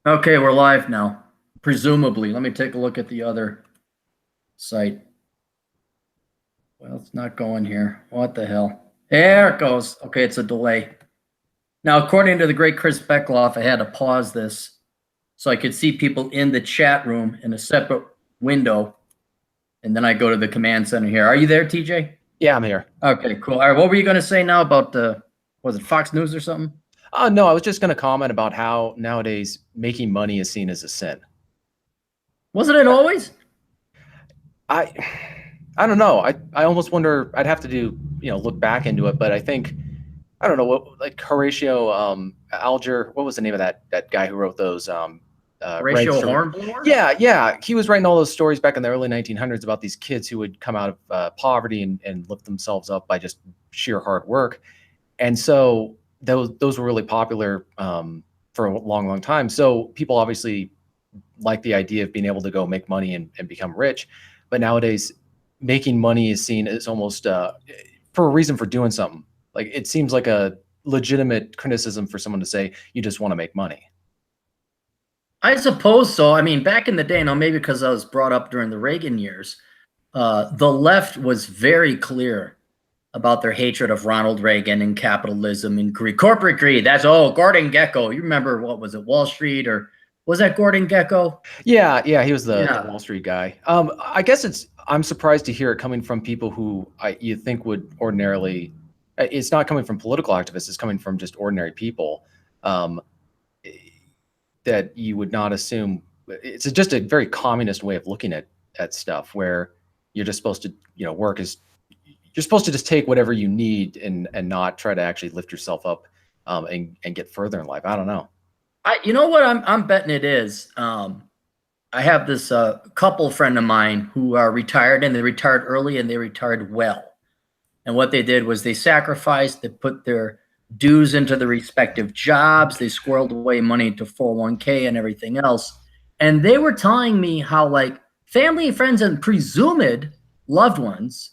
Okay, we're live now. Presumably. Let me take a look at the other site. Well, it's not going here. What the hell? There it goes. Okay, it's a delay. Now, according to the great Chris Beckloff, I had to pause this so I could see people in the chat room in a separate window. And then I go to the command center here. Are you there, TJ? Yeah, I'm here. Okay, cool. All right, what were you going to say now about was it Fox News or something? No, I was just going to comment about how nowadays making money is seen as a sin. Wasn't it always? I don't know. I almost wonder. I'd have to do look back into it, but I think I don't know what like Horatio Alger. What was the name of that guy who wrote those? Horatio Hornblower? Yeah. He was writing all those stories back in the early 1900s about these kids who would come out of poverty and lift themselves up by just sheer hard work, and so those were really popular for a long time. So people obviously like the idea of being able to go make money and become rich. But nowadays, making money is seen as almost for a reason for doing something. Like it seems like a legitimate criticism for someone to say you just want to make money. I suppose so. I mean, back in the day, now maybe because I was brought up during the Reagan years, the left was very clear about their hatred of Ronald Reagan and capitalism and greed, corporate greed. That's Gordon Gekko. You remember what was it, Wall Street, or was that Gordon Gekko? Yeah, he was the Wall Street guy. I guess I'm surprised to hear it coming from people who you think would ordinarily. It's not coming from political activists. It's coming from just ordinary people that you would not assume. It's just a very communist way of looking at stuff, where you're just supposed to work is. You're supposed to just take whatever you need and not try to actually lift yourself up and get further in life. I don't know. You know what I'm betting it is. I have this couple friend of mine who are retired, and they retired early and they retired well. And what they did was they sacrificed, they put their dues into the respective jobs, they squirreled away money into 401k and everything else. And they were telling me how like family, friends, and presumed loved ones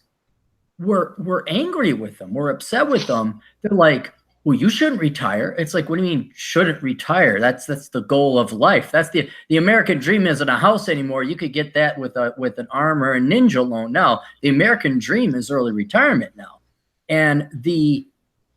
were angry with them, were upset with them. They're like, well, you shouldn't retire. It's like, what do you mean shouldn't retire? That's the goal of life. That's the American dream isn't a house anymore. You could get that with an ARM or a Ninja loan. Now, the American dream is early retirement now. And the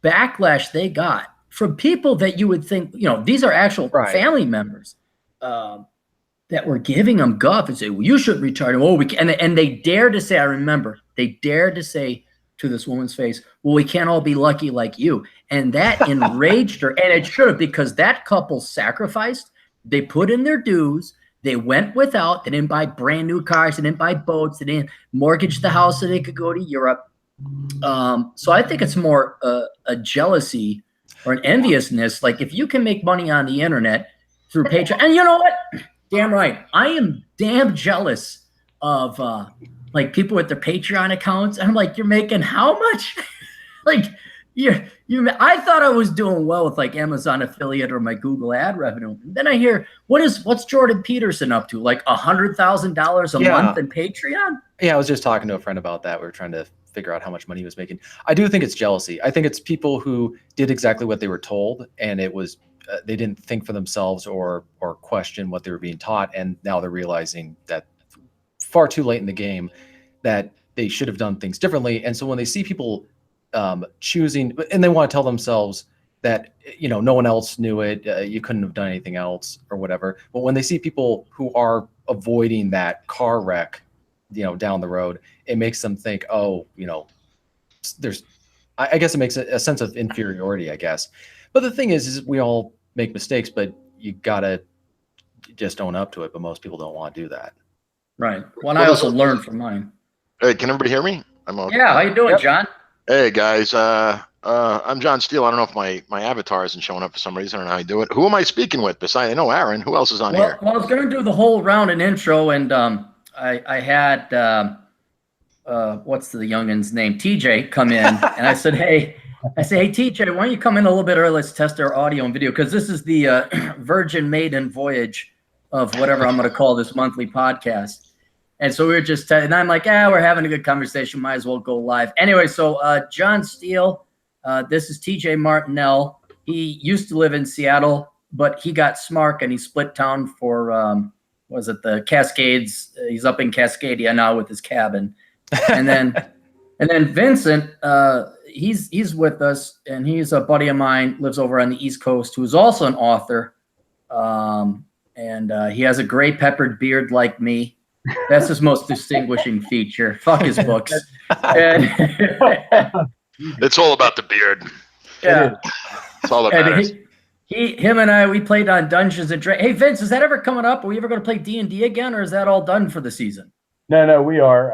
backlash they got from people that you would think, these are actual family members that were giving them guff and say, well, you shouldn't retire. Oh, we can. And they dared to say, I remember, they dared to say to this woman's face, well, we can't all be lucky like you. And that enraged her. And it should have, because that couple sacrificed. They put in their dues. They went without. They didn't buy brand new cars. They didn't buy boats. They didn't mortgage the house so they could go to Europe. So I think it's more a jealousy or an enviousness. Like if you can make money on the internet through Patreon, and you know what? Damn right. I am damn jealous of like people with their Patreon accounts. And I'm like, you're making how much? Like I thought I was doing well with like Amazon affiliate or my Google ad revenue. And then I hear, what's Jordan Peterson up to? Like $100,000 a month in Patreon? Yeah, I was just talking to a friend about that. We were trying to figure out how much money he was making. I do think it's jealousy. I think it's people who did exactly what they were told, and it was they didn't think for themselves or question what they were being taught, and now they're realizing that far too late in the game that they should have done things differently. And so when they see people choosing, and they want to tell themselves that no one else knew it, you couldn't have done anything else or whatever. But when they see people who are avoiding that car wreck, down the road, it makes them think, oh, there's, I guess it makes a sense of inferiority, I guess. But the thing is we all make mistakes, but you gotta just own up to it. But most people don't want to do that. Right. Well, I also learned from mine. Hey, can everybody hear me? Yeah, how you doing, John? Hey guys, I'm John Steele. I don't know if my avatar isn't showing up for some reason. I don't know how you do it. Who am I speaking with? Besides, I know Aaron. Who else is on here? Well, I was going to do the whole round and intro, and I had what's the youngin's name? TJ come in, and I said, hey, TJ, why don't you come in a little bit early? Let's test our audio and video, because this is the Virgin Maiden voyage of whatever I'm going to call this monthly podcast. And so we were just, and I'm like, we're having a good conversation. Might as well go live. Anyway, so John Steele, this is TJ Martinell. He used to live in Seattle. but he got smart and he split town for was it the Cascades? He's up in Cascadia now with his cabin, and then Vincent, he's with us, and he's a buddy of mine, lives over on the East Coast, who's also an author, and he has a gray peppered beard like me. That's his most distinguishing feature. Fuck his books. And, it's all about the beard. Yeah, it's all that matters. Him and I, we played on Dungeons and Dragons. Hey, Vince, is that ever coming up? Are we ever going to play D&D again, or is that all done for the season? No, we are.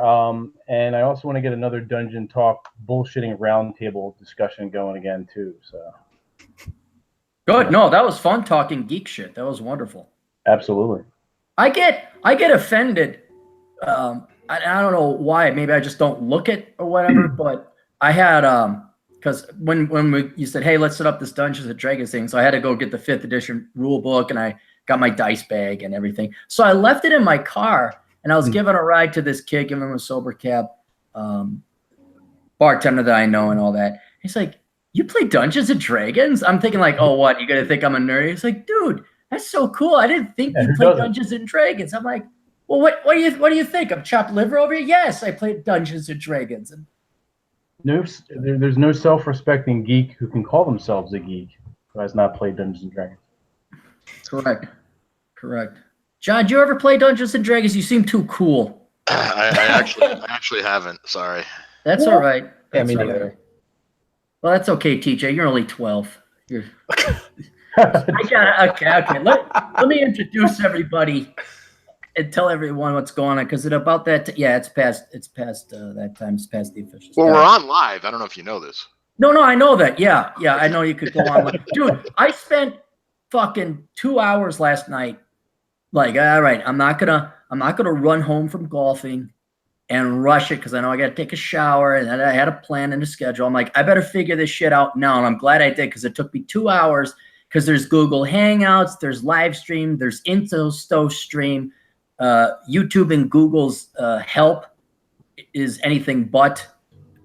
And I also want to get another Dungeon Talk bullshitting roundtable discussion going again, too. So good. No, that was fun talking geek shit. That was wonderful. Absolutely. I get offended. I don't know why. Maybe I just don't look at or whatever, but I had because when you said, hey, let's set up this Dungeons and Dragons thing, so I had to go get the 5th edition rule book, and I got my dice bag and everything. So I left it in my car, and I was giving a ride to this kid, giving him a sober cab, bartender that I know and all that. He's like, you play Dungeons and Dragons? I'm thinking like, oh, what? You gonna think I'm a nerd? He's like, dude, that's so cool. I didn't think you played Dungeons and Dragons. I'm like, well, what do you think? I'm chopped liver over here? Yes, I played Dungeons and Dragons. And there's no self-respecting geek who can call themselves a geek who has not played Dungeons and Dragons. Correct. John, did you ever play Dungeons and Dragons? You seem too cool. I actually haven't. Sorry. That's all right. Yeah, me neither. Well, that's okay, TJ. You're only 12. Okay. Let me introduce everybody and tell everyone what's going on, because it's past that time. It's past the official. Well, we're on live. I don't know if you know this. No, I know that. Yeah, I know you could go on. Dude, I spent fucking 2 hours last night. Like, all right, I'm not gonna run home from golfing and rush it because I know I got to take a shower, and I had a plan and a schedule. I'm like, I better figure this shit out now, and I'm glad I did, because it took me 2 hours. Because there's Google Hangouts, there's live stream, there's Insta Stream. YouTube and Google's help is anything but.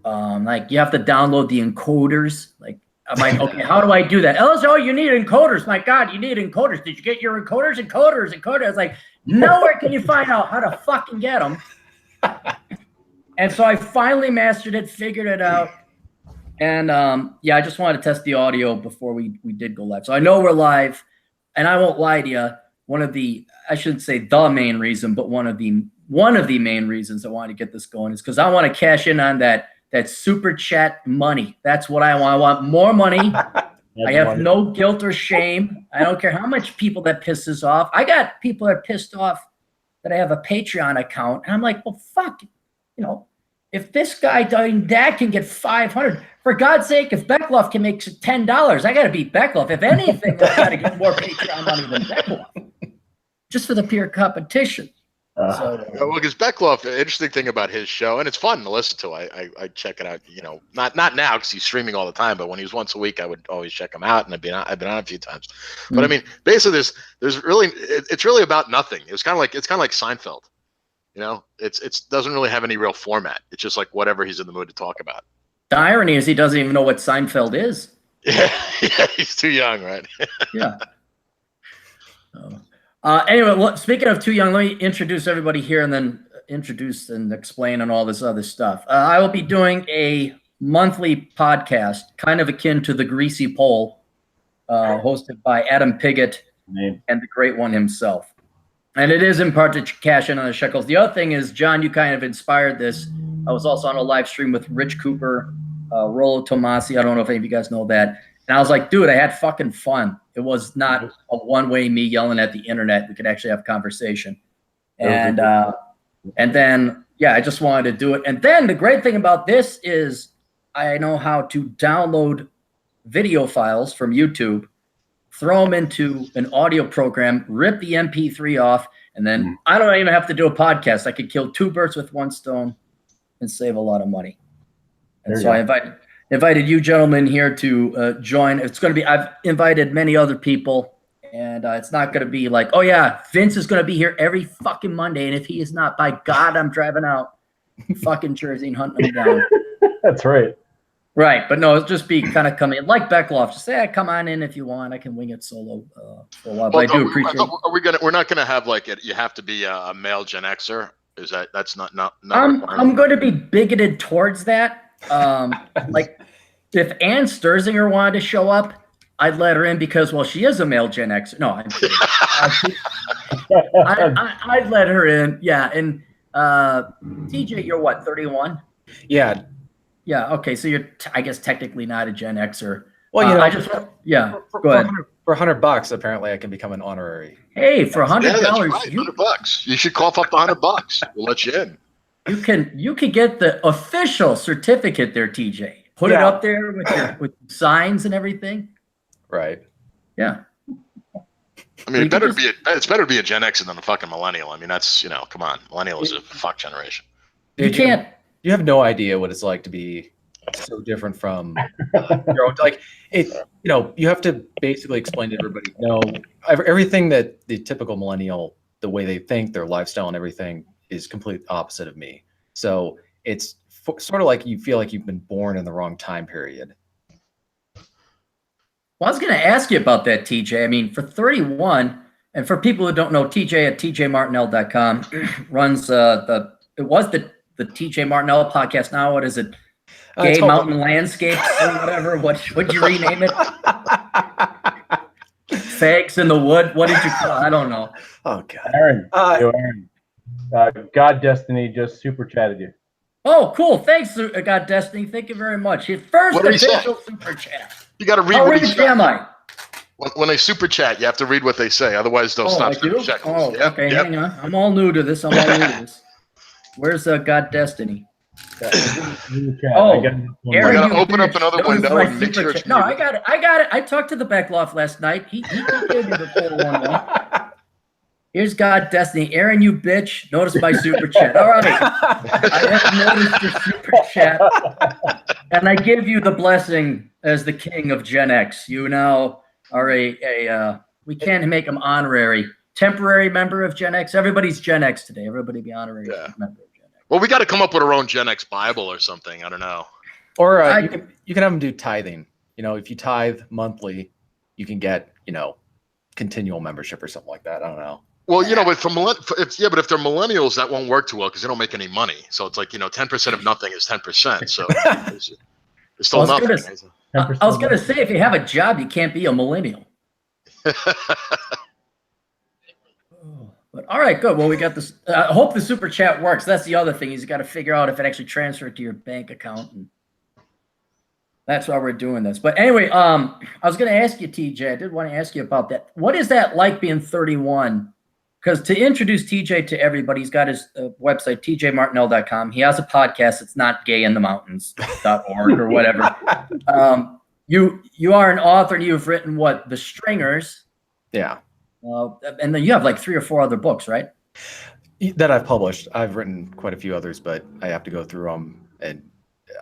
Like, you have to download the encoders. Like, I'm like, okay, how do I do that? Oh, you need encoders. My God, you need encoders. Did you get your encoders? I was like, nowhere can you find out how to fucking get them. And so I finally mastered it, figured it out. And I just wanted to test the audio before we did go live. So I know we're live, and I won't lie to you. I shouldn't say the main reason, but one of the main reasons I wanted to get this going is because I want to cash in on that super chat money. That's what I want. I want more money. I have no guilt or shame. I don't care how much people that pisses off. I got people that are pissed off that I have a Patreon account, and I'm like, well, fuck, if this guy doing that can get 500, for God's sake, if Beckloff can make $10, I got to beat Beckloff. If anything, I got to get more Patreon money than Beckloff, just for the pure competition. Well, because Beckloff, the interesting thing about his show, and it's fun to listen to. I check it out. Not now because he's streaming all the time, but when he was once a week, I would always check him out, and I've been on a few times. But I mean, basically, it's really about nothing. It's kind of like Seinfeld. It doesn't really have any real format. It's just like whatever he's in the mood to talk about. The irony is he doesn't even know what Seinfeld is. Yeah, he's too young, right? Yeah. Anyway, speaking of too young, let me introduce everybody here and then introduce and explain and all this other stuff. I will be doing a monthly podcast, kind of akin to the Greasy Pole, hosted by Adam Piggott and the great one himself. And it is in part to cash in on the shekels. The other thing is, John, you kind of inspired this. I was also on a live stream with Rich Cooper, Rollo Tomasi. I don't know if any of you guys know that. And I was like, dude, I had fucking fun. It was not a one-way me yelling at the internet. We could actually have conversation. And then, I just wanted to do it. And then the great thing about this is I know how to download video files from YouTube, throw them into an audio program, rip the MP3 off, and then I don't even have to do a podcast. I could kill 2 birds with 1 stone and save a lot of money. And so I invited you gentlemen here to join. I've invited many other people, and it's not going to be like, oh yeah, Vince is going to be here every fucking Monday, and if he is not, by God, I'm driving out fucking Jersey and hunting him down. That's right. Right, but no, it'll just be kind of coming like Beckloff. Just say, come on in if you want. I can wing it solo for a while. But I do appreciate. We're not gonna have like it. You have to be a male Gen Xer. That's not I'm going to be bigoted towards that. Like if Ann Sturzinger wanted to show up, I'd let her in because, well, she is a male Gen Xer. No, I'm kidding. I'd let her in. Yeah, and TJ, you're what, 31? Yeah. Yeah. Okay. So you're, I guess, technically not a Gen Xer. Well, you know, I just, yeah. Go ahead. For $100, apparently, I can become an honorary. Hey, for $100, yeah, that's right, $100. You should cough up the $100. We'll let you in. You can get the official certificate there, TJ. Put it up there with signs and everything. Right. Yeah. I mean, it's better to be a Gen X than a fucking millennial. I mean, that's, come on. Millennial is a fuck generation. Dude, you have no idea what it's like to be so different from your own. Like it, you have to basically explain to everybody, everything that the typical millennial, the way they think, their lifestyle and everything is completely opposite of me. So it's sort of like you feel like you've been born in the wrong time period. Well, I was going to ask you about that, TJ. I mean, for 31, and for people who don't know, TJ at tjmartinell.com runs it was the TJ Martinell podcast. Now, what is it? Gay Mountain Landscapes or whatever. What'd you rename it? Fags in the Wood. What did you call it? I don't know. Oh, God. Aaron. God Destiny just super chatted you. Oh, cool. Thanks, God Destiny. Thank you very much. His first official super chat. You got to read what he said. Am I? When they super chat, you have to read what they say. Otherwise, they'll stop super chatting. Oh, yep, okay. Yep. Hang on. I'm all new to this. Where's God Destiny? Aaron, gotta open up another window and make sure it's I got it. I talked to the Beckloff last night. He gave me the 411. Here's God Destiny. Aaron, you bitch. Notice my super chat. All right. I have noticed your super chat. And I give you the blessing as the king of Gen X. You now are we can't make him honorary. Temporary member of Gen X. Everybody's Gen X today. Everybody be honorary member of Gen X. Well, we got to come up with our own Gen X Bible or something. I don't know. Or you can have them do tithing. If you tithe monthly, you can get continual membership or something like that. I don't know. Well, but if they're millennials, that won't work too well because they don't make any money. So it's like 10% of nothing is 10%. So it's still nothing. I was gonna say, if you have a job, you can't be a millennial. But all right, good. Well, we got this. I hope the super chat works. That's the other thing. He's got to figure out if it actually transferred to your bank account, and that's why we're doing this. But anyway, I was going to ask you, TJ. I did want to ask you about that. What is that like being 31? Because to introduce TJ to everybody, he's got his website, tjmartinell.com. He has a podcast. It's not gayinthemountains.org or whatever. You are an author, and you've written what? The Stringers. Yeah. And then you have like 3 or 4 other books, right? That I've published. I've written quite a few others, but I have to go through them. And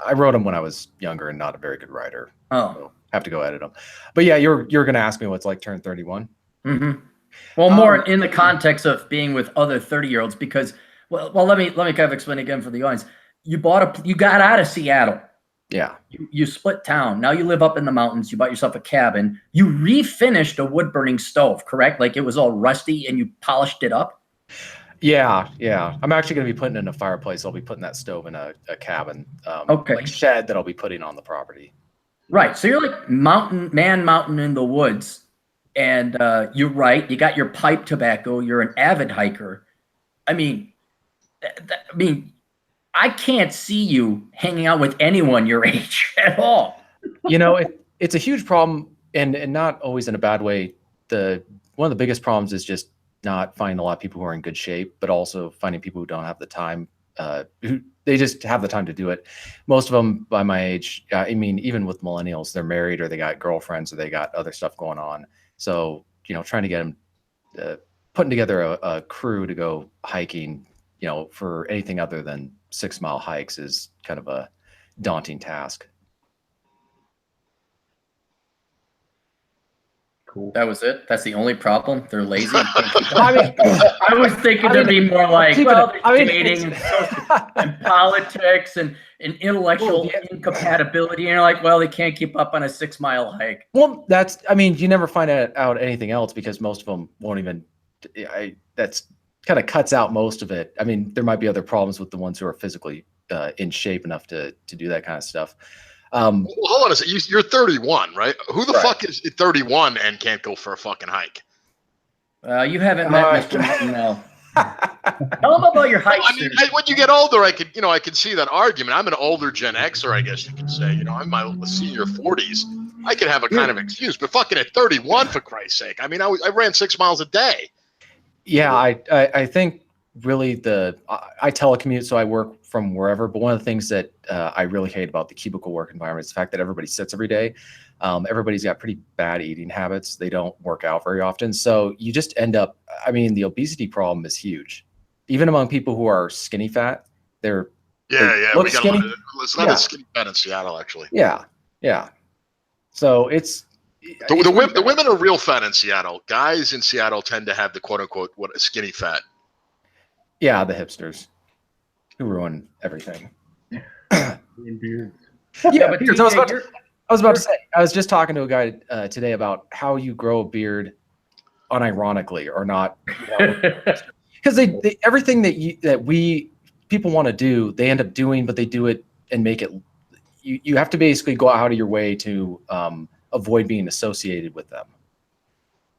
I wrote them when I was younger and not a very good writer. Oh, so have to go edit them. But yeah, you're going to ask me what's like turn 31. Mm-hmm. Well, more in the context of being with other 30-year-olds, because well, let me kind of explain again for the audience. You got out of Seattle. Yeah. You split town. Now you live up in the mountains. You bought yourself a cabin. You refinished a wood-burning stove, correct? Like it was all rusty and you polished it up? Yeah. I'm actually going to be putting in a fireplace. I'll be putting that stove in a cabin, like shed that I'll be putting on the property. Right. So you're like mountain in the woods. And you're right. You got your pipe tobacco. You're an avid hiker. I mean, I can't see you hanging out with anyone your age at all. It's a huge problem, and not always in a bad way. One of the biggest problems is just not finding a lot of people who are in good shape, but also finding people who don't have the time. Who they just have the time to do it. Most of them by my age, even with millennials, they're married or they got girlfriends or they got other stuff going on. So, trying to get them, putting together a crew to go hiking, for anything other than 6-mile hikes is kind of a daunting task. Cool. That was it. That's the only problem. They're lazy. I mean, I was thinking there'd be more like, well, there's dating and social and politics and intellectual incompatibility. And you're like, well, they can't keep up on a 6-mile hike. Well, I mean, you never find out anything else because most of them won't even. That's kind of cuts out most of it. I mean, there might be other problems with the ones who are physically in shape enough to do that kind of stuff. Well, hold on a second. You're 31, right? Who the fuck is 31 and can't go for a fucking hike? You haven't met Mr. Martin, no. Tell them about your hike. I mean, when you get older, I could see that argument. I'm an older Gen Xer, I guess you could say. You know, I'm my senior 40s. I could have a kind of excuse, but fucking at 31, for Christ's sake. I mean, I ran 6 miles a day. Yeah, I think really I telecommute, so I work from wherever. But one of the things that I really hate about the cubicle work environment is the fact that everybody sits every day. Everybody's got pretty bad eating habits. They don't work out very often. So you just end up, I mean, the obesity problem is huge. Even among people who are skinny fat, they look skinny. It's not as skinny fat in Seattle, actually. Yeah. So it's the women are real fat in Seattle. Guys in Seattle tend to have the quote unquote skinny fat. Yeah, the hipsters who ruin everything. Beards. Yeah, but I was about to say, I was just talking to a guy today about how you grow a beard unironically or not. Because they everything that people want to do, they end up doing, but they do it and make it. You have to basically go out of your way to avoid being associated with them.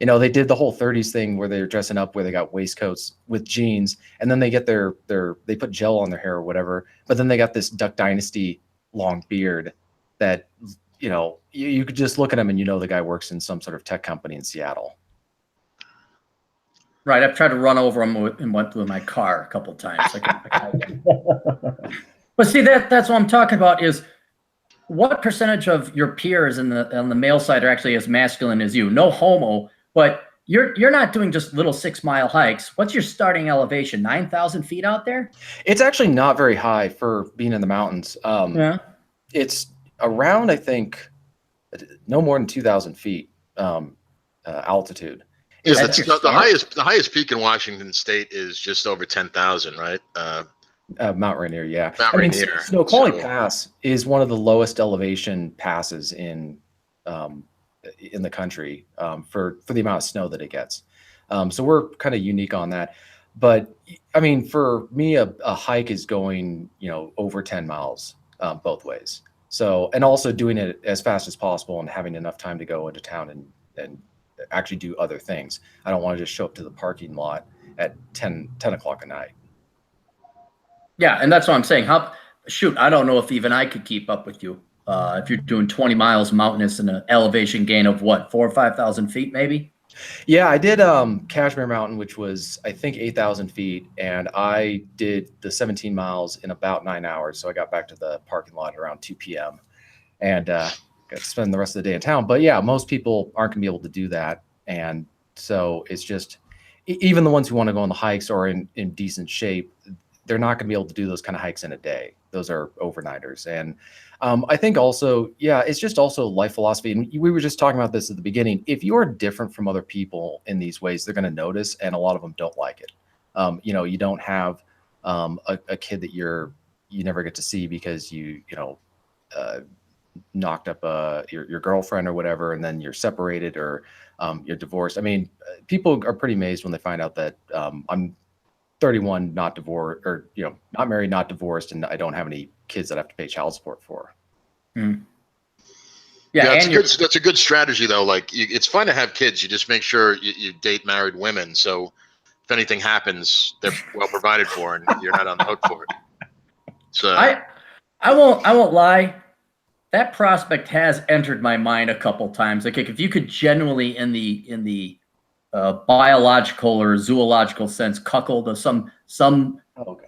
You know, they did the whole 30s thing where they're dressing up, where they got waistcoats with jeans, and then they get they put gel on their hair or whatever, but then they got this Duck Dynasty long beard that, you know, you could just look at him and you know the guy works in some sort of tech company in Seattle. Right, I've tried to run over him and went through my car a couple of times. But see, that's what I'm talking about is what percentage of your peers on the male side are actually as masculine as you? No homo, but you're not doing just little 6-mile hikes. What's your starting elevation? 9,000 feet out there? It's actually not very high for being in the mountains. Yeah, it's around, I think, no more than 2,000 feet altitude. The highest peak in Washington State is just over 10,000, right? Mount Rainier, yeah. Mount Rainier. Snoqualmie Pass is one of the lowest elevation passes in the country for the amount of snow that it gets. So we're kind of unique on that. But I mean, for me, a hike is going, you know, over 10 miles both ways. So, and also doing it as fast as possible and having enough time to go into town and actually do other things. I don't want to just show up to the parking lot at 10 o'clock at night. Yeah, and that's what I'm saying. I don't know if even I could keep up with you. If you're doing 20 miles mountainous and an elevation gain of what, 4,000 or 5,000 feet, maybe? Yeah, I did Cashmere Mountain, which was, I think, 8,000 feet, and I did the 17 miles in about 9 hours. So I got back to the parking lot around 2 p.m. and got to spend the rest of the day in town. But yeah, most people aren't going to be able to do that, and so it's just, even the ones who want to go on the hikes or in decent shape, they're not going to be able to do those kind of hikes in a day. Those are overnighters. And I think also, yeah, it's just also life philosophy. And we were just talking about this at the beginning. If you're different from other people in these ways, they're going to notice. And a lot of them don't like it. You know, you don't have a kid that you never get to see because you knocked up your girlfriend or whatever, and then you're separated or you're divorced. I mean, people are pretty amazed when they find out that I'm 31, not divorced, or, you know, not married, not divorced, and I don't have any kids that I have to pay child support for. Mm. Yeah, that's a good strategy though. Like, it's fun to have kids. You just make sure you date married women, so if anything happens, they're well provided for, and you're not on the hook for it. So I won't lie. That prospect has entered my mind a couple times. Like, if you could genuinely, in the biological or zoological sense, cuckold of some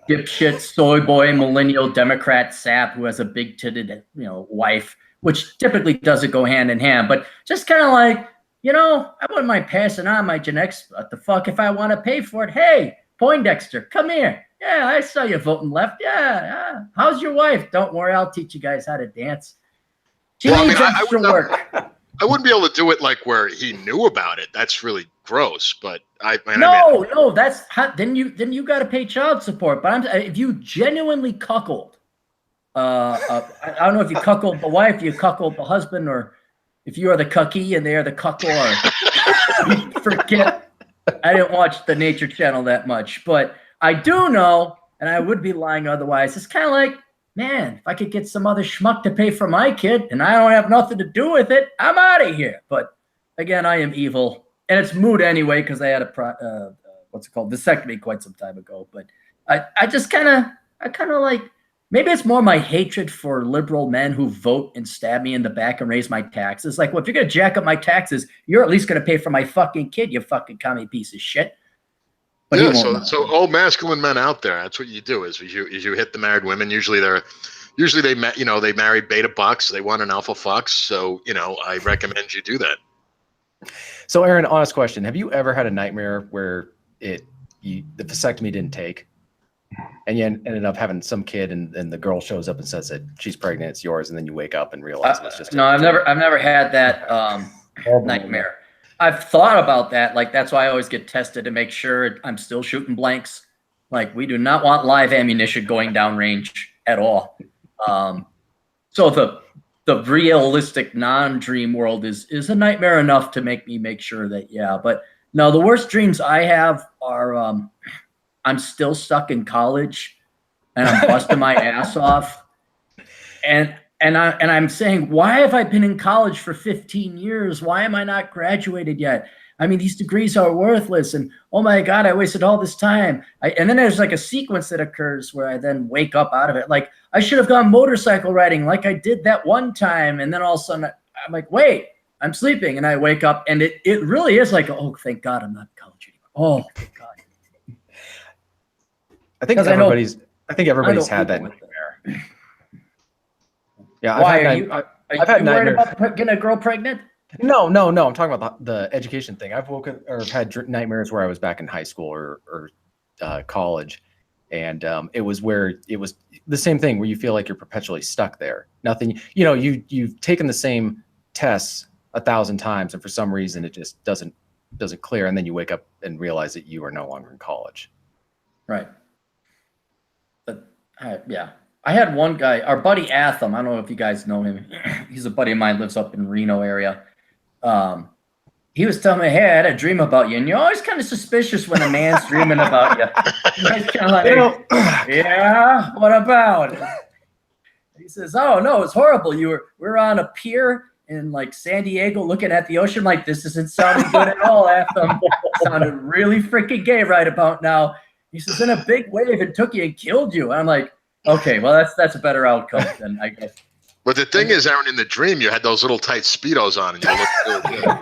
dipshit soy boy millennial Democrat sap who has a big titted wife, which typically doesn't go hand in hand, but just kind of like, I wouldn't mind passing on my genetics. What the fuck if I want to pay for it? Hey, Poindexter, come here. Yeah, I saw you voting left. Yeah. How's your wife? Don't worry, I'll teach you guys how to dance. She needs extra work. I wouldn't be able to do it like where he knew about it. That's really gross. But no, that's then you got to pay child support. But if you genuinely cuckold, I don't know if you cuckold the wife, you cuckold the husband, or if you are the cucky and they are the cuckle. Or forget. I didn't watch the Nature Channel that much, but I do know, and I would be lying otherwise. It's kind of like, man, if I could get some other schmuck to pay for my kid and I don't have nothing to do with it, I'm out of here. But again, I am evil. And it's moot anyway because I had a vasectomy quite some time ago. But I kind of like, maybe it's more my hatred for liberal men who vote and stab me in the back and raise my taxes. Like, well, if you're gonna jack up my taxes, you're at least gonna pay for my fucking kid, you fucking commie piece of shit. But yeah, so all masculine men out there, that's what you do is you hit the married women. Usually they married beta bucks. They want an alpha fucks. So I recommend you do that. So, Aaron, honest question: have you ever had a nightmare where the vasectomy didn't take, and you ended up having some kid, and the girl shows up and says that she's pregnant, it's yours, and then you wake up and realize it's just no. I've never had that nightmare. I've thought about that. Like, that's why I always get tested to make sure I'm still shooting blanks. Like, we do not want live ammunition going downrange at all. So the realistic non-dream world is a nightmare enough to make me make sure that, yeah. But no, the worst dreams I have are I'm still stuck in college and I'm busting my ass off. And I'm saying, why have I been in college for 15 years? Why am I not graduated yet? I mean, these degrees are worthless. And oh my God, I wasted all this time. And then there's like a sequence that occurs where I then wake up out of it. Like, I should have gone motorcycle riding like I did that one time. And then all of a sudden I'm like, wait, I'm sleeping. And I wake up and it really is like, oh, thank God I'm not in college anymore. Oh, thank God. I think everybody's had that nightmare. Yeah, I've had nightmares. Worried about getting a girl pregnant? No. I'm talking about the education thing. I've had nightmares where I was back in high school or college, and it was the same thing where you feel like you're perpetually stuck there. Nothing, you've taken the same tests 1,000 times, and for some reason it just doesn't clear, and then you wake up and realize that you are no longer in college. Right. But yeah. I had one guy, our buddy Atham. I don't know if you guys know him. He's a buddy of mine, lives up in Reno area. He was telling me, hey, I had a dream about you. And you're always kind of suspicious when a man's dreaming about you. He's kind of like, yeah, what about? He says, oh, no, it's horrible. We were on a pier in like San Diego looking at the ocean. Like, this isn't sounding good at all, Atham. Sounded really freaking gay right about now. He says, then a big wave and took you and killed you. And I'm like, okay, well, that's a better outcome than I guess. But the thing is, Aaron, in the dream, you had those little tight Speedos on, and you looked really good.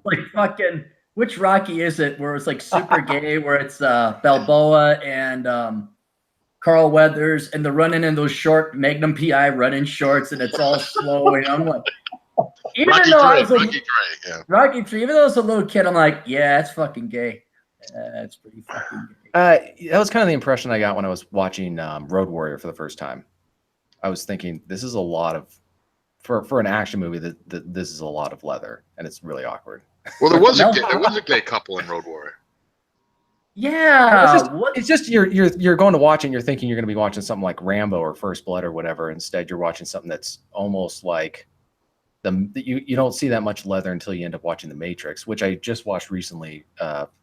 Like fucking, which Rocky is it? Where it's like super gay, where it's Balboa and Carl Weathers, and they're running in those short Magnum PI running shorts, and it's all slow. And I'm like, Rocky 3. Even though I was a little kid, I'm like, yeah, it's fucking gay. That's pretty fucking gay. That was kind of the impression I got when I was watching Road Warrior for the first time. I was thinking, this is a lot of, for an action movie, this is a lot of leather, and it's really awkward. Well, there was a gay couple in Road Warrior. Yeah, it's just you're going to watch it and you're thinking you're going to be watching something like Rambo or First Blood or whatever. Instead, you're watching something that's almost like you don't see that much leather until you end up watching The Matrix, which I just watched recently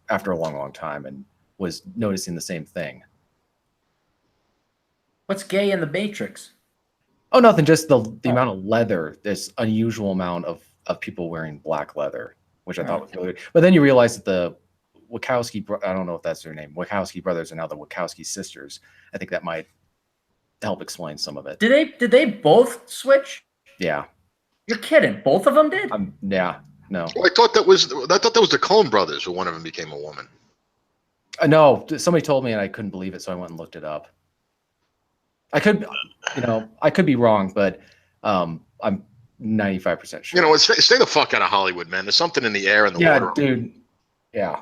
after a long time, and was noticing the same thing. What's gay in The Matrix? Oh, nothing. Just the amount of leather. This unusual amount of people wearing black leather, which I thought was really good. But then you realize that the Wachowski, I don't know if that's their name, Wachowski brothers are now the Wachowski sisters. I think that might help explain some of it. Did they both switch? Yeah. You're kidding. Both of them did? Yeah. No. Well, I thought that was the Coen brothers, who one of them became a woman. No, somebody told me and I couldn't believe it, so I went and looked it up. I could be wrong, but I'm 95% sure. Stay the fuck out of Hollywood, man. There's something in the air and the water. Yeah, dude. Yeah.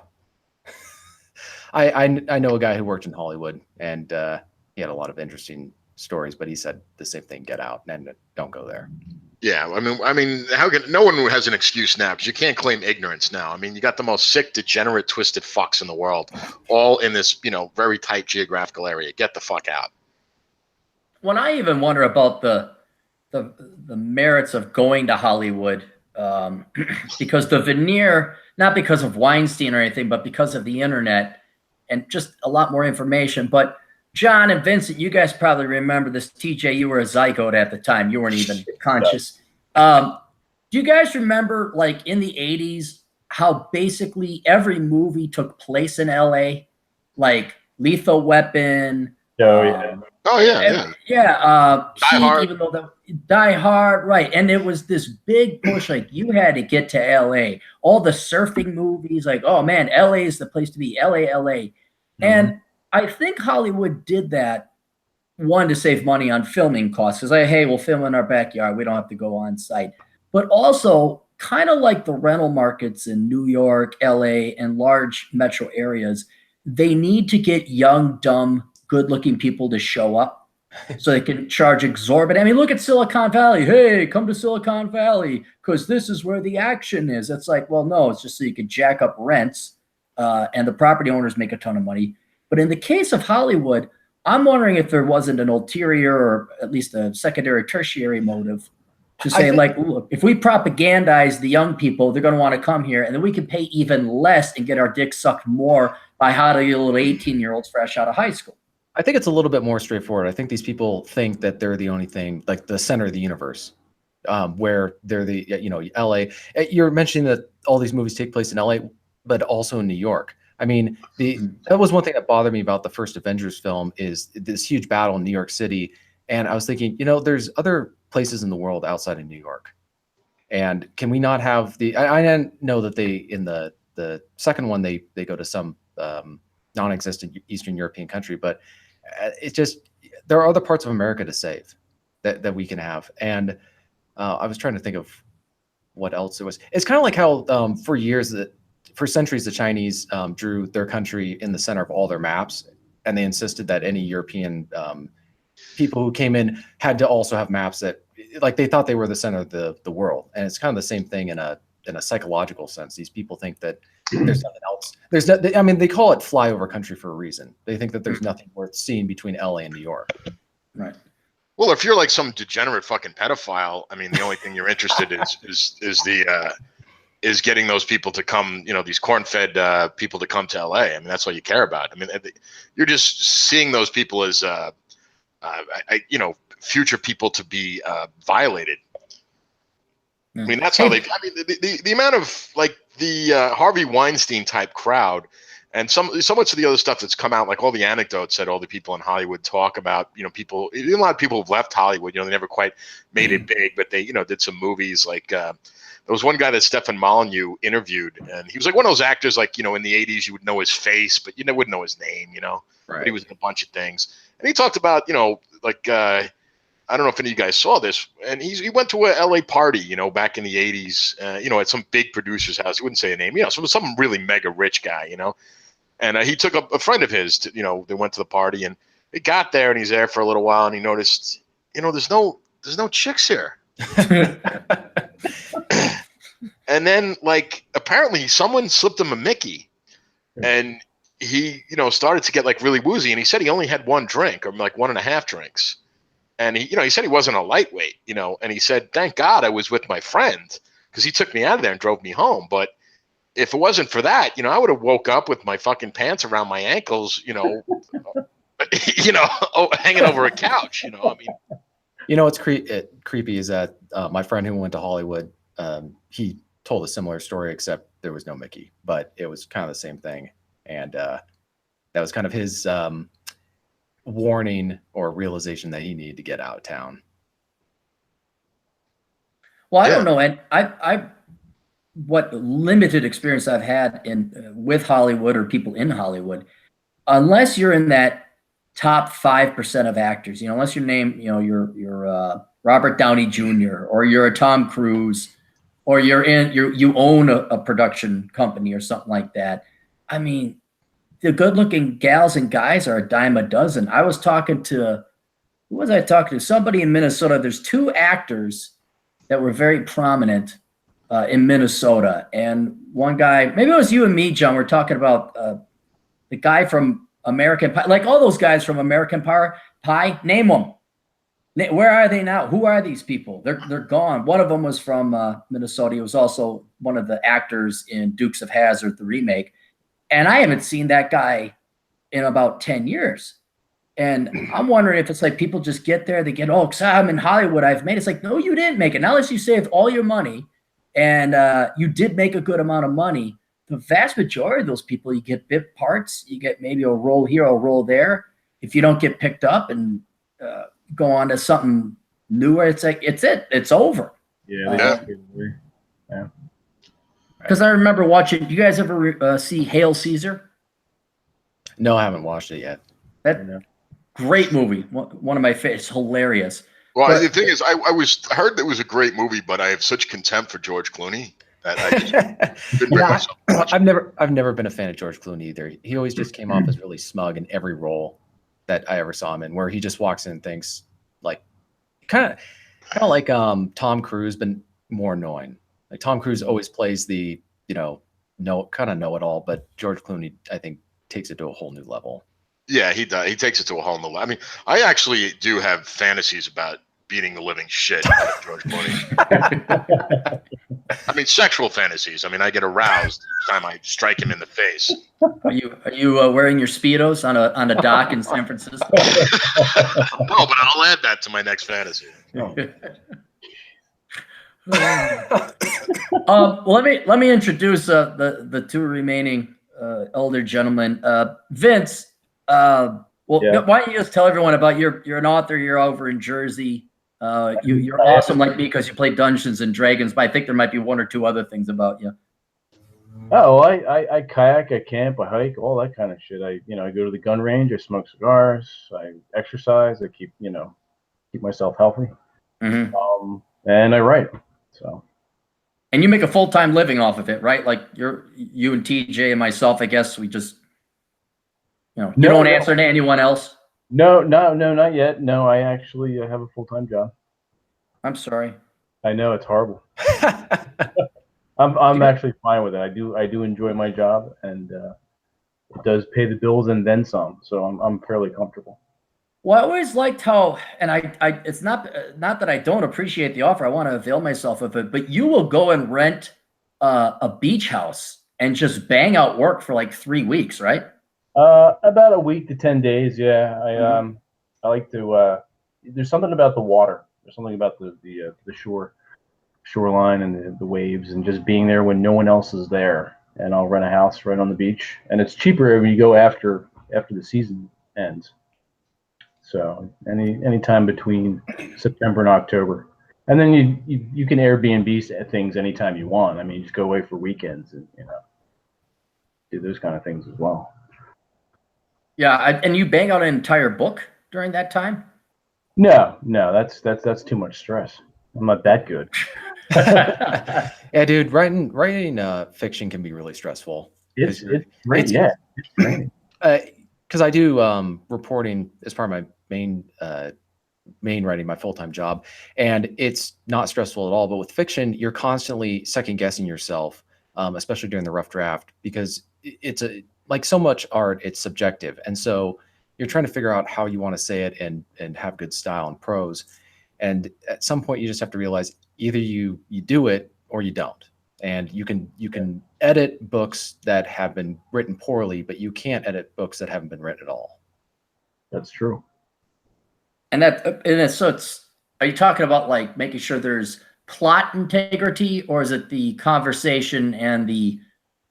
I know a guy who worked in Hollywood, and he had a lot of interesting stories, but he said the same thing: get out and don't go there. Yeah, I mean, how can no one has an excuse now because you can't claim ignorance now. I mean, you got the most sick, degenerate, twisted fucks in the world, all in this, very tight geographical area. Get the fuck out. When I even wonder about the merits of going to Hollywood, because the veneer, not because of Weinstein or anything, but because of the internet and just a lot more information. But John and Vincent, you guys probably remember this. TJ, you were a zygote at the time. You weren't even conscious. Do you guys remember, like, in the 80s, how basically every movie took place in LA? Like Lethal Weapon. Oh, yeah. Oh yeah. Heat, Hard. even though Die Hard, right? And it was this big push, like you had to get to LA. All the surfing movies, like, oh man, LA is the place to be. LA. Mm-hmm. And I think Hollywood did that, one, to save money on filming costs, because hey, we'll film in our backyard. We don't have to go on site. But also, kind of like the rental markets in New York, LA, and large metro areas, they need to get young, dumb, good-looking people to show up so they can charge exorbitant. I mean, look at Silicon Valley. Hey, come to Silicon Valley because this is where the action is. It's like, well, no, it's just so you can jack up rents and the property owners make a ton of money. But in the case of Hollywood, I'm wondering if there wasn't an ulterior or at least a secondary, tertiary motive to say, like, look, if we propagandize the young people, they're going to want to come here, and then we can pay even less and get our dick sucked more by how to get little 18-year-olds fresh out of high school. I think it's a little bit more straightforward. I think these people think that they're the only thing, like the center of the universe, where they're the, LA. You're mentioning that all these movies take place in LA, but also in New York. I mean, that was one thing that bothered me about the first Avengers film is this huge battle in New York City. And I was thinking, there's other places in the world outside of New York. And can we not have I didn't know that they, in the second one, they go to some non-existent Eastern European country, but it just, there are other parts of America to save that we can have. And I was trying to think of what else it was. It's kind of like how for centuries, the Chinese drew their country in the center of all their maps. And they insisted that any European people who came in had to also have maps that, like, they thought they were the center of the world. And it's kind of the same thing in a psychological sense. These people think that there's nothing else. They call it flyover country for a reason. They think that there's nothing worth seeing between LA and New York. Right. Well, if you're like some degenerate fucking pedophile, I mean, the only thing you're interested in is getting those people to come, these corn-fed people to come to LA. I mean, that's all you care about. I mean, you're just seeing those people as, future people to be violated. I mean, that's how the amount of, like, the Harvey Weinstein type crowd and so much of the other stuff that's come out, like all the anecdotes that all the people in Hollywood talk about, people, a lot of people have left Hollywood, they never quite made it big, but they, did some movies. Like there was one guy that Stefan Molyneux interviewed, and he was like one of those actors, like, in the 80s, you would know his face, but you wouldn't know his name, Right. But he was in a bunch of things. And he talked about, like, I don't know if any of you guys saw this, and he went to a LA party, back in the 80s, at some big producer's house. He wouldn't say a name, so some really mega rich guy, and he took a friend of his to, they went to the party, and he got there, and he's there for a little while, and he noticed, there's no chicks here. And then, like, apparently someone slipped him a Mickey, and he, started to get, like, really woozy, and he said he only had one drink, or like 1.5 drinks. And he said he wasn't a lightweight, and he said, thank God I was with my friend, because he took me out of there and drove me home. But if it wasn't for that, I would have woke up with my fucking pants around my ankles, hanging over a couch, I mean. What's creepy is that my friend who went to Hollywood, he told a similar story, except there was no Mickey, but it was kind of the same thing. And that was kind of his warning or realization that he needed to get out of town. Well, I don't know, and I what limited experience I've had with Hollywood or people in Hollywood, unless you're in that top 5% of actors, unless your name, you're Robert Downey Jr. or you're a Tom Cruise, or you own a production company or something like that. I mean, the good-looking gals and guys are a dime a dozen. I was talking to, who was I talking to? Somebody in Minnesota. There's 2 actors that were very prominent in Minnesota. And one guy, maybe it was you and me, John, we're talking about the guy from American Pie, like all those guys from American Pie, name them. Where are they now? Who are these people? They're gone. One of them was from Minnesota. He was also one of the actors in Dukes of Hazzard, the remake. And I haven't seen that guy in about 10 years. And I'm wondering if it's like people just get there, they get, oh, because I'm in Hollywood, I've made it. It's like, no, you didn't make it. Now that you saved all your money and you did make a good amount of money, the vast majority of those people, you get bit parts, you get maybe a role here, a role there. If you don't get picked up and go on to something newer, it's like it's over. Yeah. Because I remember watching. You guys ever see Hail Caesar? No, I haven't watched it yet. Great movie. One of my favorites. It's hilarious. Well, the thing is, I heard that it was a great movie, but I have such contempt for George Clooney that I just couldn't bring myself to watch it. I've never been a fan of George Clooney either. He always just came off as really smug in every role that I ever saw him in, where he just walks in and thinks like kind of like Tom Cruise, but more annoying. Like Tom Cruise always plays the know it all, but George Clooney, I think, takes it to a whole new level. Yeah, he does. He takes it to a whole new level. I mean, I actually do have fantasies about beating the living shit out of George Clooney. I mean, sexual fantasies. I mean, I get aroused every time I strike him in the face. Are you wearing your Speedos on a dock in San Francisco? No, but I'll add that to my next fantasy. Well, let me introduce the two remaining elder gentlemen. Vince, why don't you just tell everyone about you're an author. You're over in Jersey. You're awesome like me because you play Dungeons and Dragons. But I think there might be one or two other things about you. Oh, I kayak, I camp, I hike, all that kind of shit. I go to the gun range, I smoke cigars, I exercise, I keep myself healthy. Mm-hmm. And I write. So. And you make a full-time living off of it, right? Like you and TJ and myself, I guess we just you don't answer to anyone else. No, not yet. No, I actually have a full-time job. I'm sorry. I know it's horrible. I'm actually fine with it. I do enjoy my job, and it does pay the bills and then some. So I'm fairly comfortable. Well, I always liked how, and I it's not that I don't appreciate the offer. I want to avail myself of it, but you will go and rent a beach house and just bang out work for like 3 weeks, right? About a week to 10 days. Yeah, I like to. There's something about the water. There's something about the shoreline and the waves and just being there when no one else is there. And I'll rent a house right on the beach, and it's cheaper when you go after the season ends. So any time between September and October, and then you can Airbnb things anytime you want. I mean, you just go away for weekends and do those kind of things as well. Yeah, and you bang out an entire book during that time? No, that's too much stress. I'm not that good. Yeah, dude, writing fiction can be really stressful. It's great. Yeah, it's great. Because I do reporting as part of my main writing, my full-time job, and it's not stressful at all. But with fiction, you're constantly second guessing yourself, especially during the rough draft, because it's like so much art, it's subjective, and so you're trying to figure out how you want to say it and have good style and prose. And at some point, you just have to realize either you do it or you don't. And you can edit books that have been written poorly, but you can't edit books that haven't been written at all. That's true. And are you talking about like making sure there's plot integrity, or is it the conversation and the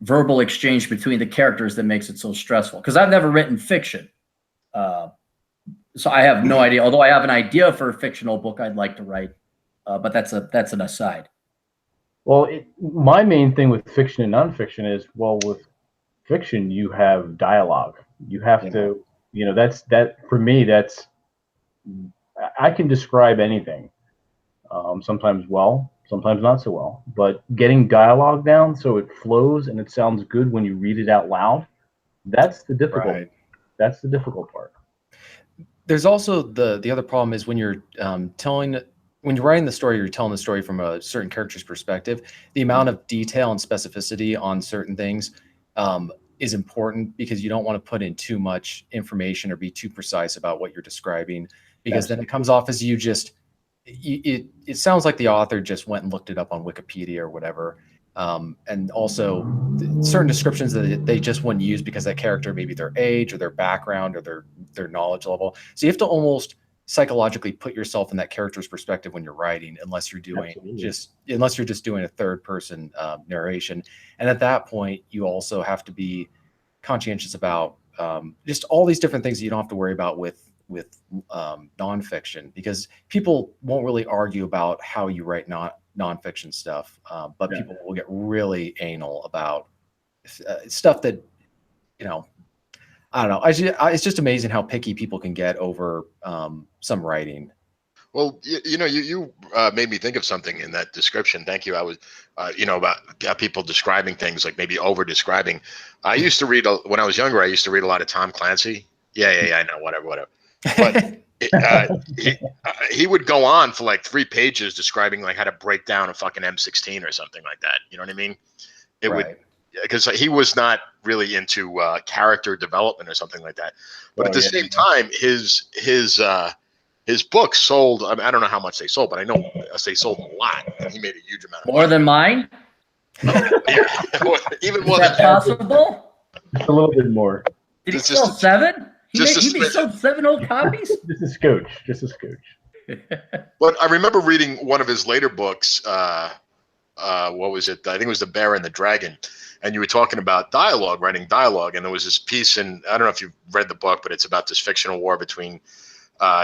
verbal exchange between the characters that makes it so stressful? Because I've never written fiction, so I have no idea. Although I have an idea for a fictional book I'd like to write, but that's an aside. Well, my main thing with fiction and nonfiction is, with fiction you have dialogue. You have to, for me, I can describe anything. Sometimes well, sometimes not so well. But getting dialogue down so it flows and it sounds good when you read it out loud, that's the difficult. Right. That's the difficult part. There's also the other problem is when you're telling when you're writing the story, you're telling the story from a certain character's perspective. The amount of detail and specificity on certain things is important, because you don't want to put in too much information or be too precise about what you're describing, because then it comes off as you just, it sounds like the author just went and looked it up on Wikipedia or whatever. And also certain descriptions that they just wouldn't use because that character, maybe their age or their background or their knowledge level. So you have to almost psychologically put yourself in that character's perspective when you're writing, unless you're just doing a third person narration. And at that point, you also have to be conscientious about just all these different things that you don't have to worry about with nonfiction, because people won't really argue about how you write nonfiction stuff, but people will get really anal about stuff that, you know, I don't know. It's just amazing how picky people can get over some writing. Well, you made me think of something in that description. Thank you. I was, about people describing things, like maybe over describing. I used to read, when I was younger, I used to read a lot of Tom Clancy. Yeah, I know, whatever. But he would go on for like 3 pages describing like how to break down a fucking M16 or something like that. You know what I mean? Because he was not really into character development or something like that. But at the same time, his books sold. I mean, I don't know how much they sold, but I know they sold a lot, and he made a huge amount of money. More than mine? Even more than possible. Just a little bit more. Did he sell 7? He sold 7 old copies? Just a scooch. But I remember reading one of his later books. What was it? I think it was The Bear and the Dragon. And you were talking about writing dialogue. And there was this piece in, I don't know if you've read the book, but it's about this fictional war between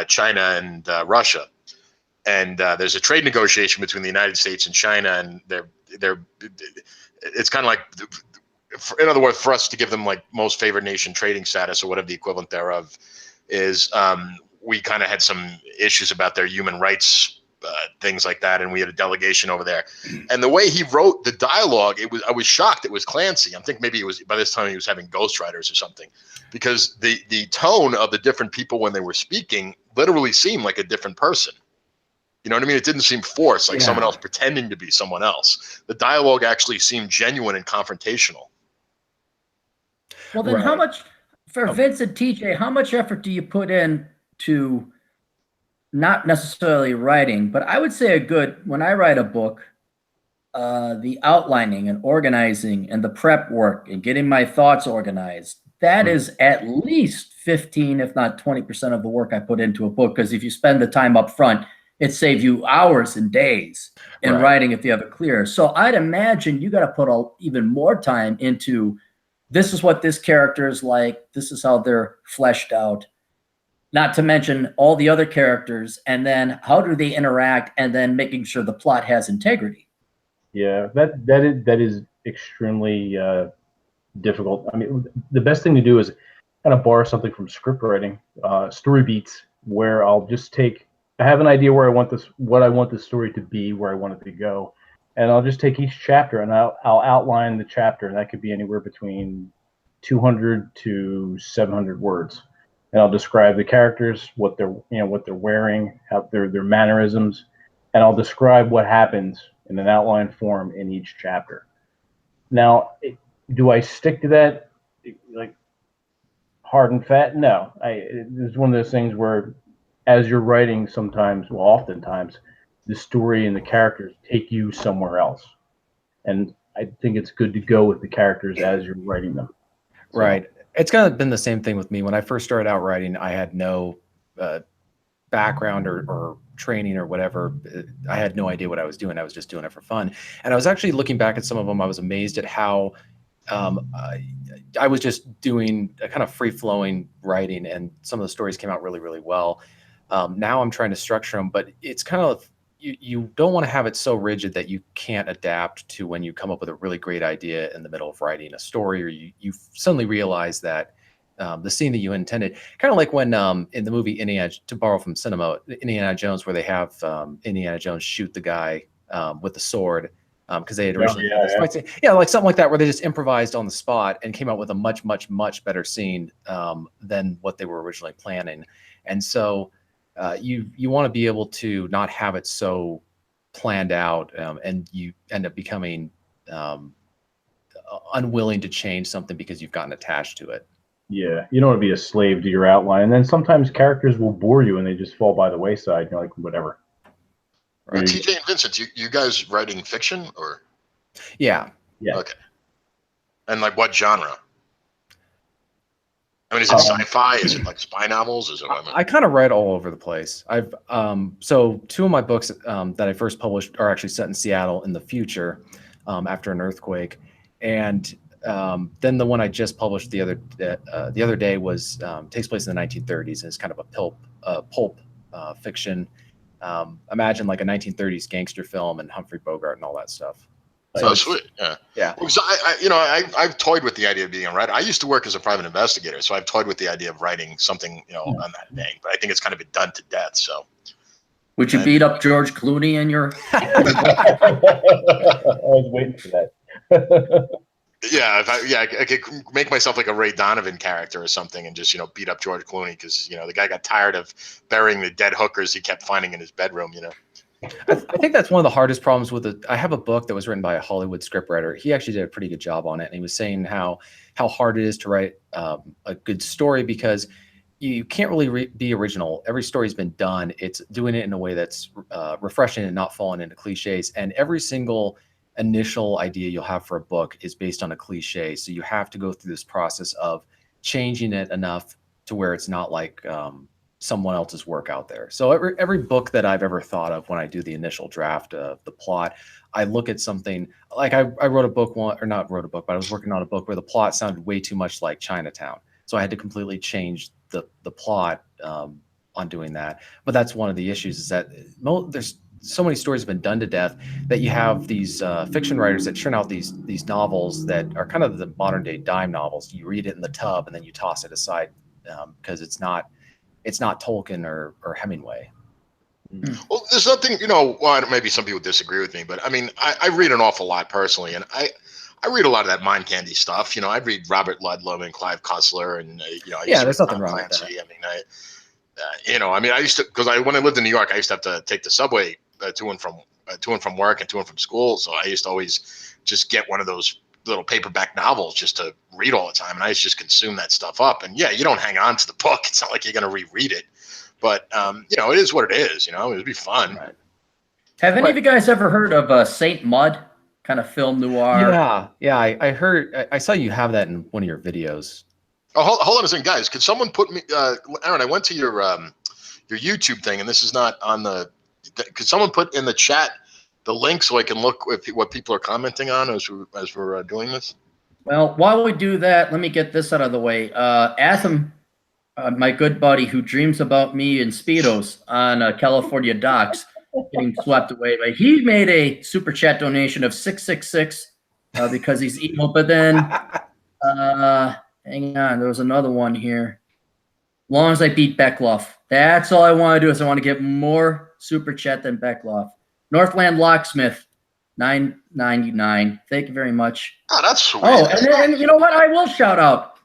China and Russia. And there's a trade negotiation between the United States and China. And it's kind of like, in other words, for us to give them like most favored nation trading status or whatever the equivalent thereof is, we kind of had some issues about their human rights, things like that, and we had a delegation over there. And the way he wrote the dialogue, I was shocked it was Clancy. I'm thinking maybe it was by this time he was having ghostwriters or something, because the tone of the different people when they were speaking literally seemed like a different person. You know what I mean? It didn't seem forced, like someone else pretending to be someone else. The dialogue actually seemed genuine and confrontational. Well, then how much, for Vince and TJ, how much effort do you put in to not necessarily writing, but I would say when I write a book, the outlining and organizing and the prep work and getting my thoughts organized, that is at least 15, if not 20% of the work I put into a book. Because if you spend the time up front, it saves you hours and days in writing if you have it clear. So I'd imagine you got to put even more time into, this is what this character is like, this is how they're fleshed out. Not to mention all the other characters, and then how do they interact, and then making sure the plot has integrity. Yeah, that is extremely difficult. I mean, the best thing to do is kind of borrow something from script writing, story beats, where I'll just I have an idea what I want the story to be, where I want it to go, and I'll just take each chapter and I'll outline the chapter, and that could be anywhere between 200 to 700 words. And I'll describe the characters, what they're wearing, how their mannerisms, and I'll describe what happens in an outline form in each chapter. Now, do I stick to that like hard and fat? No. It's one of those things where, as you're writing, oftentimes, the story and the characters take you somewhere else, and I think it's good to go with the characters as you're writing them. So, right. It's kind of been the same thing with me. When I first started out writing, I had no background or training or whatever. I had no idea what I was doing. I was just doing it for fun. And I was actually looking back at some of them. I was amazed at how I was just doing a kind of free-flowing writing, and some of the stories came out really, really well. Now I'm trying to structure them, but it's kind of, you don't want to have it so rigid that you can't adapt to when you come up with a really great idea in the middle of writing a story, or you suddenly realize that the scene that you intended, kind of like when in the movie to borrow from cinema, Indiana Jones, where they have Indiana Jones shoot the guy with the sword, because they had originally like something like that, where they just improvised on the spot and came out with a much, much, much better scene than what they were originally planning. And so you want to be able to not have it so planned out, and you end up becoming unwilling to change something because you've gotten attached to it. Yeah, you don't want to be a slave to your outline. And then sometimes characters will bore you and they just fall by the wayside. You're like, whatever. Right. TJ and Vincent, you guys writing fiction or? Yeah. Yeah. Okay. And like what genre? I mean, is it sci-fi? Is it like spy novels? Is it? I kind of write all over the place. I've so 2 of my books that I first published are actually set in Seattle in the future, after an earthquake, and then the one I just published the other day was takes place in the 1930s and is kind of a pulp fiction. Imagine like a 1930s gangster film and Humphrey Bogart and all that stuff. So sweet, yeah. Yeah. Because I've toyed with the idea of being a writer. I used to work as a private investigator, so I've toyed with the idea of writing something, on that vein. But I think it's kind of been done to death. So, would you beat up George Clooney in your? I was waiting for that. Yeah, I could make myself like a Ray Donovan character or something, and just beat up George Clooney because the guy got tired of burying the dead hookers he kept finding in his bedroom. I think that's one of the hardest problems with it. I have a book that was written by a Hollywood scriptwriter. He actually did a pretty good job on it, and he was saying how hard it is to write a good story because you can't really be original. Every story's been done. It's doing it in a way that's refreshing and not falling into cliches. And every single initial idea you'll have for a book is based on a cliche. So you have to go through this process of changing it enough to where it's not like someone else's work out there. So every book that I've ever thought of when I do the initial draft of the plot, I look at something like I wrote a book but I was working on a book where the plot sounded way too much like Chinatown. So I had to completely change the plot on doing that. But that's one of the issues is that there's so many stories have been done to death that you have these fiction writers that churn out these novels that are kind of the modern day dime novels. You read it in the tub and then you toss it aside because it's not Tolkien or Hemingway. Well, there's nothing, well, maybe some people disagree with me, but I mean, I read an awful lot personally, and I read a lot of that mind candy stuff. I read Robert Ludlum and Clive Cussler, and there's nothing wrong with that. I mean, I used to, because when I lived in New York, I used to have to take the subway to and from work and to and from school. So I used to always just get one of those little paperback novels just to read all the time, and I used to just consume that stuff up. And yeah, you don't hang on to the book. It's not like you're going to reread it, but it is what it is. It'd be fun. Right. Have any of you guys ever heard of Saint Mud, kind of film noir? Yeah. I heard. I saw you have that in one of your videos. Oh, hold on a second, guys. Could someone put me, Aaron? I went to your YouTube thing, and this is not on the. Could someone put in the chat the link so I can look at what people are commenting on as we're doing this? Well, while we do that, let me get this out of the way. Atham, my good buddy who dreams about me in Speedos on California docks getting swept away, but he made a super chat donation of $666 because he's evil. But then, hang on, there was another one here. As long as I beat Beckloff, that's all I want to do. Is I want to get more super chat than Beckloff. Northland Locksmith, $9.99. Thank you very much. Oh, that's sweet. Oh, and you know what? I will shout out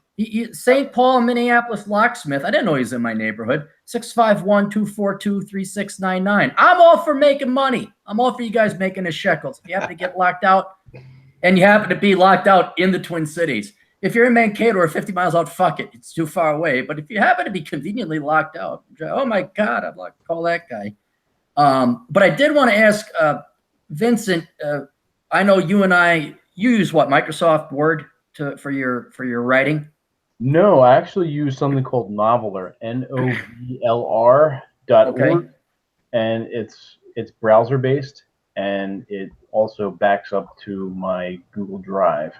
St. Paul, Minneapolis Locksmith. I didn't know he was in my neighborhood. 651-242-3699. I'm all for making money. I'm all for you guys making the shekels. If you happen to get locked out, and you happen to be locked out in the Twin Cities. If you're in Mankato or 50 miles out, fuck it. It's too far away. But if you happen to be conveniently locked out, oh my God, I'd like to call that guy. But I did want to ask Vincent. I know you use what, Microsoft Word for your writing? No, I actually use something called Noveler, NOVLR.org, Okay. and it's browser based, and it also backs up to my Google Drive,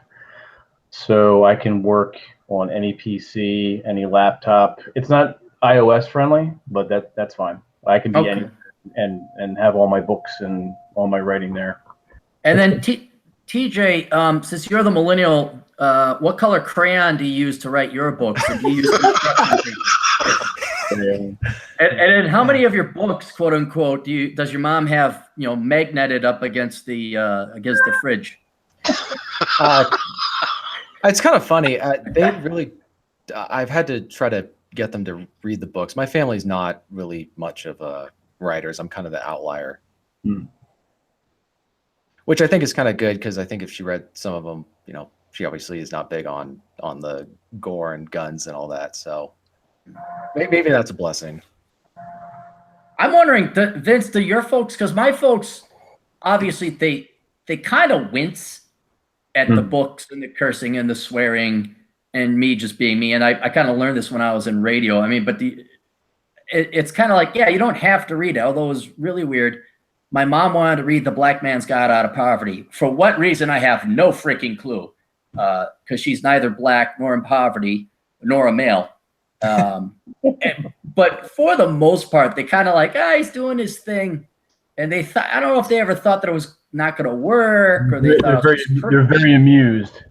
so I can work on any PC, any laptop. It's not iOS friendly, but that's fine. I can be any and have all my books and all my writing there. And then TJ, since you're the millennial, what color crayon do you use to write your books? Or do you use and then how many of your books, quote unquote, does your mom have magneted up against the fridge? It's kind of funny. They really, I've had to try to get them to read the books. My family's not really much of writers. I'm kind of the outlier, which I think is kind of good because I think if she read some of them, you know, she obviously is not big on the gore and guns and all that. So maybe that's a blessing. I'm wondering, Vince, do your folks? Because my folks, obviously, they kind of wince at the books and the cursing and the swearing and me just being me. And I kind of learned this when I was in radio. I mean, but it's kind of like, yeah, you don't have to read it, although it was really weird. My mom wanted to read The Black Man's Guide Out of Poverty. For what reason, I have no freaking clue, because she's neither black nor in poverty nor a male. But for the most part, they kind of like, he's doing his thing. And they thought, I don't know if they ever thought that it was not going to work, or they're very amused.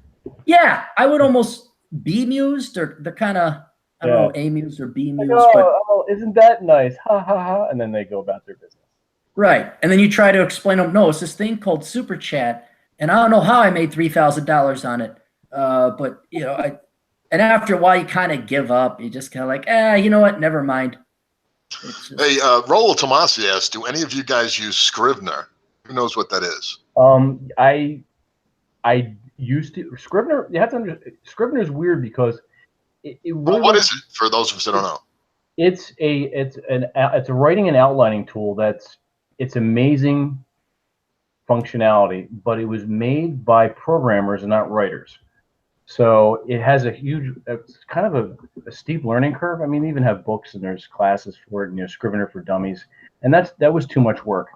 Yeah, I would almost be amused, or the kind of, I don't know, amused or be amused. Like, but isn't that nice? Ha ha ha! And then they go about their business. Right, and then you try to explain them. No, it's this thing called superchat, and I don't know how I made $3,000 on it. But you know, and after a while, you kind of give up. You just kind of like, you know what? Never mind. Hey, Rollo Tomasi asked, do any of you guys use Scrivener? Who knows what that is? I used to. Scrivener, you have to understand, Scrivener is weird because it really what is it for those of us that don't know? It's a writing and outlining tool it's amazing functionality, but it was made by programmers and not writers. So it has it's kind of a steep learning curve. I mean, they even have books and there's classes for it, you know, Scrivener for Dummies. And that was too much work,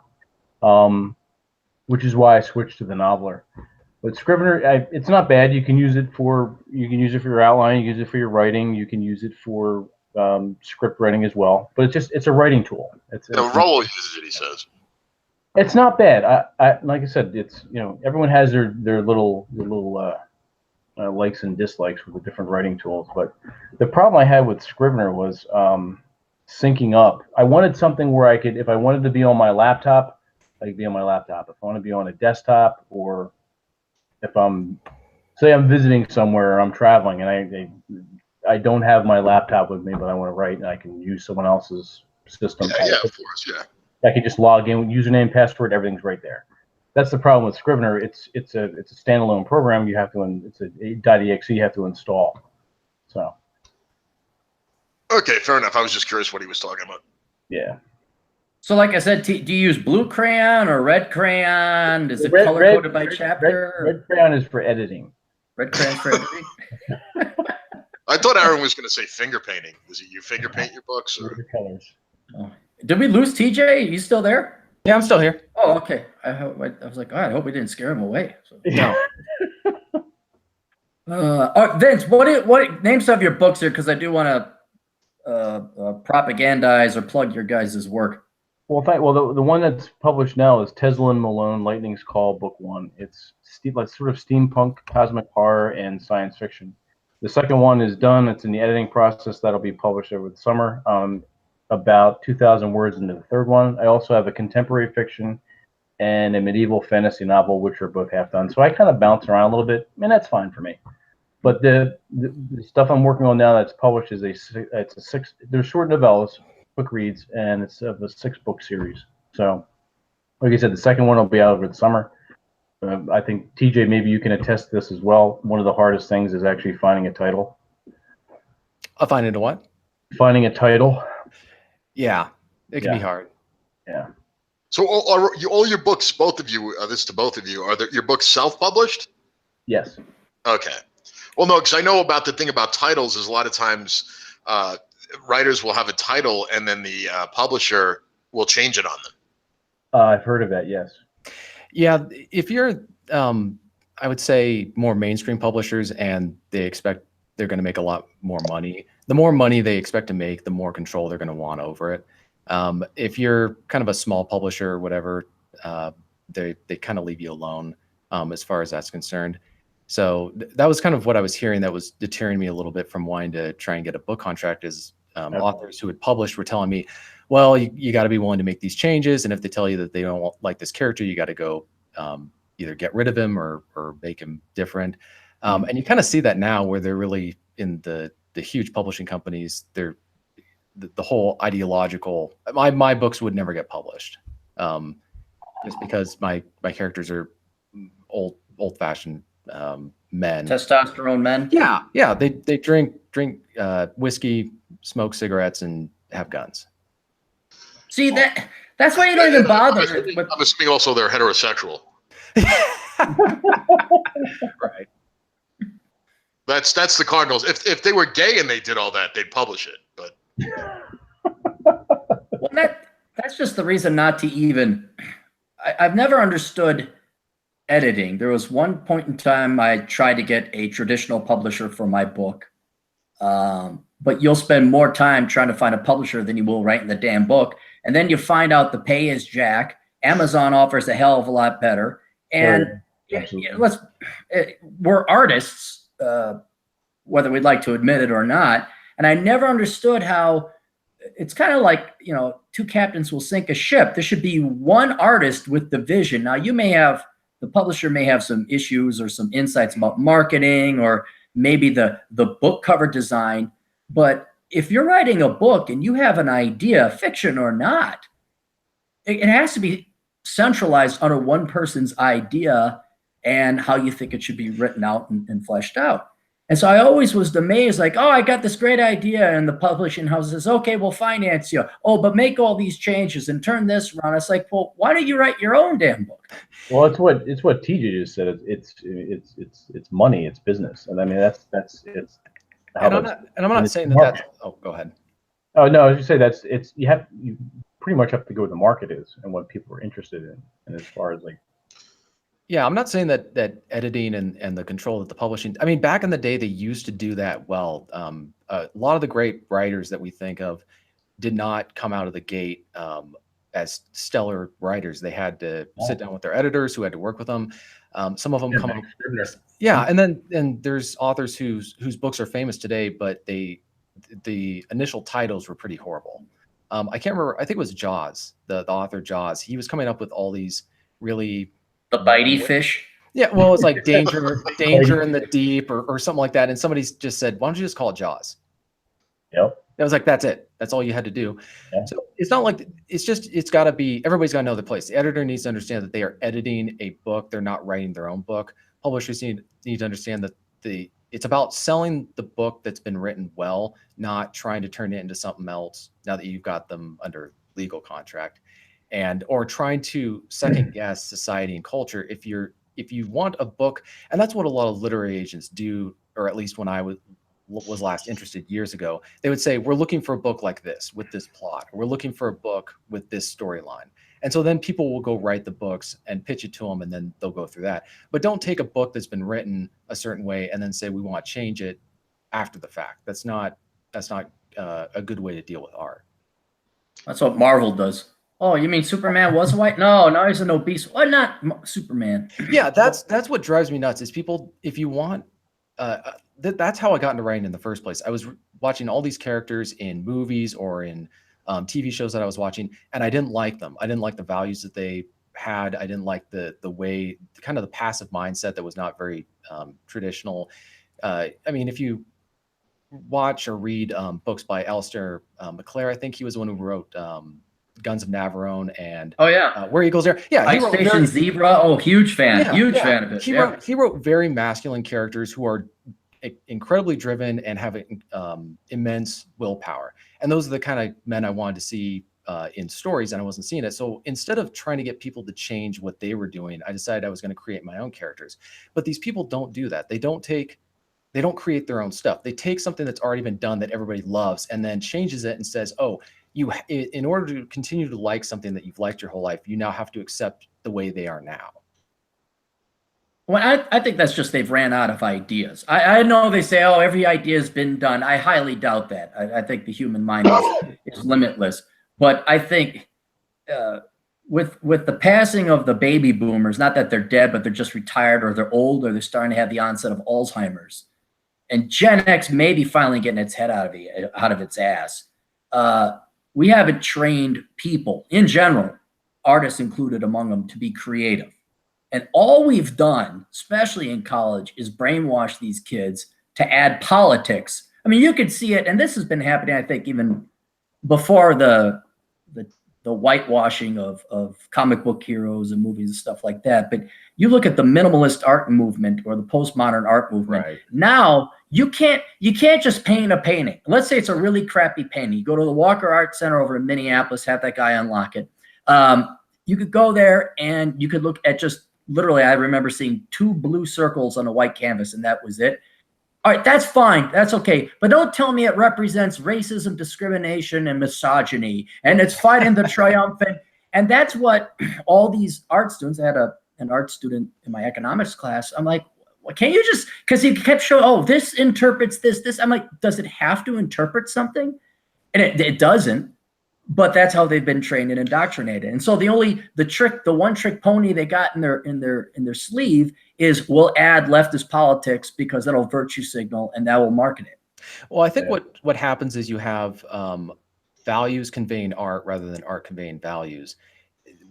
which is why I switched to the Noveler. But Scrivener, it's not bad. You can use it for your outline, you can use it for your writing, you can use it for script writing as well. But it's a writing tool. Rollo uses it, he says. It's not bad. I like I said, it's, you know, everyone has their little likes and dislikes with the different writing tools. But the problem I had with Scrivener was syncing up. I wanted something where I could, if I wanted to be on my laptop, I could be on my laptop. If I want to be on a desktop, or if say I'm visiting somewhere or I'm traveling and I don't have my laptop with me, but I want to write and I can use someone else's system. Yeah, of course, yeah. I can just log in with username, password, everything's right there. That's the problem with Scrivener. It's a standalone program. It's a .exe you have to install. So. Okay, fair enough. I was just curious what he was talking about. Yeah. So, like I said, do you use blue crayon or red crayon? Is it color coded by chapter? Red crayon is for editing. Red crayon for editing. I thought Aaron was going to say finger painting. Is it you finger paint your books? Or? Colors. Oh. Did we lose TJ? Are you still there? Yeah, I'm still here. Oh, okay. I was like, I hope we didn't scare him away. So, no. Vince, what names of your books here? Because I do want to propagandize or plug your guys' work. Well, the one that's published now is Tesla and Malone, Lightning's Call, Book 1. It's like sort of steampunk, cosmic horror, and science fiction. The second one is done. It's in the editing process. That'll be published over the summer. About 2,000 words into the third one. I also have a contemporary fiction and a medieval fantasy novel, which are both half done. So I kind of bounce around a little bit, and that's fine for me. But the stuff I'm working on now that's published is they're short novellas, quick reads, and it's of a 6-book series. So, like I said, the second one will be out over the summer. I think TJ, maybe you can attest to this as well. One of the hardest things is actually finding a title. Finding a what? Finding a title. Yeah, it can be hard. Yeah. So are all your books, both of you, this to both of you, are your books self-published? Yes. Okay. Well, no, because I know about the thing about titles is a lot of times writers will have a title and then the publisher will change it on them. I've heard of that, yes. Yeah, if you're, I would say, more mainstream publishers and they expect they're going to make a lot more money, the more money they expect to make, the more control they're going to want over it. If you're kind of a small publisher or whatever, they kind of leave you alone as far as that's concerned. So that was kind of what I was hearing that was deterring me a little bit from wanting to try and get a book contract is authors who had published were telling me, well, you got to be willing to make these changes. And if they tell you that they don't like this character, you got to go either get rid of him or make him different. And you kind of see that now where they're really in the huge publishing companies, they're the whole ideological. My books would never get published, just because my characters are old fashioned men. Testosterone men. Yeah. They drink whiskey, smoke cigarettes, and have guns. See, that's why you don't even bother. I'm assuming also they're heterosexual. Right. That's the Cardinals. If they were gay and they did all that, they'd publish it. But well, that's just the reason not to even. I've never understood editing. There was one point in time I tried to get a traditional publisher for my book, but you'll spend more time trying to find a publisher than you will writing the damn book, and then you find out the pay is jack. Amazon offers a hell of a lot better, and we're artists. Whether we'd like to admit it or not. And I never understood how it's kind of like, two captains will sink a ship. There should be one artist with the vision. Now, the publisher may have some issues or some insights about marketing or maybe the book cover design. But if you're writing a book and you have an idea, fiction or not, it has to be centralized under one person's idea and how you think it should be written out and fleshed out. And so I always was amazed, like, oh, I got this great idea, and the publishing house says, okay, we'll finance you. Oh, but make all these changes and turn this around. It's like, well, why don't you write your own damn book? Well, it's what TJ just said. It's money, it's business, and I mean that's it's. And I'm not saying that. Oh, go ahead. Oh no, I was just say you pretty much have to go where the market is and what people are interested in, and as far as like. Yeah, I'm not saying that editing and the control that the publishing. I mean, back in the day, they used to do that well. A lot of the great writers that we think of did not come out of the gate as stellar writers. They had to sit down with their editors, who had to work with them. Some of them come up. Yeah, and then there's authors whose books are famous today, but the initial titles were pretty horrible. I can't remember. I think it was Jaws, the author Jaws. He was coming up with all these really. The bitey fish. Yeah, well, it's like danger in the deep or something like that. And somebody just said, why don't you just call it Jaws? Yep. It was like, that's it. That's all you had to do. Yeah. So it's not like, it's got to be, everybody's got to know the place. The editor needs to understand that they are editing a book. They're not writing their own book. Publishers need to understand that it's about selling the book that's been written well, not trying to turn it into something else now that you've got them under legal contract. Or trying to second guess society and culture. If you want a book, and that's what a lot of literary agents do, or at least when I was last interested years ago, they would say, we're looking for a book like this with this plot. We're looking for a book with this storyline. And so then people will go write the books and pitch it to them, and then they'll go through that. But don't take a book that's been written a certain way and then say we want to change it after the fact. That's not a good way to deal with art. That's what Marvel does. Oh, you mean Superman was white? No, now he's an obese. Why not Superman? Yeah, that's what drives me nuts. Is people, if you want, that's how I got into writing in the first place. I was watching all these characters in movies or in TV shows that I was watching, and I didn't like them. I didn't like the values that they had. I didn't like the way, kind of the passive mindset that was not very traditional. I mean, if you watch or read books by Alistair McClare, I think he was the one who wrote. Guns of Navarone and Where Eagles Dare. Yeah, he wrote Station Zebra. Oh, huge fan, fan of it. He wrote very masculine characters who are incredibly driven and have immense willpower. And those are the kind of men I wanted to see in stories, and I wasn't seeing it. So instead of trying to get people to change what they were doing, I decided I was going to create my own characters. But these people don't do that. They don't create their own stuff. They take something that's already been done that everybody loves and then changes it and says, oh, in order to continue to like something that you've liked your whole life, you now have to accept the way they are now. Well, I think that's just they've ran out of ideas. I know they say, oh, every idea has been done. I highly doubt that. I think the human mind is limitless. But I think with the passing of the baby boomers, not that they're dead, but they're just retired or they're old or they're starting to have the onset of Alzheimer's. And Gen X may be finally getting its head out of its ass. We haven't trained people in general, artists included among them, to be creative. And all we've done, especially in college, is brainwash these kids to add politics I mean, you could see it, and this has been happening, I think, even before the whitewashing of comic book heroes and movies and stuff like that. But you look at the minimalist art movement or the postmodern art movement. Right. Now you can't just paint a painting. Let's say it's a really crappy painting. You go to the Walker Art Center over in Minneapolis, have that guy unlock it. You could go there and you could look at just literally, I remember seeing 2 blue circles on a white canvas, and that was it. All right, that's fine. That's okay. But don't tell me it represents racism, discrimination, and misogyny, and it's fighting the triumphant. And that's what all these art students, I had an art student in my economics class. I'm like, well, can't you just, because he kept showing, oh, this interprets this. I'm like, does it have to interpret something? And it doesn't. But that's how they've been trained and indoctrinated. And so the one trick pony they got in their sleeve is we'll add leftist politics because that'll virtue signal and that will market it. Well, I think what happens is you have values conveying art rather than art conveying values.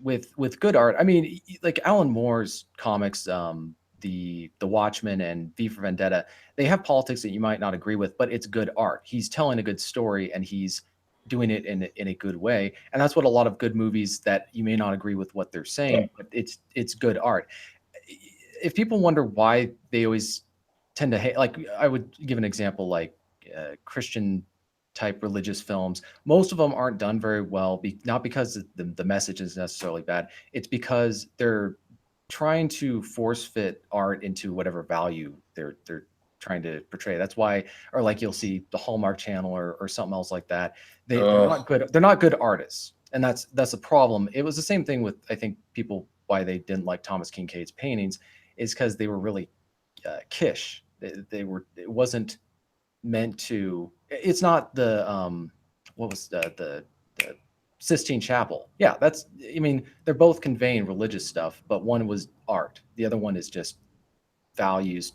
With good art, I mean, like Alan Moore's comics, the Watchmen and V for Vendetta, they have politics that you might not agree with, but it's good art. He's telling a good story and he's doing it in a good way, and that's what a lot of good movies that you may not agree with what they're saying, but it's good art. If people wonder why they always tend to hate, like I would give an example, like Christian type religious films, most of them aren't done very well, not because the message is necessarily bad, it's because they're trying to force fit art into whatever value they're trying to portray. That's why, or like you'll see the Hallmark Channel or something else like that. They're not good. They're not good artists, and that's the problem. It was the same thing with, I think, people why they didn't like Thomas Kincaid's paintings is because they were really kitsch. It wasn't meant to. It's not the what was the Sistine Chapel. Yeah, that's. I mean, they're both conveying religious stuff, but one was art. The other one is just values,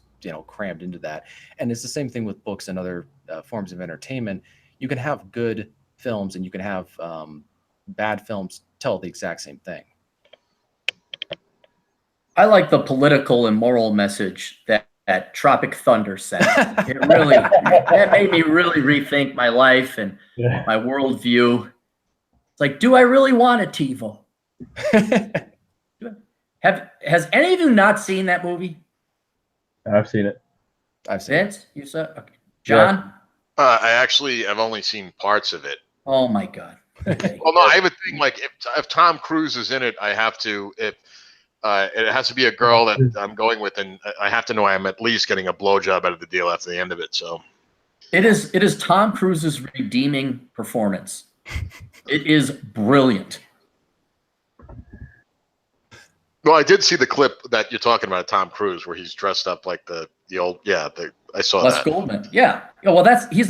crammed into that. And it's the same thing with books and other forms of entertainment. You can have good films and you can have bad films tell the exact same thing. I like the political and moral message that Tropic Thunder sent. It really, that made me really rethink my life and my worldview. It's like, do I really want a TiVo? Has any of you not seen that movie? I've seen it. I've seen it. Vince, you said? Okay. John? I actually have only seen parts of it. Oh my God. Okay. Well, no, I have a thing like if Tom Cruise is in it, I have to. If it has to be a girl that I'm going with, and I have to know I'm at least getting a blowjob out of the deal after the end of it. So it is Tom Cruise's redeeming performance. It is brilliant. Well, I did see the clip that you're talking about, Tom Cruise, where he's dressed up like the old. Yeah, I saw Les that. Goldman. Yeah. Well, he's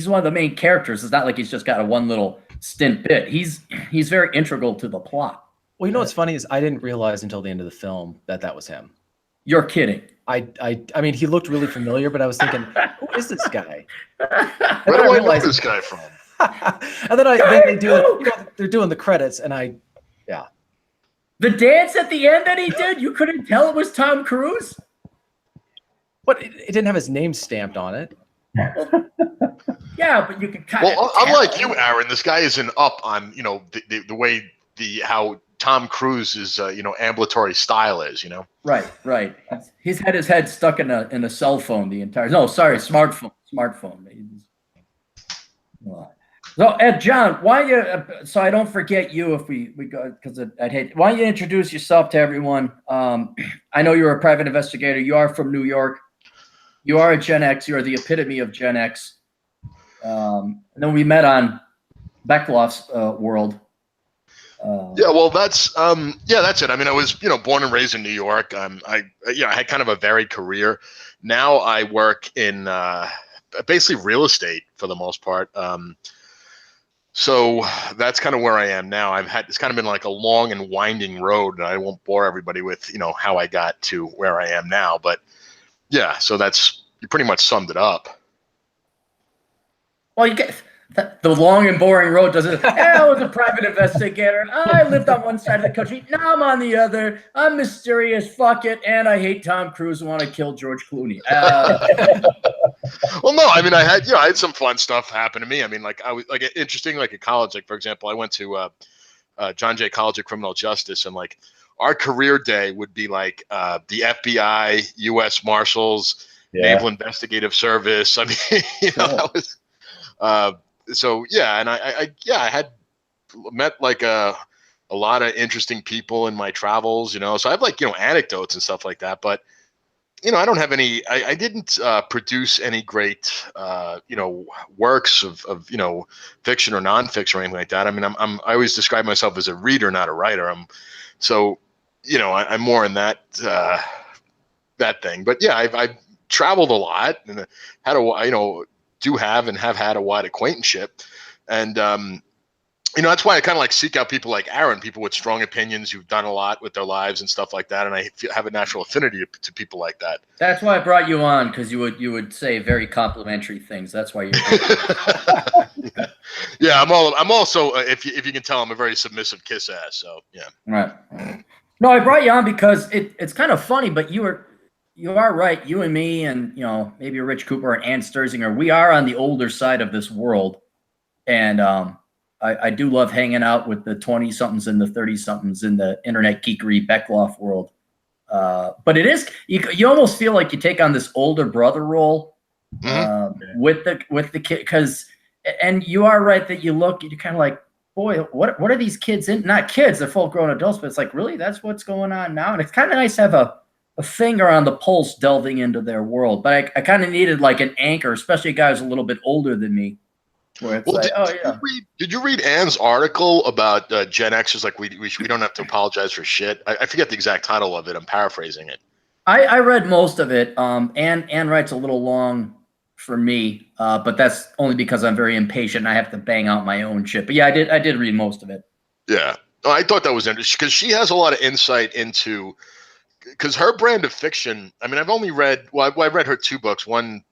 one of the main characters. It's not like he's just got a one little stint bit. He's very integral to the plot. Well, what's funny is I didn't realize until the end of the film that was him. You're kidding. I mean, he looked really familiar, but I was thinking, who is this guy? Where do I know this guy from? And then they do they're doing the credits, and yeah. The dance at the end that he did, you couldn't tell it was Tom Cruise? But it didn't have his name stamped on it. Yeah, but you could kind of. Well, unlike you, Aaron, this guy isn't up on the way how Tom Cruise's ambulatory style is. Right. He's had his head stuck in a cell phone the entire. No, sorry, smartphone. So, John, why you? So I don't forget you if we go, because I'd hate. Why don't you introduce yourself to everyone? I know you're a private investigator. You are from New York. You are a Gen X. You are the epitome of Gen X. And then we met on Beckloff's world. Yeah, well, that's it. I mean, I was born and raised in New York. I had kind of a varied career. Now I work in basically real estate for the most part. So that's kind of where I am now. It's kind of been like a long and winding road, and I won't bore everybody with how I got to where I am now. But yeah, so you pretty much summed it up. Well, you get the long and boring road doesn't. I was a private investigator. I lived on one side of the country. Now I'm on the other. I'm mysterious. Fuck it. And I hate Tom Cruise and want to kill George Clooney. Well, no, I mean, I had some fun stuff happen to me. I mean, like I was like interesting, like at college, like for example, I went to John Jay College of Criminal Justice, and like our career day would be like the FBI, U.S. Marshals, Naval Investigative Service. I mean, that was so yeah, and I had met like a lot of interesting people in my travels, so I have like anecdotes and stuff like that, but I don't have any. I didn't produce any great works of fiction or nonfiction or anything like that. I mean, I always describe myself as a reader, not a writer. I'm more in that that thing. But yeah, I've traveled a lot and had have had a wide acquaintanceship, and that's why I kind of like seek out people like Aaron, people with strong opinions who've done a lot with their lives and stuff like that. And I have a natural affinity to people like that. That's why I brought you on, because you would say very complimentary things. That's why you're. Yeah, I'm also if you can tell, I'm a very submissive kiss ass. So yeah. Right. No, I brought you on because it's kind of funny, but you are right. You and me, and maybe Rich Cooper and Ann Sturzinger, we are on the older side of this world, and I do love hanging out with the 20-somethings and the 30-somethings in the internet geekery Beckloff world. But it is, you almost feel like you take on this older brother role with the kid, because, and you are right that you're kind of like, boy, what are these kids in? Not kids, they're full grown adults, but it's like, really, that's what's going on now. And it's kind of nice to have a finger on the pulse delving into their world. But I kind of needed like an anchor, especially a guy who's a little bit older than me. Did you read Ann's article about Gen Xers? Like we don't have to apologize for shit. I forget the exact title of it. I'm paraphrasing it. I read most of it. Ann writes a little long for me, but that's only because I'm very impatient and I have to bang out my own shit. But yeah, I did read most of it. Yeah, I thought that was interesting because she has a lot of insight into, because her brand of fiction. I mean, I've only read I read her 2 books. One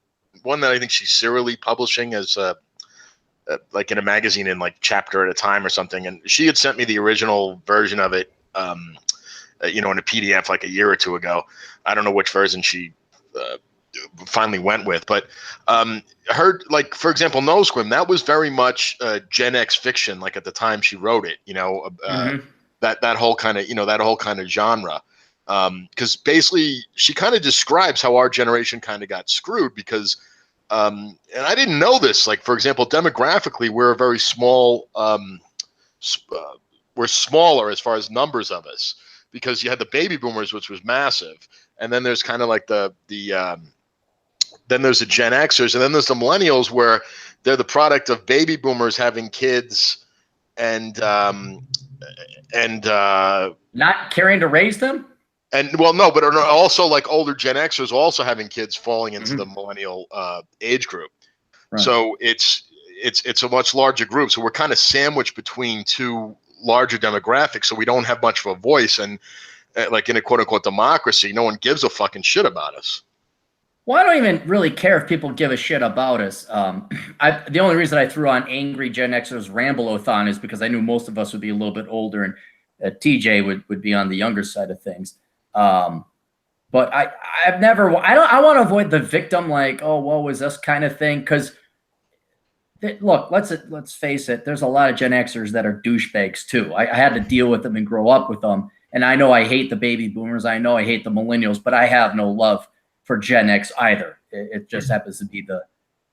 that I think she's serially publishing as like in a magazine in like chapter at a time or something. And she had sent me the original version of it, in a PDF like a year or 2 ago. I don't know which version she finally went with, but her, like, for example, No Squim, that was very much Gen X fiction. Like at the time she wrote it, that whole kind of genre. Because basically she kind of describes how our generation kind of got screwed because, and I didn't know this. Like, for example, demographically, we're a very small. We're smaller as far as numbers of us because you had the baby boomers, which was massive, and then there's kind of like then there's the Gen Xers, and then there's the millennials, where they're the product of baby boomers having kids and not caring to raise them. And well, no, but also like older Gen Xers also having kids falling into the millennial age group. Right. So it's a much larger group. So we're kind of sandwiched between 2 larger demographics. So we don't have much of a voice. And like in a quote unquote democracy, no one gives a fucking shit about us. Well, I don't even really care if people give a shit about us. The only reason I threw on Angry Gen Xers Ramble-o-thon is because I knew most of us would be a little bit older, and TJ would be on the younger side of things. But I want to avoid the victim, like, oh, woe is us kind of thing. Cause look, let's face it. There's a lot of Gen Xers that are douchebags too. I had to deal with them and grow up with them. And I know I hate the baby boomers. I know I hate the millennials, but I have no love for Gen X either. It just happens to be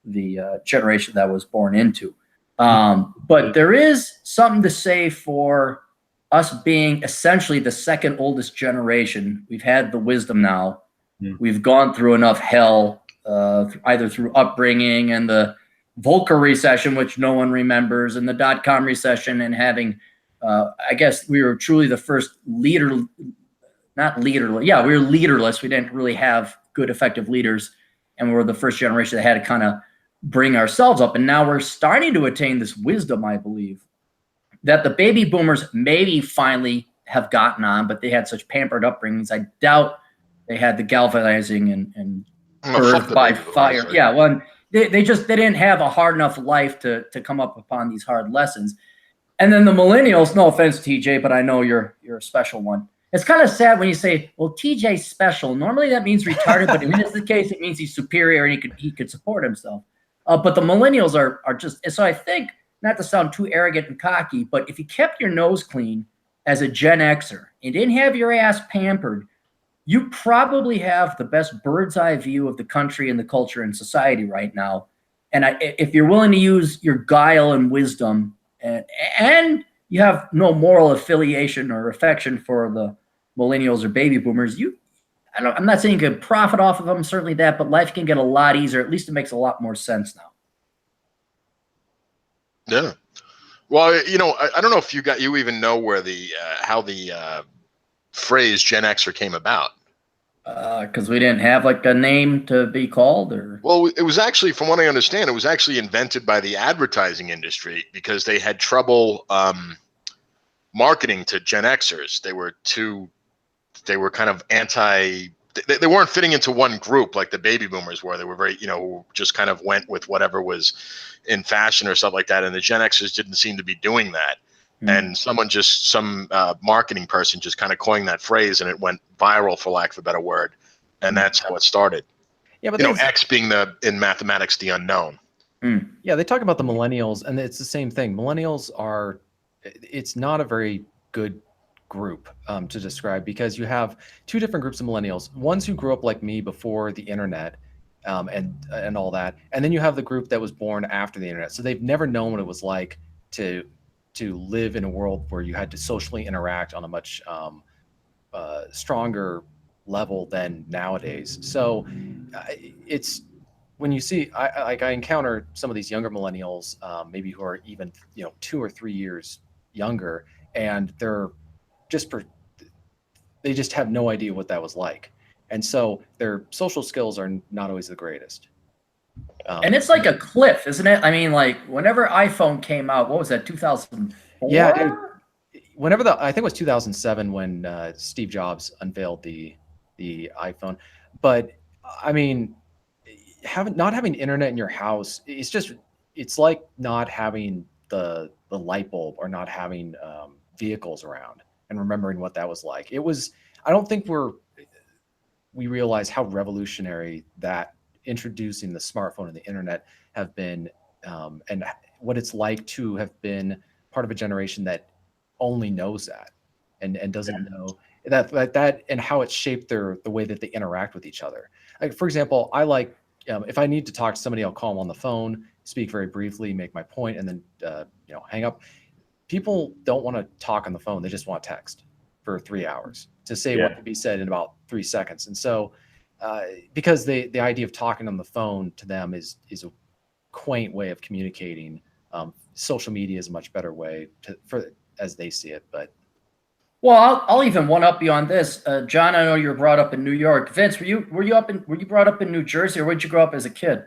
the generation that I was born into. But there is something to say for us being essentially the second oldest generation. We've had the wisdom now. We've gone through enough hell, either through upbringing and the Volcker recession, which no one remembers, and the .com recession, and having, I guess we were truly the first leader, not leaderless. Yeah, we were leaderless. We didn't really have good, effective leaders, and we were the first generation that had to kind of bring ourselves up. And now we're starting to attain this wisdom, I believe, that the baby boomers maybe finally have gotten on, but they had such pampered upbringings. I doubt they had the galvanizing and birth by fire. Yeah, well, they didn't have a hard enough life to come up upon these hard lessons. And then the millennials, no offense, TJ, but I know you're a special one. It's kind of sad when you say, well, TJ's special. Normally that means retarded, but in this case, it means he's superior and he could support himself. But the millennials are just, so I think, not to sound too arrogant and cocky, but if you kept your nose clean as a Gen Xer and didn't have your ass pampered, you probably have the best bird's eye view of the country and the culture and society right now. And if you're willing to use your guile and wisdom and you have no moral affiliation or affection for the millennials or baby boomers, I'm not saying you can profit off of them, certainly that, but life can get a lot easier. At least it makes a lot more sense now. Yeah. Well, you know, I don't know if you even know where how the phrase Gen Xer came about. Because we didn't have like a name to be called, or? Well, it was actually, from what I understand, it was actually invented by the advertising industry because they had trouble marketing to Gen Xers. They were kind of they weren't fitting into one group like the baby boomers were. They were very, just kind of went with whatever was in fashion or stuff like that. And the Gen Xers didn't seem to be doing that. And some marketing person just kind of coined that phrase, and it went viral, for lack of a better word. And that's how it started. Yeah, but X being in mathematics, the unknown. Yeah, they talk about the millennials, and it's the same thing. Millennials it's not a very good group to describe, because you have two different groups of millennials. Ones who grew up like me before the internet and all that. And then you have the group that was born after the internet. So they've never known what it was like to live in a world where you had to socially interact on a much stronger level than nowadays. So it's when you see, I encounter some of these younger millennials, maybe who are even 2 or 3 years younger, and they just have no idea what that was like, and so their social skills are not always the greatest. And it's like a cliff, isn't it? I mean, like whenever iPhone came out, what was that, 2004? Yeah, dude. I think it was 2007 when Steve Jobs unveiled the iPhone. But I mean, not having internet in your house, it's like not having the light bulb, or not having vehicles around and remembering what that was like. I don't think we realize how revolutionary that introducing the smartphone and the internet have been, and what it's like to have been part of a generation that only knows that and doesn't know that and how it shaped the way that they interact with each other. Like, for example, I like, if I need to talk to somebody, I'll call them on the phone, speak very briefly, make my point, and then hang up. People don't want to talk on the phone. They just want text for 3 hours to say what can be said in about 3 seconds. And so because the idea of talking on the phone to them is a quaint way of communicating. Social media is a much better way as they see it. But I'll even one up you on this, John. I know you were brought up in New York. Vince, were you brought up in New Jersey, or where'd you grow up as a kid?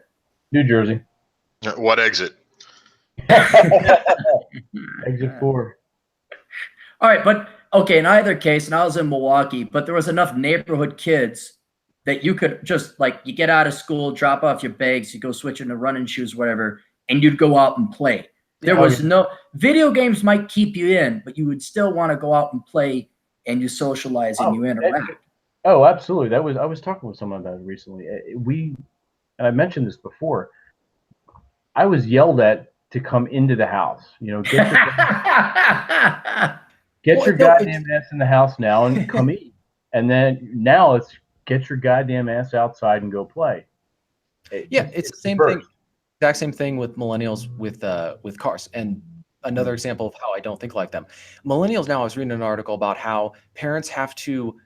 New Jersey. What exit? Exit 4. All right, but okay, in either case, and I was in Milwaukee, but there was enough neighborhood kids that you could just, like, you get out of school, drop off your bags, you go switch into running shoes, whatever, and you'd go out and play. There was no video games might keep you in, but you would still want to go out and play, and you socialize and you interact. Oh, absolutely. I was talking with someone about it recently. And I mentioned this before. I was yelled at to come into the house. Get your goddamn ass in the house now and come eat. And then now it's get your goddamn ass outside and go play. It's the same thing. Exact same thing with millennials with cars. And another example of how I don't think like them. Millennials now, I was reading an article about how parents have to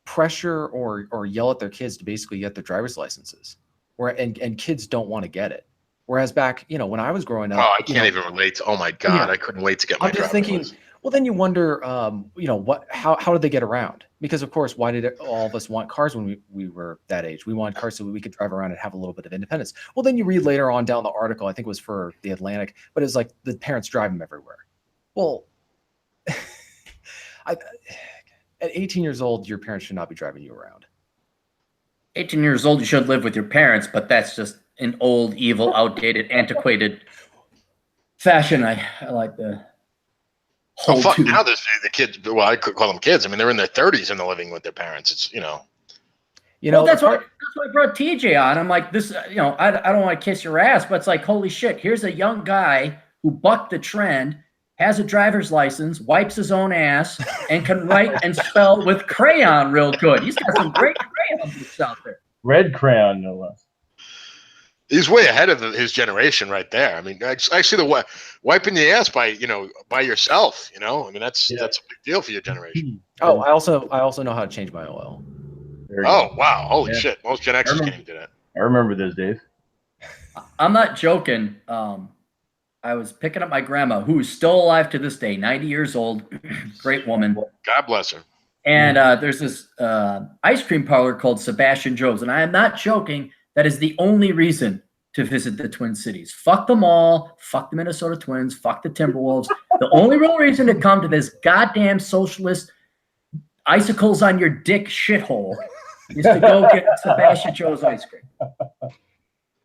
pressure or yell at their kids to basically get their driver's licenses, and kids don't want to get it. Whereas back, when I was growing up, I can't even relate to. Oh my God, I couldn't wait to get my driver's license. Well, then you wonder, how did they get around? Because of course, why did all of us want cars when we were that age? We wanted cars so we could drive around and have a little bit of independence. Well, then you read later on down the article, I think it was for the Atlantic, but it was like the parents drive them everywhere. Well, at 18 years old, your parents should not be driving you around. 18 years old, you should live with your parents, but that's just an old, evil, outdated, antiquated fashion. I like the hold fuck! to. Now there's the kids. Well, I could call them kids. I mean, they're in their 30s and they're living with their parents. It's Well, that's why I brought TJ on. I'm like, this, I don't want to kiss your ass, but it's like, holy shit, here's a young guy who bucked the trend, has a driver's license, wipes his own ass, and can write and spell with crayon real good. He's got some great crayon books out there. Red crayon, no less. He's way ahead of his generation right there. I mean, actually, the wiping the ass by yourself. I mean, that's a big deal for your generation. Oh, I also know how to change my oil. Oh wow! Holy shit! Most Gen Xers can't even do that. I remember those days. I'm not joking. I was picking up my grandma, who is still alive to this day, 90 years old, great woman. God bless her. And there's this ice cream parlor called Sebastian Joe's, and I am not joking. That is the only reason to visit the Twin Cities. Fuck them all. Fuck the Minnesota Twins. Fuck the Timberwolves. The only real reason to come to this goddamn socialist icicles on your dick shithole is to go get Sebastian Joe's ice cream.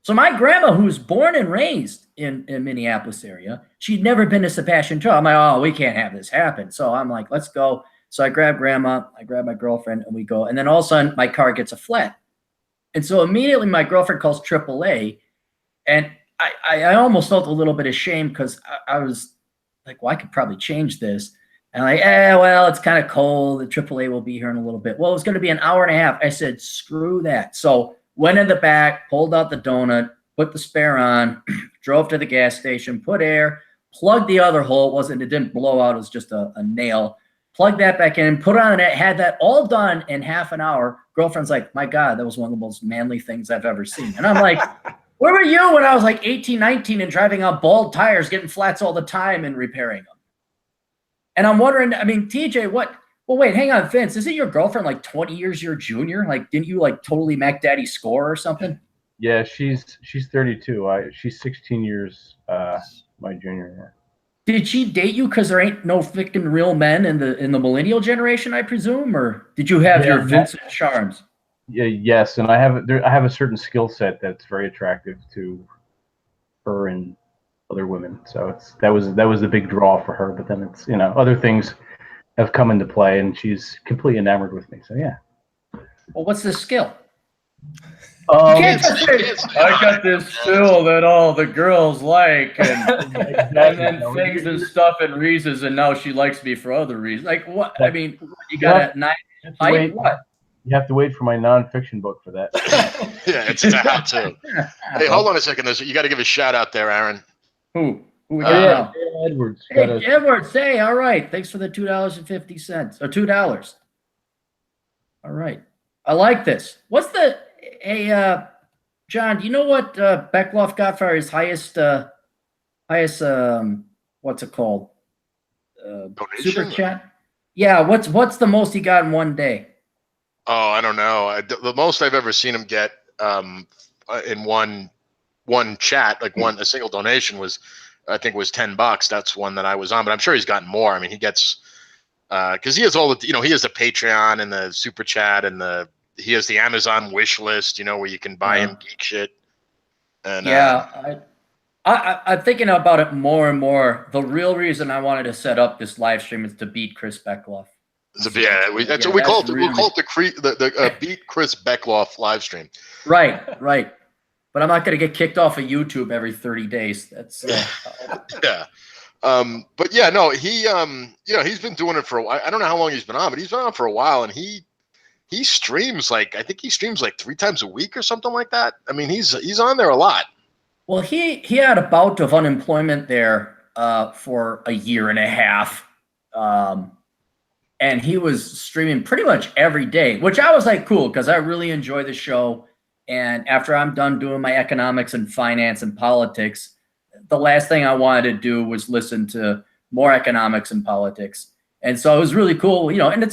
So my grandma, who was born and raised in Minneapolis area, she'd never been to Sebastian Joe. I'm like, oh, we can't have this happen. So I'm like, let's go. So I grab grandma, I grab my girlfriend, and we go. And then all of a sudden, my car gets a flat. And so immediately my girlfriend calls AAA, and I almost felt a little bit ashamed because I was like, well, I could probably change this. And I'm like, well, it's kind of cold. The AAA will be here in a little bit. Well, it was going to be an hour and a half. I said, screw that. So went in the back, pulled out the donut, put the spare on, drove to the gas station, put air, plugged the other hole. It didn't blow out. It was just a nail. Plugged that back in, put on it, had that all done in half an hour. Girlfriend's like, my God, that was one of the most manly things I've ever seen. And I'm like, where were you when I was like 18, 19 and driving on bald tires, getting flats all the time and repairing them? And I'm wondering, I mean, TJ, well, wait, hang on, Vince, isn't your girlfriend like 20 years your junior? Like, didn't you like totally Mac Daddy score or something? Yeah, she's 32. She's 16 years my junior. Yeah. Did she date you because there ain't no freaking real men in the millennial generation, I presume, or did you have your Vincent charms? Yeah, yes, and I have a certain skill set that's very attractive to her and other women. So that was the big draw for her. But then it's other things have come into play, and she's completely enamored with me. So yeah. Well, what's the skill? You can't just say, I got this skill that all the girls like, and then things and stuff and reasons, and now she likes me for other reasons. Like what? I mean, you got a height? What? You have to wait for my nonfiction book for that. Yeah, it's a how-to. Hey, hold on a second. You got to give a shout out there, Aaron. Who we got now? Edwards. Hey, Edwards. Hey, all right. Thanks for the $2.50 or $2. All right. I like this. What's the? Hey, John, do you know what Beckloff got for his highest what's it called? Super chat? Yeah, what's the most he got in one day? Oh, I don't know. The most I've ever seen him get in one chat, like a single donation was, I think it was $10. That's one that I was on, but I'm sure he's gotten more. I mean, he gets because he has all the he has the Patreon and the super chat and he has the Amazon wish list, where you can buy him geek shit. And yeah, I'm thinking about it more and more. The real reason I wanted to set up this live stream is to beat Chris Beckloff. That's what we call it. We call it the beat Chris Beckloff live stream. Right. But I'm not going to get kicked off of YouTube every 30 days. That's yeah. But yeah, no, he's been doing it for a while. I don't know how long he's been on, but he's been on for a while, and he streams I think he streams 3 times a week or something like that. I mean, he's on there a lot. Well, he had a bout of unemployment there for a year and a half. And he was streaming pretty much every day, which I was like, cool, because I really enjoy the show. And after I'm done doing my economics and finance and politics, the last thing I wanted to do was listen to more economics and politics. And so it was really cool, and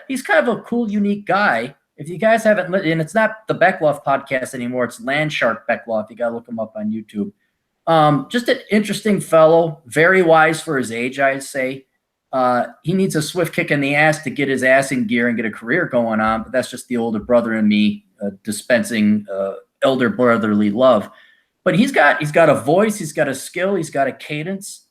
he's kind of a cool, unique guy. If you guys haven't, and it's not the Beckloff podcast anymore, it's Landshark Beckloff. You got to look him up on YouTube. Just an interesting fellow, very wise for his age, I'd say. He needs a swift kick in the ass to get his ass in gear and get a career going on, but that's just the older brother in me dispensing elder brotherly love. But he's got a voice, he's got a skill, he's got a cadence.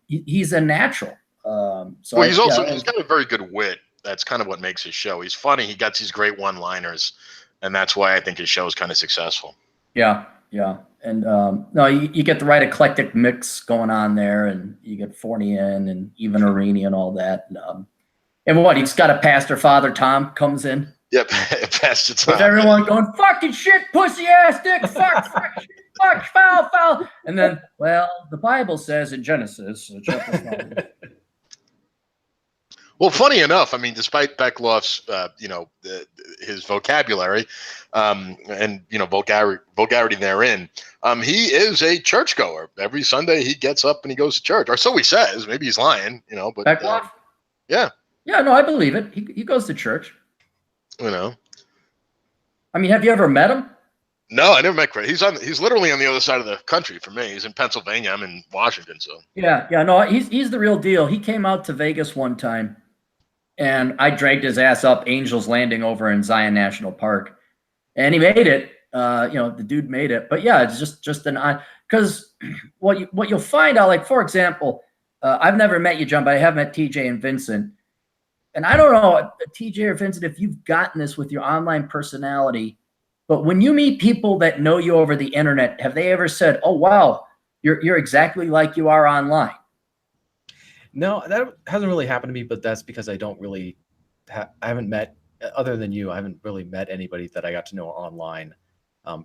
He's a natural. So well, he's got a very good wit. That's kind of what makes his show. He's funny. He got these great one-liners, and that's why I think his show is kind of successful. Yeah, yeah. And no, you get the right eclectic mix going on there, and you get Forney in and even Arini and all that. And what, he's got a pastor, Father Tom comes in. Yep, Pastor Tom. With everyone going, fucking shit, pussy ass dick, fuck, shit, fuck, foul. And then, well, the Bible says in Genesis, chapter 5. Well, funny enough, I mean, despite Beckloff's, his vocabulary, and vulgarity therein, he is a churchgoer. Every Sunday he gets up and he goes to church, or so he says. Maybe he's lying, but Beckloff? Yeah. Yeah, no, I believe it. He goes to church. I mean, have you ever met him? No, I never met Chris. He's literally on the other side of the country from me. He's in Pennsylvania. I'm in Washington, so. Yeah, no, he's the real deal. He came out to Vegas one time, and I dragged his ass up Angels Landing over in Zion National Park, and he made it. The dude made it. But yeah, it's just an because what you'll find out, like for example, I've never met you, John, but I have met TJ and Vincent, and I don't know, TJ or Vincent, if you've gotten this with your online personality. But when you meet people that know you over the internet, have they ever said, "Oh wow, you're exactly like you are online"? No, that hasn't really happened to me, but that's because I don't really I haven't met, other than you, I haven't really met anybody that I got to know online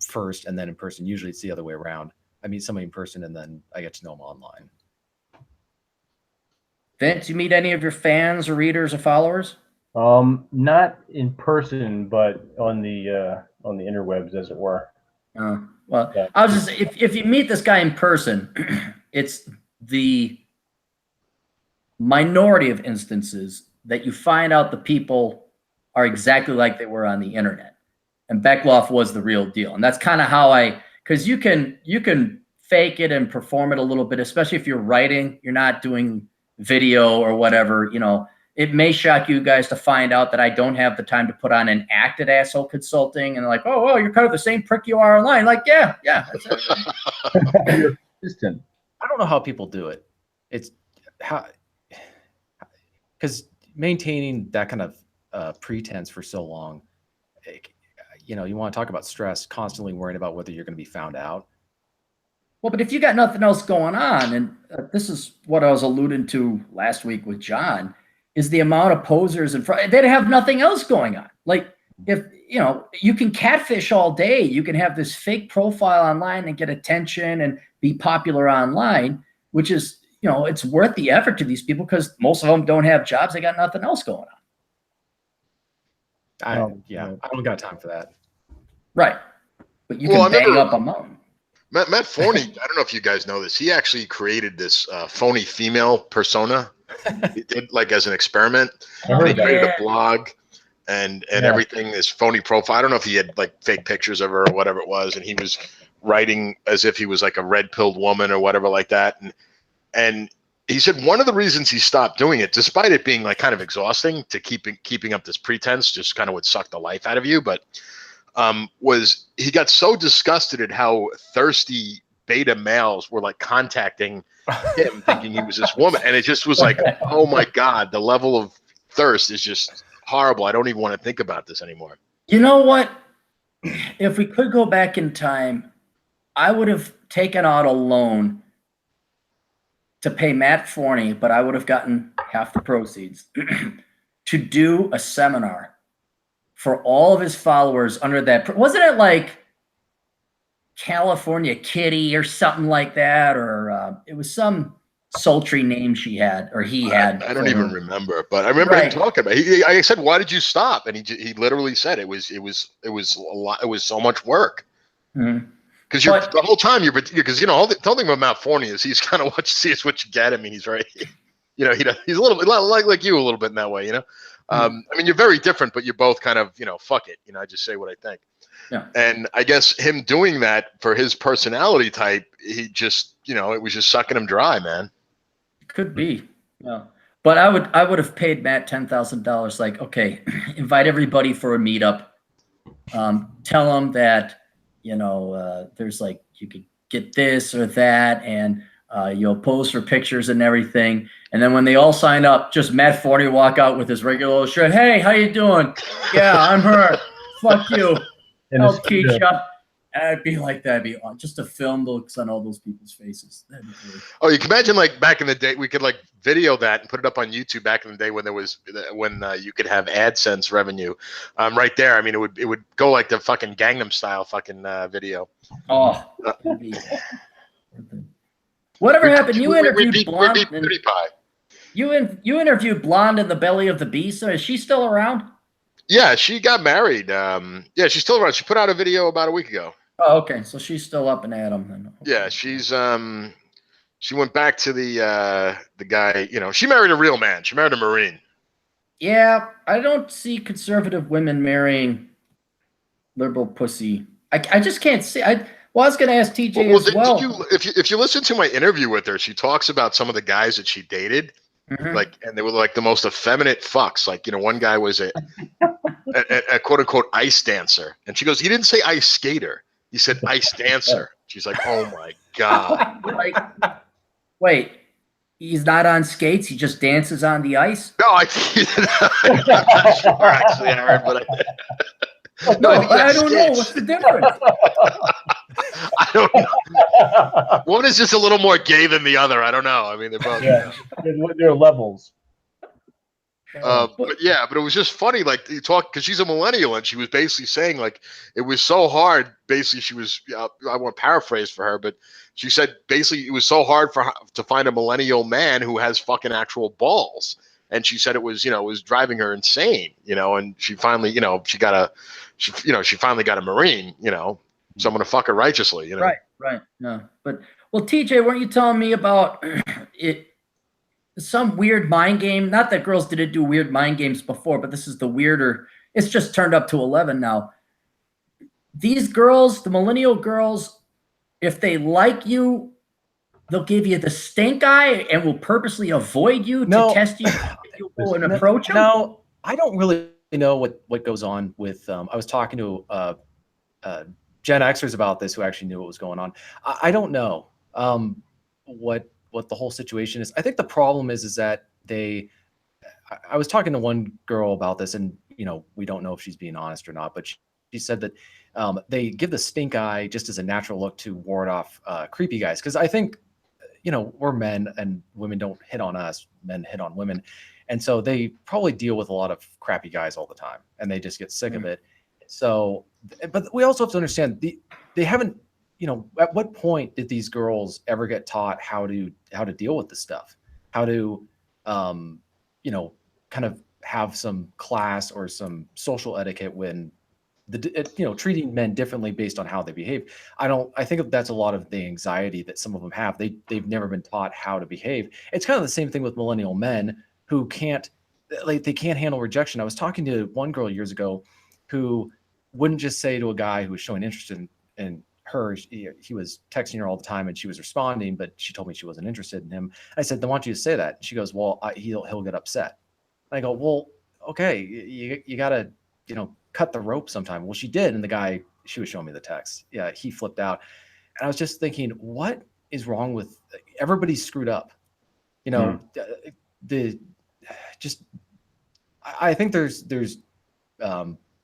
first and then in person. Usually it's the other way around. I meet somebody in person and then I get to know them online. Vince, you meet any of your fans or readers or followers? Not in person, but on the interwebs, as it were. Well, yeah. I was just, if you meet this guy in person, it's the minority of instances that you find out the people are exactly like they were on the internet. And Beckloff was the real deal. And that's kind of how because you can fake it and perform it a little bit, especially if you're writing, you're not doing video or whatever. It may shock you guys to find out that I don't have the time to put on an act at Asshole Consulting, and they're like, oh, you're kind of the same prick you are online. Like, yeah. That's it. You're consistent. I don't know how people do it. It's how, because maintaining that kind of pretense for so long, you want to talk about stress, constantly worrying about whether you're going to be found out. Well, but if you got nothing else going on, and this is what I was alluding to last week with John, is the amount of posers in front. They have nothing else going on. Like, if you can catfish all day, you can have this fake profile online and get attention and be popular online, which is, it's worth the effort to these people because most of them don't have jobs. They got nothing else going on. I don't got time for that. Right. But you can bang up a mountain. Matt Forney, I don't know if you guys know this. He actually created this phony female persona. He did as an experiment. He created a blog and everything, this phony profile. I don't know if he had fake pictures of her or whatever it was, and he was writing as if he was like a red-pilled woman or whatever like that. And he said one of the reasons he stopped doing it, despite it being kind of exhausting to keeping up this pretense, just kind of would suck the life out of you, but was he got so disgusted at how thirsty beta males were contacting him thinking he was this woman, and it just was oh my god, the level of thirst is just horrible. I don't even want to think about this anymore. You know what, if we could go back in time, I would have taken out a loan to pay Matt Forney, but I would have gotten half the proceeds to do a seminar for all of his followers under that. Wasn't it California Kitty or something like that, or it was some sultry name she had or he had. I don't even remember, but I remember him talking about it. I said, "Why did you stop?" And he literally said it was a lot. It was so much work. Because the whole time because the whole thing about Matt Forney is he's kind of what you see is what you get. I mean, he's very, he's a little bit like you a little bit in that way, I mean, you're very different, but you're both kind of, fuck it. I just say what I think. Yeah. And I guess him doing that for his personality type, he just, it was just sucking him dry, man. Could be. Yeah. But I would have paid Matt $10,000. Okay, invite everybody for a meetup. Tell them that, there's you could get this or that, and pose for pictures and everything. And then when they all sign up, just Matt Forney walk out with his regular old shirt. Hey, how you doing? Yeah, I'm her. Fuck you. I'll teach you. And I'd be like, that'd be just a film looks on all those people's faces. That'd be great. Oh, you can imagine like back in the day, we could like video that and put it up on YouTube back in the day when you could have AdSense revenue, right there. I mean, it would go like the fucking Gangnam Style fucking video. Oh, whatever happened? You interviewed Blonde. You interviewed Blonde in the Belly of the Beast. So is she still around? Yeah, she got married. Yeah, she's still around. She put out a video about a week ago. Oh, okay. So she's still up and at 'em then. Okay. Yeah, she went back to the guy. She married a real man. She married a Marine. Yeah, I don't see conservative women marrying liberal pussy. I just can't see. I was going to ask TJ as well. If you listen to my interview with her, she talks about some of the guys that she dated. Mm-hmm. And they were like the most effeminate fucks. Like, one guy was a quote unquote ice dancer. And she goes, he didn't say ice skater. He said ice dancer. She's like, oh my God. Like, wait, he's not on skates. He just dances on the ice. No, I'm not sure actually, Aaron, but I don't know. What's the difference? I don't know. One is just a little more gay than the other. I don't know. I mean, they're both. Yeah, they're levels. But it was just funny. Like, you talk, because she's a millennial, and she was basically saying like it was so hard. Basically, she was. I want to paraphrase for her, but she said basically it was so hard for her to find a millennial man who has fucking actual balls. And she said it was, it was driving her insane. And she finally, she finally got a Marine. Someone to fuck her righteously. Right. No, but TJ, weren't you telling me about it? Some weird mind game. Not that girls didn't do weird mind games before, but this is the weirder. It's just turned up to 11 now. These girls, the millennial girls, if they like you, they'll give you the stink eye and will purposely avoid you to test you and approach them. No, I don't really know what goes on with. I was talking to Gen Xers about this who actually knew what was going on. I don't know what the whole situation is. I think the problem is that I was talking to one girl about this, and we don't know if she's being honest or not, but she said that they give the stink eye just as a natural look to ward off creepy guys. Because I think we're men and women don't hit on us, men hit on women, and so they probably deal with a lot of crappy guys all the time, and they just get sick of it. So, but we also have to understand they haven't, at what point did these girls ever get taught how to deal with this stuff? How to, kind of have some class or some social etiquette when treating men differently based on how they behave. I think that's a lot of the anxiety that some of them have. They've never been taught how to behave. It's kind of the same thing with millennial men who can't handle rejection. I was talking to one girl years ago who wouldn't just say to a guy who was showing interest in her, he was texting her all the time and she was responding, but she told me she wasn't interested in him. I said, then why don't you say that? She goes, well, he'll get upset. And I go, well, okay, you gotta, cut the rope sometime. Well, she did. And the guy, she was showing me the text. Yeah, he flipped out. And I was just thinking, what is wrong with everybody's screwed up? I think there's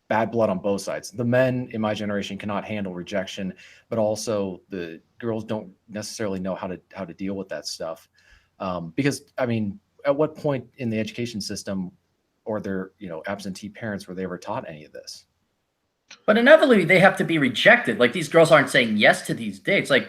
bad blood on both sides. The men in my generation cannot handle rejection, but also the girls don't necessarily know how to deal with that stuff. Because I mean, at what point in the education system or their absentee parents were they ever taught any of this? But inevitably they have to be rejected. Like, these girls aren't saying yes to these dates. Like,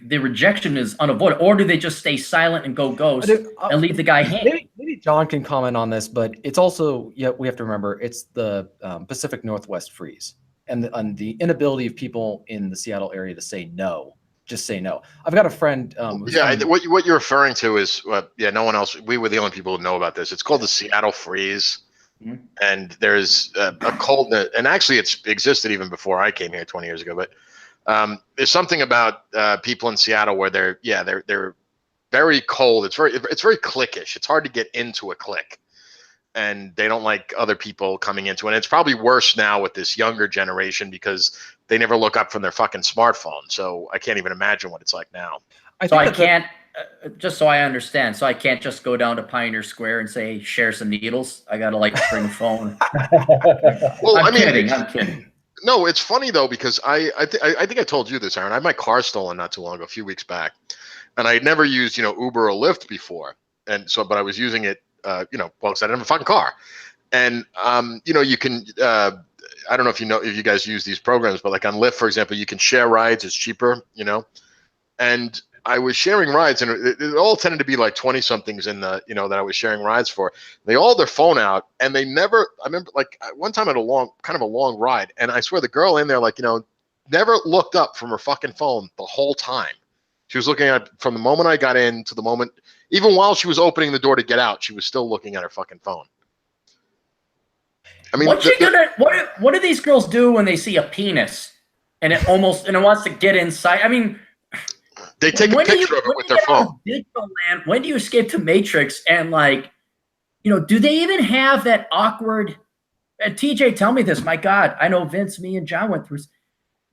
the rejection is unavoidable. Or do they just stay silent and go ghost and leave the guy hanging? Maybe John can comment on this, but it's also, we have to remember, it's the Pacific Northwest freeze and the inability of people in the Seattle area to say no. Just say no. I've got a friend. What you're referring to is, no one else. We were the only people who know about this. It's called the Seattle freeze. Mm-hmm. And there's a cold, and actually it's existed even before I came here 20 years ago. But there's something about people in Seattle where they're very cold. It's very cliquish. It's hard to get into a clique, and they don't like other people coming into it. And it's probably worse now with this younger generation because they never look up from their fucking smartphone. So I can't even imagine what it's like now. I just so I understand, so I can't just go down to Pioneer Square and say, share some needles. I got to like bring a phone. Well, I'm kidding. No, it's funny though, because I think I told you this, Aaron. I had my car stolen not too long ago, a few weeks back, and I had never used, Uber or Lyft before. And so, but I was using it, well, because I didn't have a fucking car. And, you can, I don't know if if you guys use these programs, but like on Lyft, for example, you can share rides. It's cheaper, and I was sharing rides, and it all tended to be like 20 somethings in the, that I was sharing rides for. They all had their phone out, and they never, I remember like one time at a long ride, and I swear the girl in there, like, never looked up from her fucking phone the whole time. She was looking at from the moment I got in to the moment, even while she was opening the door to get out, she was still looking at her fucking phone. I mean, what do these girls do when they see a penis and it wants to get inside? I mean, they take a picture of it with their phone. Digital land, when do you escape to Matrix? And like, do they even have that awkward? TJ, tell me this. My God, I know Vince, me, and John went through.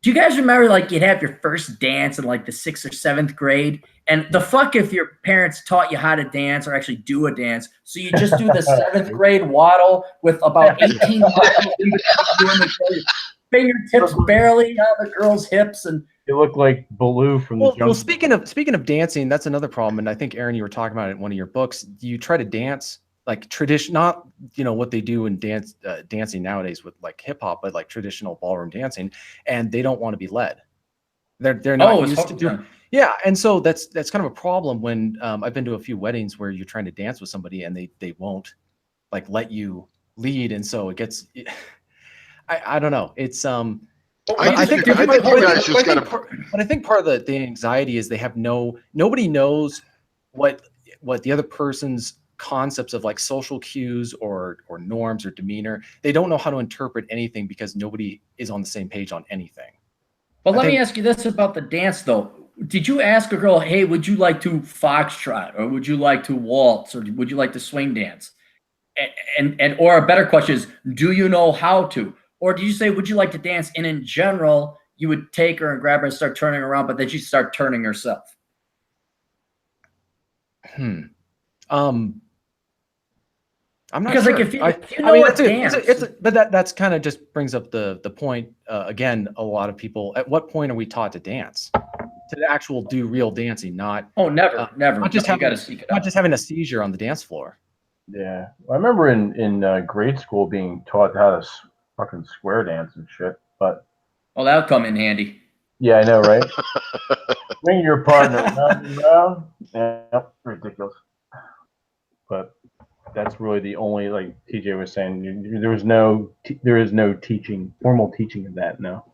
Do you guys remember like you'd have your first dance in like the 6th or 7th grade? And the fuck if your parents taught you how to dance or actually do a dance. So you just do the 7th grade waddle with about 18 doing fingertips barely on the girl's hips, and you look like Baloo from the jungle. Well, speaking of dancing, that's another problem. And I think Aaron, you were talking about it in one of your books. You try to dance like tradition, not what they do in dancing nowadays with like hip hop, but like traditional ballroom dancing, and they don't want to be led. They're not used to doing. Yeah, and so that's kind of a problem when I've been to a few weddings where you're trying to dance with somebody and they won't like let you lead, and so it gets. I don't know. It's I think part of the anxiety is they have nobody knows what the other person's concepts of like social cues or norms or demeanor. They don't know how to interpret anything because nobody is on the same page on anything. But let me ask you this about the dance though. Did you ask a girl, hey, would you like to foxtrot, or would you like to waltz, or would you like to swing dance? And or a better question is, do you know how to? Or do you say, would you like to dance? And in general, you would take her and grab her and start turning around, but then she'd start turning herself. I'm not because sure. Like if you know what dance, but that's kind of just brings up the point again. A lot of people. At what point are we taught to dance? To actual do real dancing, not never. Not just you got to seek it out. Not just having a seizure on the dance floor. Yeah, I remember in grade school being taught how to fucking square dance and shit. But that'll come in handy. Yeah, I know, right? Bring your partner round and round. Yeah, ridiculous. But that's really the only, like TJ was saying, there is no formal teaching of that. No.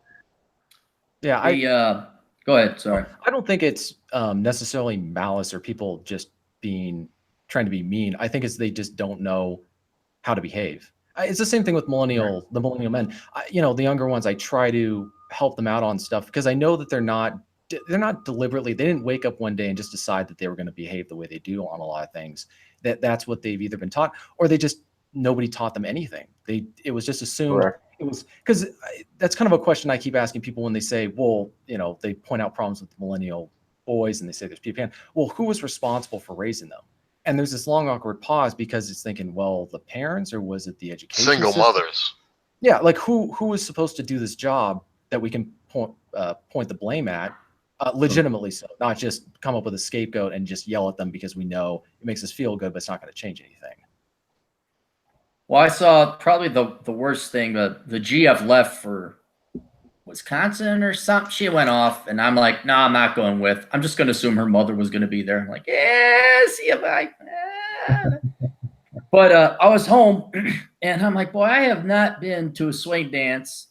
Yeah, go ahead. Sorry. I don't think it's necessarily malice or people just trying to be mean. I think it's they just don't know how to behave. It's the same thing with the millennial men. The younger ones, I try to help them out on stuff because I know that they're not deliberately. They didn't wake up one day and just decide that they were going to behave the way they do on a lot of things. That's what they've either been taught, or nobody taught them anything. It was just assumed. Correct. It was because that's kind of a question I keep asking people when they say, well, they point out problems with the millennial boys and they say there's PPN. Well, who was responsible for raising them? And there's this long awkward pause because it's thinking, well, the parents, or was it the education single system? Mothers? Yeah, like who was supposed to do this job that we can point the blame at legitimately, so not just come up with a scapegoat and just yell at them because we know it makes us feel good, but it's not going to change anything. Well, I saw probably the worst thing. The GF left for Wisconsin or something. She went off, and I'm like, no, I'm not going with. I'm just going to assume her mother was going to be there. I'm like, yeah, see you, bye. But I was home, and I'm like, boy, I have not been to a swing dance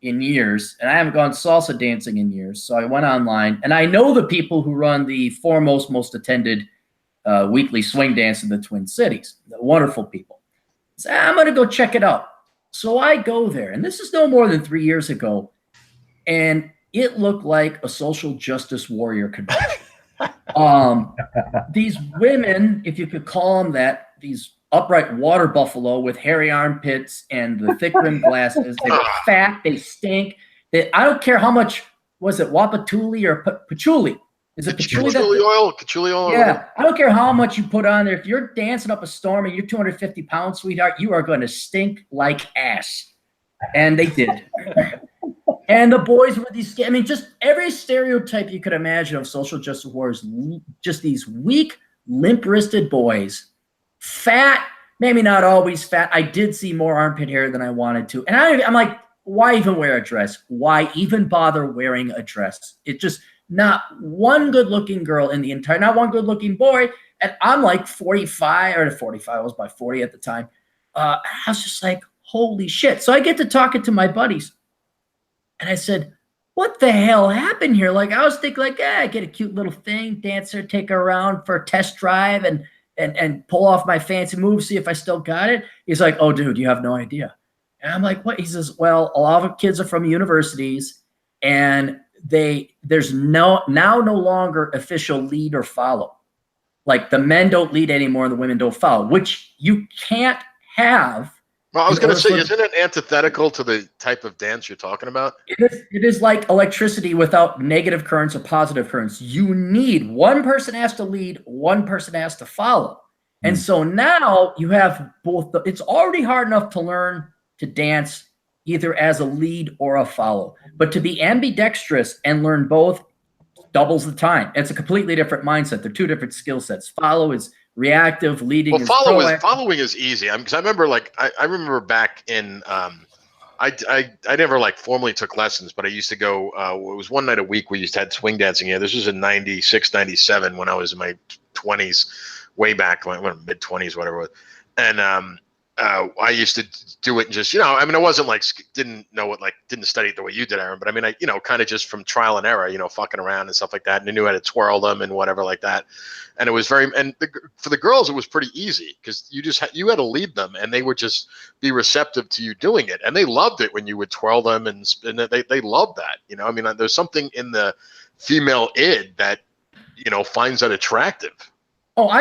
in years, and I haven't gone salsa dancing in years. So I went online, and I know the people who run the foremost, most attended weekly swing dance in the Twin Cities. They're wonderful people. So I'm going to go check it out. So I go there, and this is no more than 3 years ago, and it looked like a social justice warrior convention. These women, if you could call them that, these upright water buffalo with hairy armpits and the thick rimmed glasses. They were fat. They stink. I don't care how much, was it Wapatuli or Patchouli? Is it patchouli patchouli? oil? Patchouli oil? Yeah. I don't care how much you put on there. If you're dancing up a storm and you're 250 pounds, sweetheart, you are going to stink like ass. And they did. And the boys were these, I mean, just every stereotype you could imagine of social justice warriors, just these weak, limp-wristed boys, fat, maybe not always fat. I did see more armpit hair than I wanted to. And I'm like, why even wear a dress? Why even bother wearing a dress? It just, not one good-looking girl in the entire, not one good-looking boy. And I'm like 45, or 45, I was by 40 at the time. I was just like, holy shit. So I get to talking to my buddies. And I said, what the hell happened here? Like, I was thinking, like, I get a cute little thing, dance her, take her around for a test drive and pull off my fancy moves, see if I still got it. He's like, oh, dude, you have no idea. And I'm like, what? He says, well, a lot of kids are from universities, and there's no longer official lead or follow. Like, the men don't lead anymore and the women don't follow, which you can't have. Well, I was going to say, isn't it antithetical to the type of dance you're talking about? It is like electricity without negative currents or positive currents. You need one person has to lead, one person has to follow. And so now you have both. It's already hard enough to learn to dance either as a lead or a follow. But to be ambidextrous and learn both doubles the time. It's a completely different mindset. They're two different skill sets. Follow is reactive, leading is proactive. Following is easy. Because I remember, like, I remember back in, I never like formally took lessons, but I used to go. It was one night a week we used to have swing dancing here. This was in 96, 97 when I was in my 20s, way back when mid 20s, whatever it was. And I used to do it and just, I mean, I wasn't like, didn't study it the way you did, Aaron, but I mean, kind of just from trial and error, fucking around and stuff like that. And I knew how to twirl them and whatever like that. And it was for the girls, it was pretty easy because you had to lead them and they would just be receptive to you doing it. And they loved it when you would twirl them and they loved that, I mean, there's something in the female id that, finds that attractive. Oh,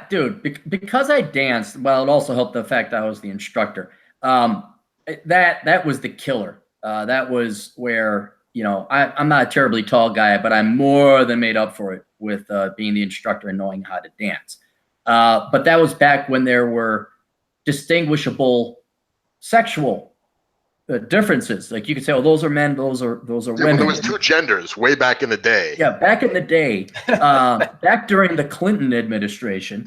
dude, because I danced, well, it also helped the fact that I was the instructor. That was the killer. That was where, I'm not a terribly tall guy, but I'm more than made up for it with being the instructor and knowing how to dance. But that was back when there were distinguishable sexual differences. Like, you could say, oh, those are men, those are women. There was two genders way back in the day. Yeah, back in the day, back during the Clinton administration,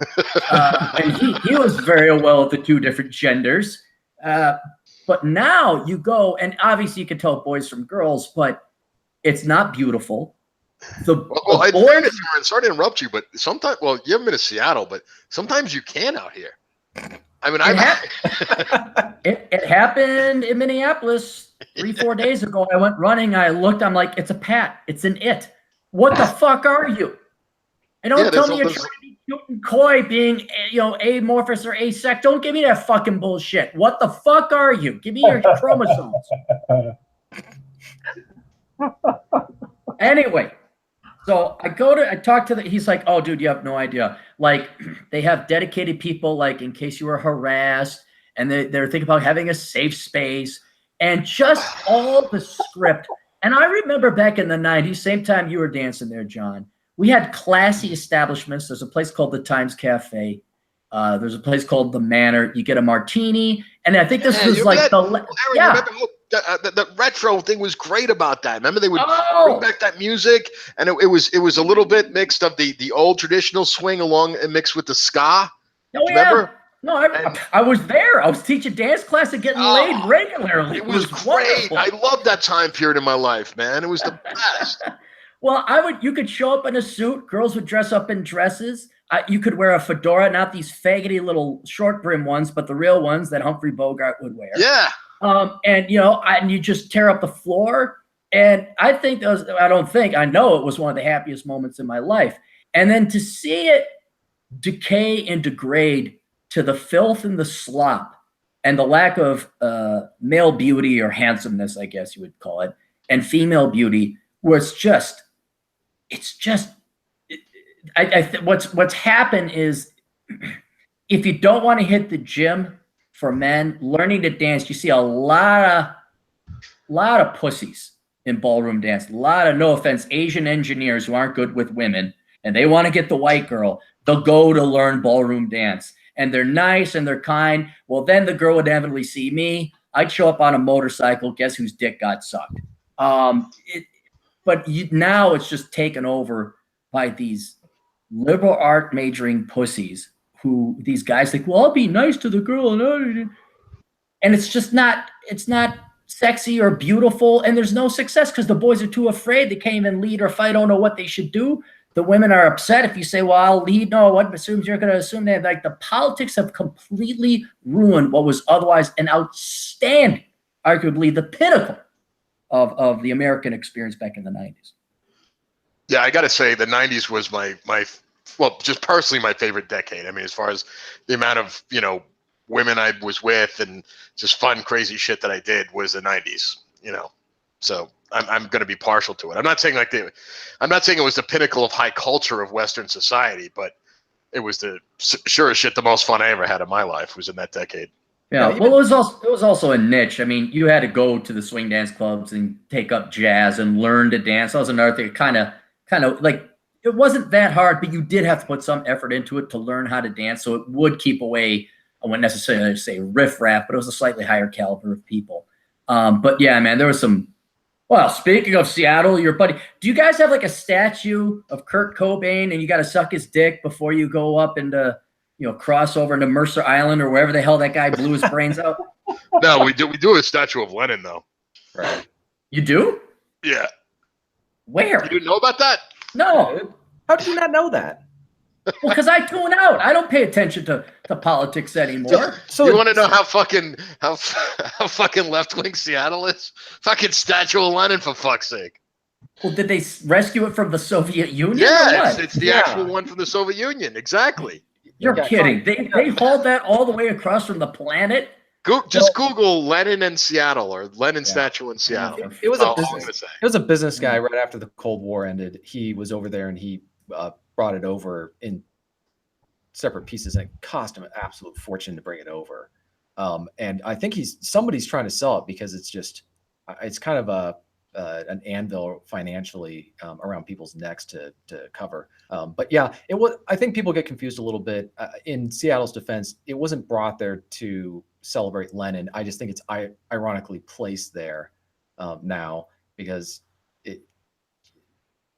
and he was very well with the two different genders. But now you go, and obviously you can tell boys from girls, but it's not beautiful. I fairness, sorry to interrupt you, but sometimes, well, you haven't been to Seattle, but sometimes you can out here. I mean, it happened in Minneapolis 3-4 days ago. I went running. I looked. I'm like, it's a Pat. It's an it. What the fuck are you? And don't tell me you're trying to be cute and coy, being amorphous or asex. Don't give me that fucking bullshit. What the fuck are you? Give me your chromosomes. Anyway. So I talk to he's like, oh, dude, you have no idea. Like, they have dedicated people, like, in case you were harassed, and they're thinking about having a safe space and just all the script. And I remember back in the 90s, same time you were dancing there, John, we had classy establishments. There's a place called the Times Cafe. There's a place called the Manor. You get a martini. And I think this was like the retro thing was great about that. Remember, they would bring back that music, and it was a little bit mixed of the old traditional swing along and mixed with the ska. Remember? No, I was there. I was teaching dance class and getting laid regularly. It was great. Wonderful. I loved that time period in my life, man. It was the best. Well, you could show up in a suit. Girls would dress up in dresses. You could wear a fedora, not these faggoty little short brim ones, but the real ones that Humphrey Bogart would wear. Yeah. And you just tear up the floor. And I know it was one of the happiest moments in my life. And then to see it decay and degrade to the filth and the slop and the lack of male beauty or handsomeness, I guess you would call it, and female beauty, where what's happened is, if you don't want to hit the gym for men learning to dance, you see a lot of pussies in ballroom dance. A lot of, no offense, Asian engineers who aren't good with women, and they want to get the white girl. They'll go to learn ballroom dance, and they're nice and they're kind. Well, then the girl would inevitably see me. I'd show up on a motorcycle. Guess whose dick got sucked? Now it's just taken over by these liberal art majoring pussies who these guys think, well, I'll be nice to the girl. And it's just not, it's not sexy or beautiful. And there's no success because the boys are too afraid. They can't even lead or fight. Don't know what they should do. The women are upset if you say, well, I'll lead. No, what assumes you're going to assume that, like, the politics have completely ruined what was otherwise an outstanding, arguably the pinnacle of the American experience back in the 90s. Yeah, I got to say the 90s was my well, just personally my favorite decade. I mean, as far as the amount of, you know, women I was with and just fun, crazy shit that I did was the 90s, you know. So I'm going to be partial to it. I'm not saying I'm not saying it was the pinnacle of high culture of Western society, but it was sure as shit the most fun I ever had in my life was in that decade. Yeah, well, it was also a niche. I mean, you had to go to the swing dance clubs and take up jazz and learn to dance. That was another thing. Kind of like, it wasn't that hard, but you did have to put some effort into it to learn how to dance. So it would keep away, I wouldn't necessarily say riffraff, but it was a slightly higher caliber of people. But yeah, man, there was some. Well, speaking of Seattle, your buddy, do you guys have like a statue of Kurt Cobain and you got to suck his dick before you go up into, you know, cross over into Mercer Island or wherever the hell that guy blew his brains out? No, we do a statue of Lenin though. Right. You do? Yeah. Where? You didn't know about that? No. How did you not know that? Well, because I tune out. I don't pay attention to politics anymore. So you want to know how fucking left wing Seattle is? Fucking statue of Lenin, for fuck's sake. Well, did they rescue it from the Soviet Union? Yeah, it's the actual one from the Soviet Union. Exactly. You're kidding. They hauled that all the way across from the planet. Just Google Lenin in Seattle or Lenin statue in Seattle. It was a business guy right after the Cold War ended. He was over there and he brought it over in separate pieces, and it cost him an absolute fortune to bring it over. And I think somebody's trying to sell it because it's kind of an anvil financially around people's necks to cover. But yeah, I think people get confused a little bit. In Seattle's defense, it wasn't brought there to celebrate Lenin. I just think it's ironically placed there now because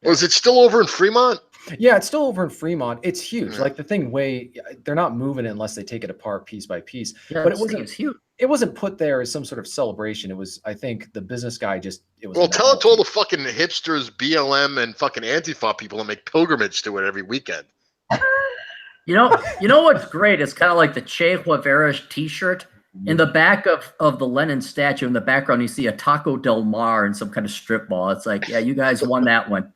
Was it still over in Fremont? Yeah, it's still over in Fremont. It's huge. Like the thing they're not moving it unless they take it apart piece by piece. Yeah, but it's huge. It wasn't put there as some sort of celebration. It was, I think, the business guy Well, tell it to all the fucking hipsters, BLM, and fucking Antifa people that make pilgrimage to it every weekend. You know what's great? It's kind of like the Che Guevara T-shirt. In the back of the Lenin statue, in the background, you see a Taco Del Mar and some kind of strip mall. It's like, yeah, you guys won that one.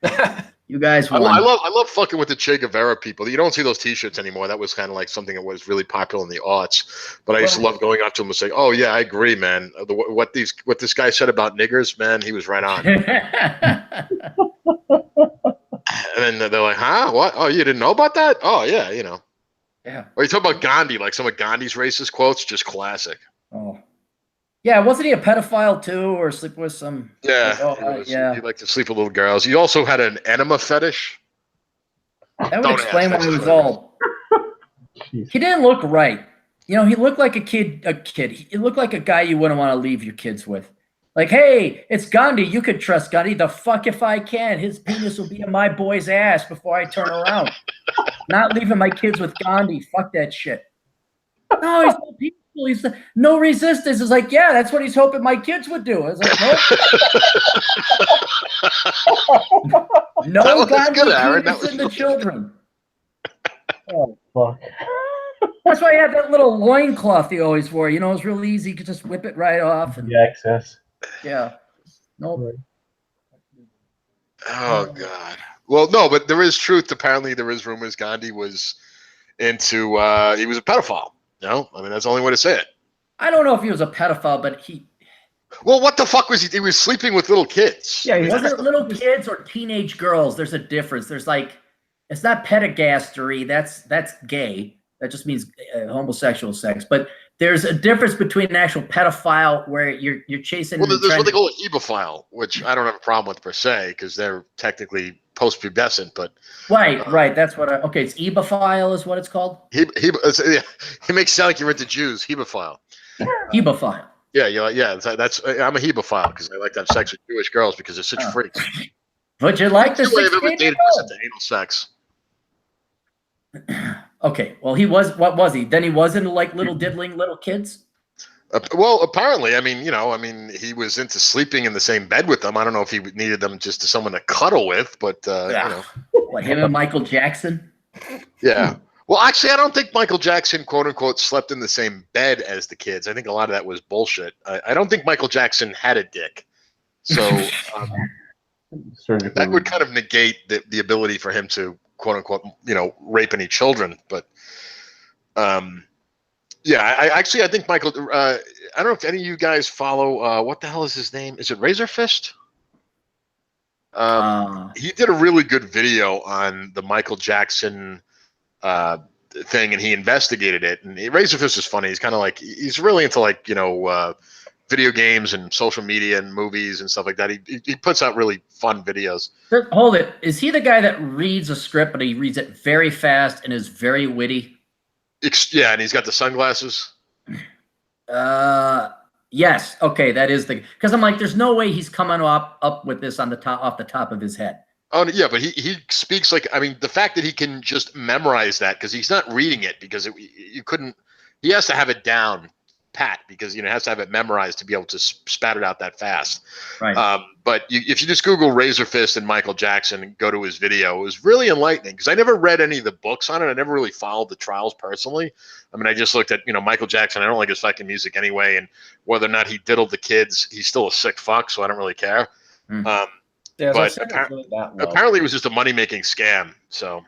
You guys won. I love fucking with the Che Guevara people. You don't see those T-shirts anymore. That was kind of like something that was really popular in the aughts. But I used to love going up to them and saying, "Oh yeah, I agree, man. What this guy said about niggers, man, he was right on." And then they're like, "Huh? What? Oh, you didn't know about that? Oh yeah, you know." Yeah. Or you talk about Gandhi, like some of Gandhi's racist quotes, just classic. Oh. Yeah, wasn't he a pedophile too, or sleep with some? Yeah, he liked to sleep with little girls. He also had an enema fetish. That would explain why he was all. He didn't look right. You know, he looked like a kid. He looked like a guy you wouldn't want to leave your kids with. Like, hey, it's Gandhi. You could trust Gandhi. The fuck if I can. His penis will be in my boy's ass before I turn around. Not leaving my kids with Gandhi. Fuck that shit. No, he's so peaceful. He's no resistance. It's like, yeah, that's what he's hoping my kids would do. I was like, nope. No Gandhi penis in the children. Oh, fuck. That's why he had that little loincloth he always wore. You know, it was real easy. You could just whip it right off. And, access. Yeah. No. Oh, God. Well, no, but there is truth. Apparently, there is rumors Gandhi was into, he was a pedophile. No? I mean, that's the only way to say it. I don't know if he was a pedophile, but he... Well, what the fuck was he? He was sleeping with little kids. Yeah, he wasn't little kids or teenage girls. There's a difference. There's like... It's not pedergasty. That's gay. That just means homosexual sex. But there's a difference between an actual pedophile where you're chasing. Well, there's what they call an hebephile, which I don't have a problem with per se because they're technically post-pubescent. But right. That's what. Okay, it's ebophile is what it's called. It makes it sound like you're into Jews. Hebephile. Hebephile. Yeah. That's I'm a hebephile because I like to have sex with Jewish girls because they're such freaks. Would you like to? I've ever dated was into anal sex. Okay, well, he was. What was he? Then he was into like little diddling little kids. Well, apparently, I mean, he was into sleeping in the same bed with them. I don't know if he needed them just to someone to cuddle with, but What, him and Michael Jackson? Yeah. Well, actually, I don't think Michael Jackson, quote unquote, slept in the same bed as the kids. I think a lot of that was bullshit. I don't think Michael Jackson had a dick, so that would kind of negate the ability for him to, quote unquote, rape any children. But I think Michael. I don't know if any of you guys follow. What the hell is his name? Is it Razor Fist? He did a really good video on the Michael Jackson thing, and he investigated it. And Razor Fist is funny. He's kind of like he's really into video games and social media and movies and stuff like that. He puts out really fun videos. Hold it. Is he the guy that reads a script, but he reads it very fast and is very witty? Yeah, and he's got the sunglasses. Yes. Okay, that is because I'm like, there's no way he's coming up with this off the top of his head. Oh yeah, but he speaks like, I mean, the fact that he can just memorize that because he's not reading it because he has to have it down pat because has to have it memorized to be able to spat it out that fast. Right. But if you just Google Razor Fist and Michael Jackson and go to his video, it was really enlightening because I never read any of the books on it. I never really followed the trials personally. I mean, I just looked at Michael Jackson. I don't like his fucking music anyway, and whether or not he diddled the kids, he's still a sick fuck, so I don't really care. Yeah, but apparently it was just a money-making scam. So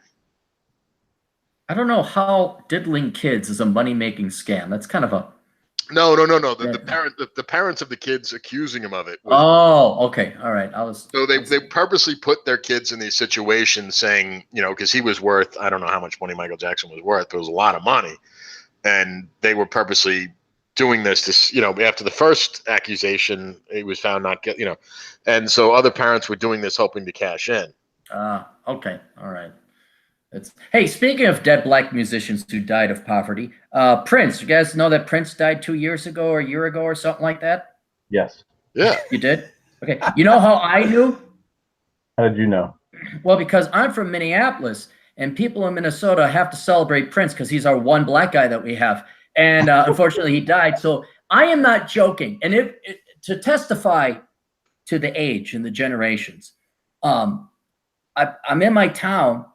I don't know how diddling kids is a money-making scam. That's kind of a no. The parents of the kids accusing him of it. Okay, all right. So they purposely put their kids in these situations, saying because he was worth, I don't know how much money Michael Jackson was worth, but it was a lot of money, and they were purposely doing this to after the first accusation he was found not and so other parents were doing this hoping to cash in. Okay, all right. Hey, speaking of dead black musicians who died of poverty, Prince. You guys know that Prince died 2 years ago or a year ago or something like that? Yes. Yeah. You did? Okay. You know how I knew? How did you know? Well, because I'm from Minneapolis, and people in Minnesota have to celebrate Prince because he's our one black guy that we have. And unfortunately, he died. So I am not joking. And to testify to the age and the generations, I'm in my town,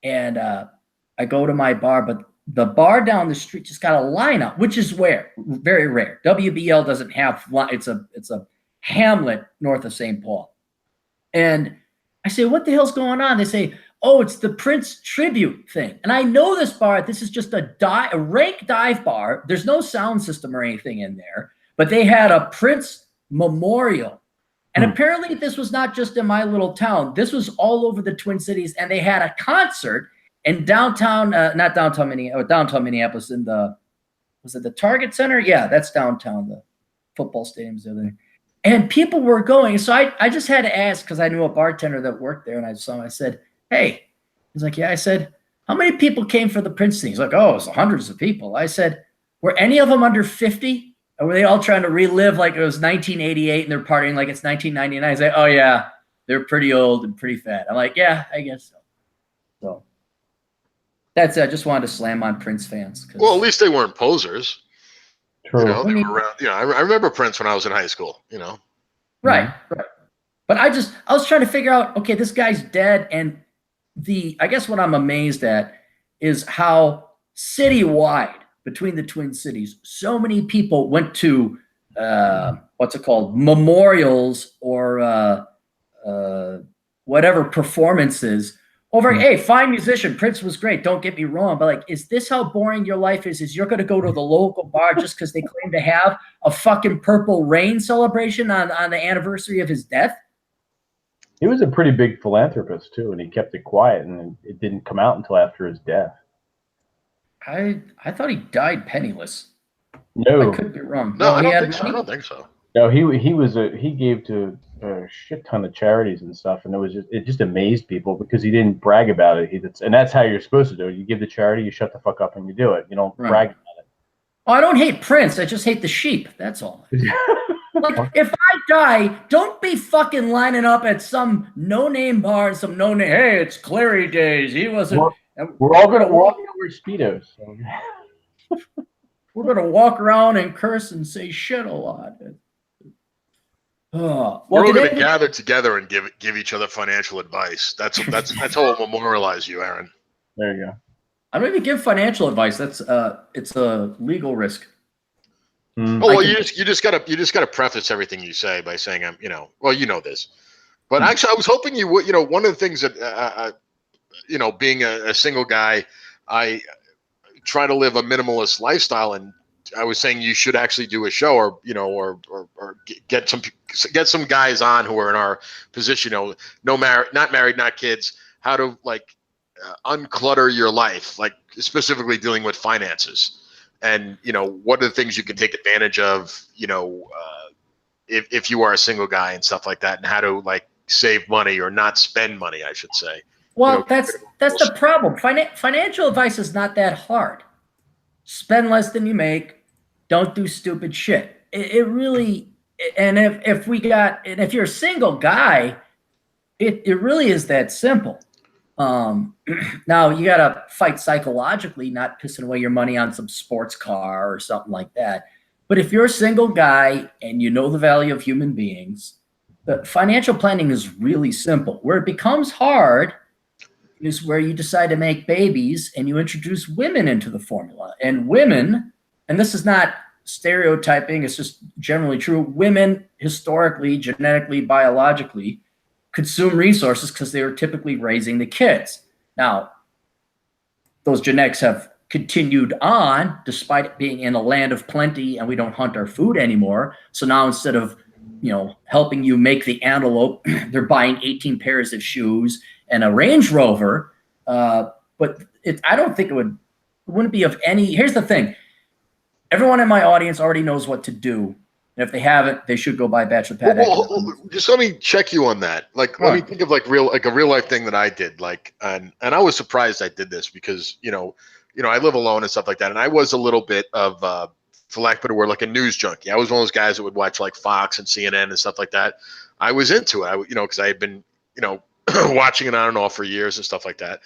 and I go to my bar, but the bar down the street just got a lineup, which is very rare. WBL doesn't have. It's a hamlet north of St. Paul, and I say, "What the hell's going on?" They say, "Oh, it's the Prince tribute thing." And I know this bar. This is just a rake dive bar. There's no sound system or anything in there, but they had a Prince memorial. And apparently this was not just in my little town. This was all over the Twin Cities, and they had a concert in downtown, not downtown Minneapolis, in was it the Target Center? Yeah, that's downtown. The football stadiums are there. And people were going. So I just had to ask because I knew a bartender that worked there, and I saw him. I said, "Hey." He's like, "Yeah." I said, "How many people came for the Prince thing?" He's like, "Oh, it's hundreds of people." I said, "Were any of them under 50? Or were they all trying to relive like it was 1988 and they're partying like it's 1999? He's like, "Oh yeah, they're pretty old and pretty fat." I'm like, "Yeah, I guess so." So that's it. I just wanted to slam on Prince fans. Well, at least they weren't posers. True. They were around. I remember Prince when I was in high school. Right. But I was trying to figure out. Okay, this guy's dead, and I guess what I'm amazed at is how citywide, between the Twin Cities, so many people went to memorials or whatever performances over. Hey, fine musician, Prince was great. Don't get me wrong, but like, is this how boring your life is? Is you're going to go to the local bar just because they claim to have a fucking Purple Rain celebration on the anniversary of his death? He was a pretty big philanthropist too, and he kept it quiet, and it didn't come out until after his death. I thought he died penniless. No, I could be wrong. No, I he don't had think so. I money? don't think so. no, he gave to a shit ton of charities and stuff, and it just amazed people because he didn't brag about it. And that's how you're supposed to do it. You give the charity, you shut the fuck up, and you do it. You don't brag about Oh, I don't hate Prince. I just hate the sheep. That's all. it. Like, if I die, don't be fucking lining up at some no-name bar and some no-name. Hey, it's Clary Days. He wasn't. We're all gonna wear speedos. So. We're gonna walk around and curse and say shit a lot. Oh, We're well, all going to gather together and give each other financial advice. That's how we'll memorialize you, Aaron. There you go. I don't even give financial advice. That's it's a legal risk. Oh well, you just gotta preface everything you say by saying I'm well you know this, but actually I was hoping you would one of the things that being a single guy, I try to live a minimalist lifestyle, and I was saying you should actually do a show or get some guys on who are in our position, not married, not kids, how to unclutter your life, like specifically dealing with finances. And, what are the things you can take advantage of, if you are a single guy and stuff like that, and how to save money or not spend money, I should say. Well, that's the problem. Financial advice is not that hard. Spend less than you make. Don't do stupid shit. It really, and if you're a single guy, it really is that simple. Now you got to fight psychologically, not pissing away your money on some sports car or something like that. But if you're a single guy and you know the value of human beings, the financial planning is really simple. Where it becomes hard is where you decide to make babies and you introduce women into the formula. And women, and this is not stereotyping, it's just generally true, women historically, genetically, biologically, consume resources because they were typically raising the kids. Now, those genetics have continued on despite being in a land of plenty and we don't hunt our food anymore. So now instead of helping you make the antelope, they're buying 18 pairs of shoes and a Range Rover. But I don't think it wouldn't be of any. Here's the thing. Everyone in my audience already knows what to do. And if they haven't, they should go buy Bachelor Pad. Well, just let me check you on that. Let me think of a real life thing that I did. And I was surprised I did this because I live alone and stuff like that. And I was a little bit of, for lack of a better word, like a news junkie. I was one of those guys that would watch Fox and CNN and stuff like that. I was into it. Because I had been watching it on and off for years and stuff like that.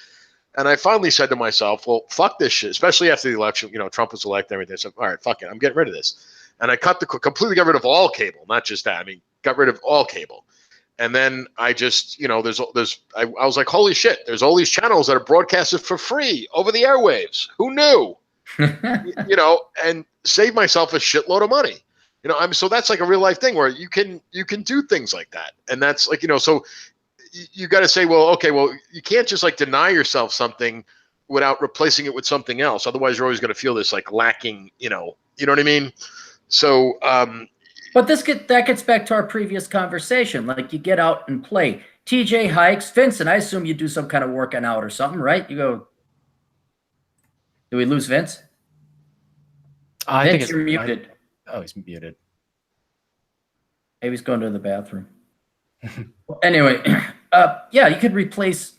And I finally said to myself, well, fuck this shit, especially after the election. Trump was elected and everything. So, all right, fuck it. I'm getting rid of this. And I completely got rid of all cable, not just that. I mean, got rid of all cable. And then I just, I was like, holy shit, there's all these channels that are broadcasted for free over the airwaves. Who knew? And save myself a shitload of money. So that's like a real life thing where you can do things like that. And that's so you got to say, well, okay, well, you can't just deny yourself something without replacing it with something else. Otherwise, you're always going to feel this lacking, you know what I mean? So, but that gets back to our previous conversation. You get out and play. TJ hikes. Vincent, I assume you do some kind of working out or something, right? You go. Do we lose Vince? I think you're muted. Oh, he's muted. Maybe he's going to the bathroom. Anyway, yeah, you could replace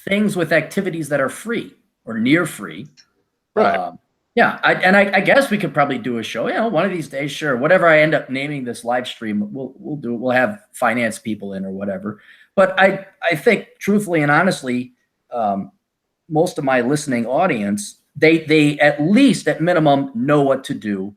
things with activities that are free or near free. Right. Yeah, I guess we could probably do a show. One of these days, sure. Whatever I end up naming this live stream, we'll do it. We'll have finance people in or whatever. But I think, truthfully and honestly, most of my listening audience, they at least at minimum know what to do.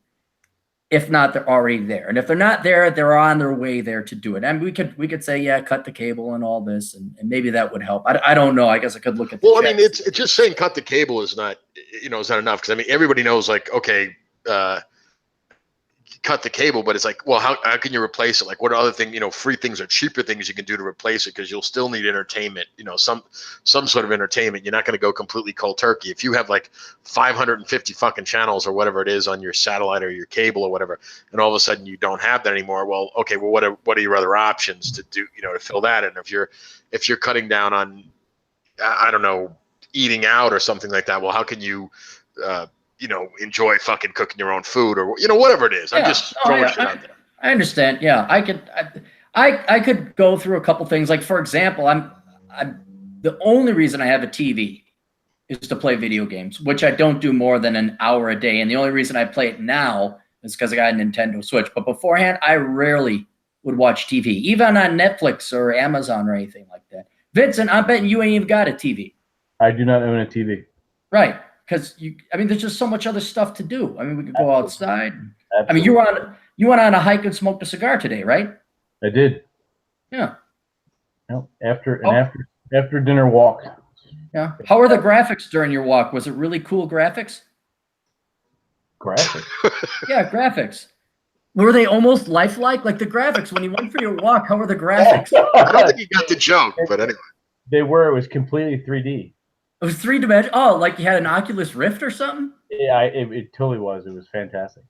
If not, they're already there. And if they're not there, they're on their way there to do it. And we could say, yeah, cut the cable and all this, and maybe that would help. I don't know. I guess I could look at the I mean, it's just saying cut the cable is not, is not enough. Because, I mean, everybody knows, okay, cut the cable, but it's well, how can you replace it? What other thing, free things or cheaper things you can do to replace it? Because you'll still need entertainment, some sort of entertainment. You're not going to go completely cold turkey. If you have 550 fucking channels or whatever it is on your satellite or your cable or whatever, and all of a sudden you don't have that anymore, well, okay, well, what are your other options to do, to fill that? And if you're cutting down on, I don't know, eating out or something like that, well, how can you enjoy fucking cooking your own food or whatever it is. I'm just throwing shit out there. I understand. Yeah, I could go through a couple things. Like for example, I'm the only reason I have a TV is to play video games, which I don't do more than an hour a day. And the only reason I play it now is because I got a Nintendo Switch. But beforehand, I rarely would watch TV, even on Netflix or Amazon or anything like that. Vincent, I'm betting you ain't even got a TV. I do not own a TV. Right. Because there's just so much other stuff to do. I mean, we could go outside. Absolutely. I mean, you went on a hike and smoked a cigar today, right? I did. Yeah. After dinner walk. Yeah. How were the graphics during your walk? Was it really cool graphics? Graphics? Yeah, graphics. Were they almost lifelike? Like the graphics, when you went for your walk, how were the graphics? I don't think you got the joke, but anyway. They were. It was completely 3D. It was 3D. Oh, like you had an Oculus Rift or something? Yeah, it totally was. It was fantastic.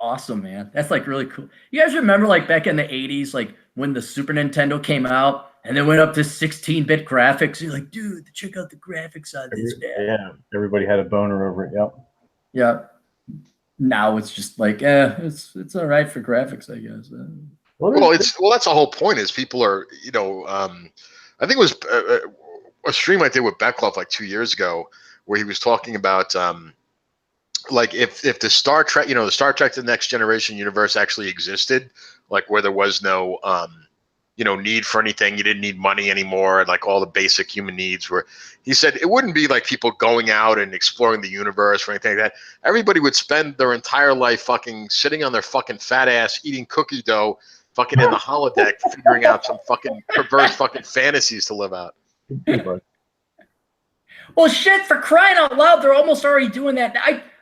Awesome, man. That's like really cool. You guys remember like back in the 80s, like when the Super Nintendo came out and they went up to 16-bit graphics? You're like, dude, check out the graphics on this, man. Yeah, everybody had a boner over it. Yep. Yeah. Now it's just like, it's all right for graphics, I guess. Well, that's the whole point. Is people are, I think it was a stream I did with Beckloff like 2 years ago, where he was talking about like if the Star Trek, the Star Trek: The Next Generation universe actually existed, like where there was no need for anything, you didn't need money anymore, like all the basic human needs were. He said it wouldn't be like people going out and exploring the universe or anything like that. Everybody would spend their entire life fucking sitting on their fucking fat ass eating cookie dough, fucking in the holodeck, figuring out some fucking perverse fucking fantasies to live out. Well, shit, for crying out loud, they're almost already doing that.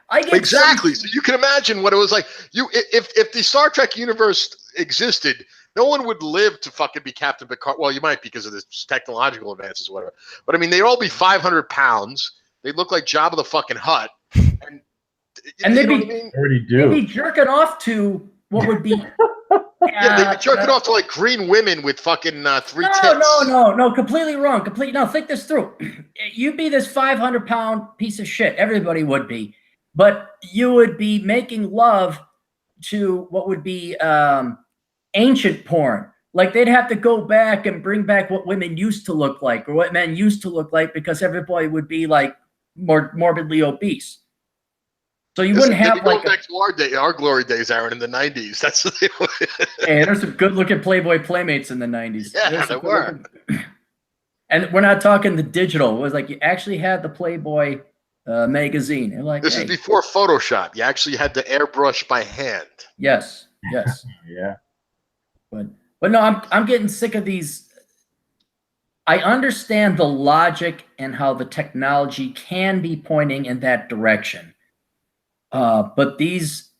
I get exactly. So you can imagine what it was like. If the Star Trek universe existed, no one would live to fucking be Captain Picard. Well, you might because of the technological advances or whatever. But I mean, they'd all be 500 pounds. They'd look like Jabba the fucking Hutt. And they'd be jerking off to what would be. Yeah, they'd be jerking off to like green women with fucking 3 tits. No, completely wrong. No, think this through. You'd be this 500-pound piece of shit. Everybody would be. But you would be making love to what would be ancient porn. Like they'd have to go back and bring back what women used to look like or what men used to look like because everybody would be like more morbidly obese. So you wouldn't have like back to our glory days, Aaron, in the 90s. That's hey, there's some good-looking Playboy Playmates in the 90s. Yeah, there were. And we're not talking the digital. It was like you actually had the Playboy magazine. And like this is before Photoshop. You actually had to airbrush by hand. Yes. Yeah. But no, I'm getting sick of these. I understand the logic and how the technology can be pointing in that direction. But these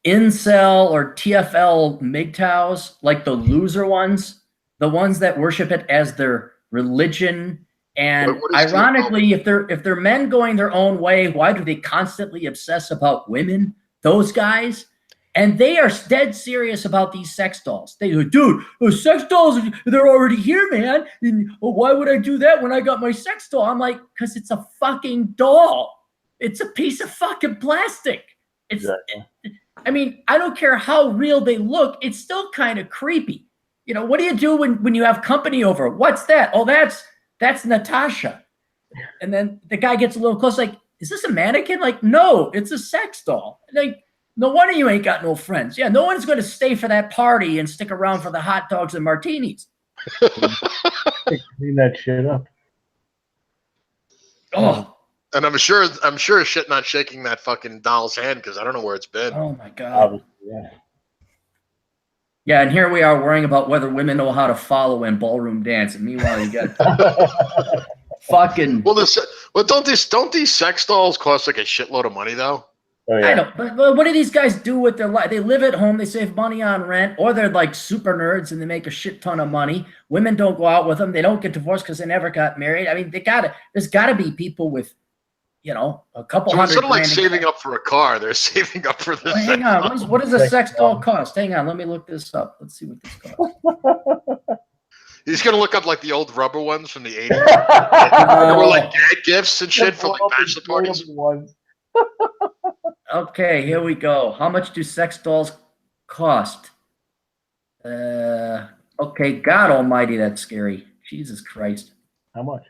incel or TFL MGTOWs, like the loser ones, the ones that worship it as their religion, and ironically, if they're men going their own way, why do they constantly obsess about women? Those guys. And they are dead serious about these sex dolls. They go, dude, sex dolls, they're already here, man. And, why would I do that when I got my sex doll? I'm like, because it's a fucking doll. It's a piece of fucking plastic. Exactly. I mean, I don't care how real they look. It's still kind of creepy. What do you do when you have company over? What's that? Oh, that's Natasha. And then the guy gets a little close, like, is this a mannequin? Like, no, it's a sex doll. Like, no wonder you ain't got no friends. Yeah, no one's going to stay for that party and stick around for the hot dogs and martinis. Clean that shit up. Oh. And I'm sure shit not shaking that fucking doll's hand because I don't know where it's been. Oh my God. Yeah, and here we are worrying about whether women know how to follow in ballroom dance, and meanwhile you got fucking. Well, don't these sex dolls cost like a shitload of money though? Oh, yeah. I know, but what do these guys do with their life? They live at home, they save money on rent, or they're like super nerds and they make a shit ton of money. Women don't go out with them. They don't get divorced because they never got married. I mean, there's got to be people with, a couple hundred. Instead of like saving up for a car, they're saving up for this. Well, hang on, what does a sex doll cost? Hang on, let me look this up. Let's see what this costs. He's gonna look up like the old rubber ones from the 80s. They were like gag gifts and shit for like bachelor parties. Okay, here we go. How much do sex dolls cost? Okay, God Almighty, that's scary. Jesus Christ. How much?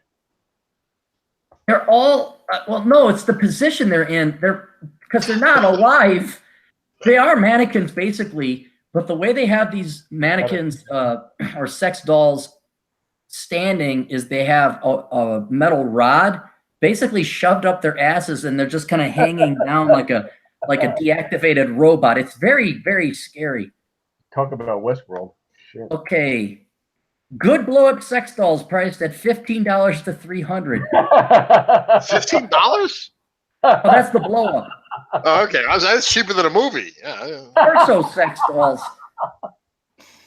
They're all well. No, it's the position they're in. Because they're not alive. They are mannequins basically, but the way they have these mannequins or sex dolls standing is they have a metal rod basically shoved up their asses, and they're just kind of hanging down like a deactivated robot. It's very, very scary. Talk about Westworld. Shit. Okay, good blow up sex dolls priced at $15 to $300. $15? Oh, that's the blow up. Oh, okay. That's cheaper than a movie. Yeah. Torso sex dolls.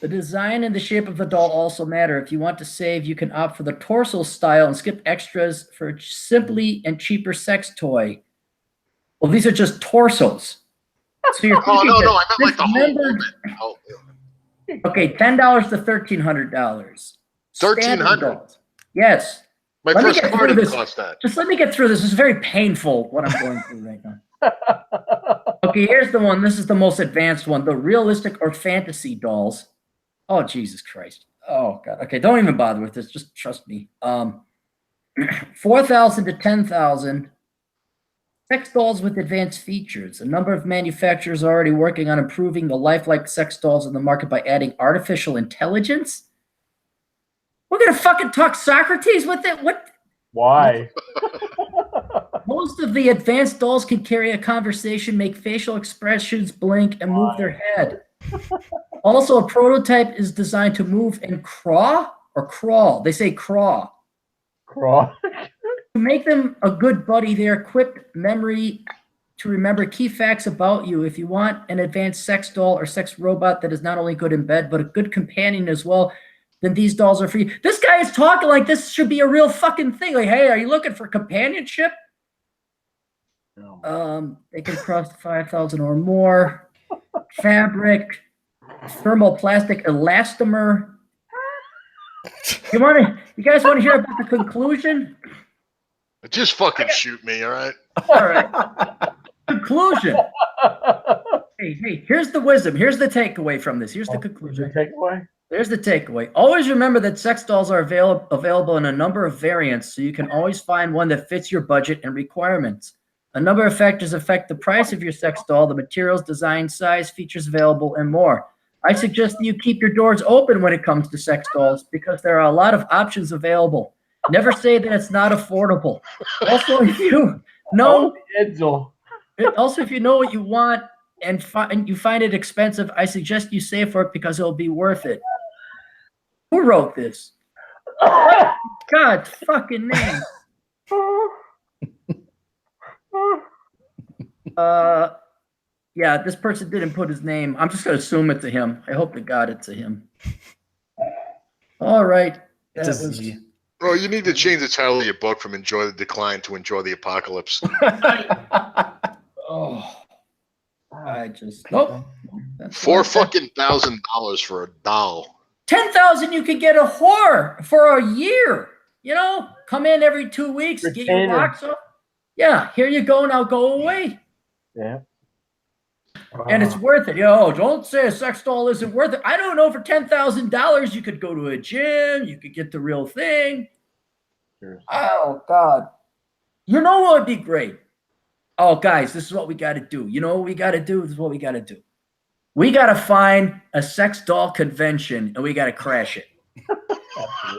The design and the shape of the doll also matter. If you want to save, you can opt for the torso style and skip extras for a simply and cheaper sex toy. Well, these are just torsos. So you're Oh, no, I meant like the whole dismembered- movie. Oh, yeah. Okay, $10 to $1,300. Standard $1,300? dolls. Yes. My Let me first get car through didn't this. cost that. Just let me get through this. This is very painful what I'm going through right now. Okay, here's the one. This is the most advanced one. The realistic or fantasy dolls. Oh, Jesus Christ. Oh, God. Okay, don't even bother with this. Just trust me. 4,000 to 10,000. Sex dolls with advanced features. A number of manufacturers are already working on improving the lifelike sex dolls in the market by adding artificial intelligence. We're going to fucking talk Socrates with it? What? Why? Most of the advanced dolls can carry a conversation, make facial expressions, blink, and move their head. Also, a prototype is designed to move and crawl or crawl. They say crawl. Crawl. To make them a good buddy, they're equipped memory to remember key facts about you. If you want an advanced sex doll or sex robot that is not only good in bed, but a good companion as well, then these dolls are for you. This guy is talking like this should be a real fucking thing. Like, hey, are you looking for companionship? They can cost 5,000 or more. Fabric, thermoplastic elastomer. You guys want to hear about the conclusion? Just fucking shoot me, all right? All right. Conclusion. Hey, here's the wisdom. Here's the takeaway from this. Here's the conclusion. Takeaway? There's the takeaway. Always remember that sex dolls are available in a number of variants, so you can always find one that fits your budget and requirements. A number of factors affect the price of your sex doll: the materials, design, size, features available, and more. I suggest that you keep your doors open when it comes to sex dolls because there are a lot of options available. Never say that it's not affordable. Also, if you know, if you know what you want and you find it expensive, I suggest you save for it because it'll be worth it. Who wrote this? God's fucking name. Yeah, this person didn't put his name. I'm just gonna assume it's a him. I hope to God it's a him. All right. Bro, you need to change the title of your book from "Enjoy the Decline" to "Enjoy the Apocalypse." Oh, I just nope. $4,000 for a doll. 10,000, you could get a whore for a year. You know, come in every 2 weeks, get your box off. Yeah, here you go. Now go away. Yeah. And it's worth it. Yo, don't say a sex doll isn't worth it. I don't know. For $10,000, you could go to a gym. You could get the real thing. Sure. Oh, God. You know what would be great? Oh, guys, this is what we got to do. You know what we got to do? This is what we got to do. We got to find a sex doll convention, and we got to crash it.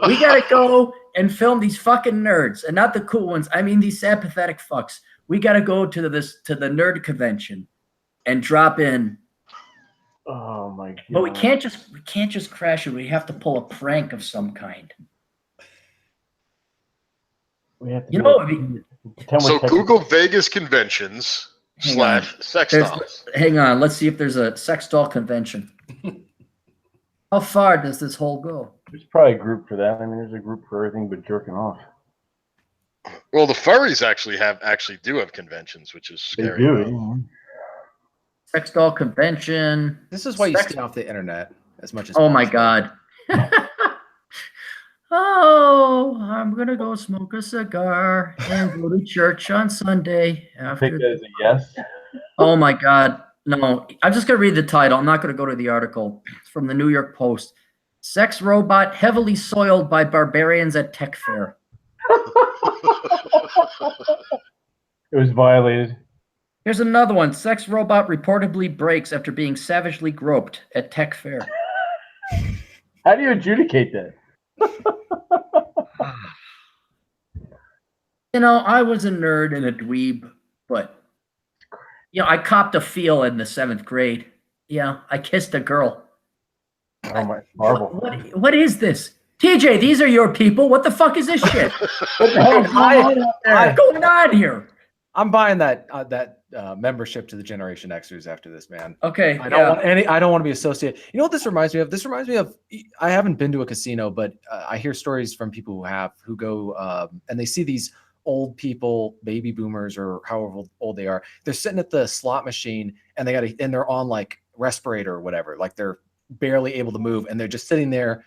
We got to go and film these fucking nerds, and not the cool ones. I mean these sad, pathetic fucks. We got to go to the nerd convention and drop in. Oh my God! But we can't just crash it. We have to pull a prank of some kind. We have to so Google Vegas conventions / sex dolls. Hang on, let's see if there's a sex doll convention. How far does this hole go? There's probably a group for that. I mean, there's a group for everything but jerking off. Well, the furries actually do have conventions, which is scary. They do. Sex doll convention. This is why you stay off the internet as much as possible. My God. Oh, I'm going to go smoke a cigar and go to church on Sunday. I think that is a yes. Oh my God. No, I'm just going to read the title. I'm not going to go to the article. It's from the New York Post. Sex robot heavily soiled by barbarians at tech fair. It was violated. Here's another one. Sex robot reportedly breaks after being savagely groped at tech fair. How do you adjudicate that? You know, I was a nerd and a dweeb, but, you know, I copped a feel in the 7th grade. Yeah, I kissed a girl. Oh my, marble. What is this? TJ, these are your people. What the fuck is this shit? What the hell is What's going on here? I'm buying that membership to the Generation Xers after this, man. Okay. I don't want to be associated. You know what this reminds me of? This reminds me of. I haven't been to a casino, but I hear stories from people who go and they see these old people, baby boomers or however old they are. They're sitting at the slot machine and they're on like respirator or whatever, like they're barely able to move, and they're just sitting there,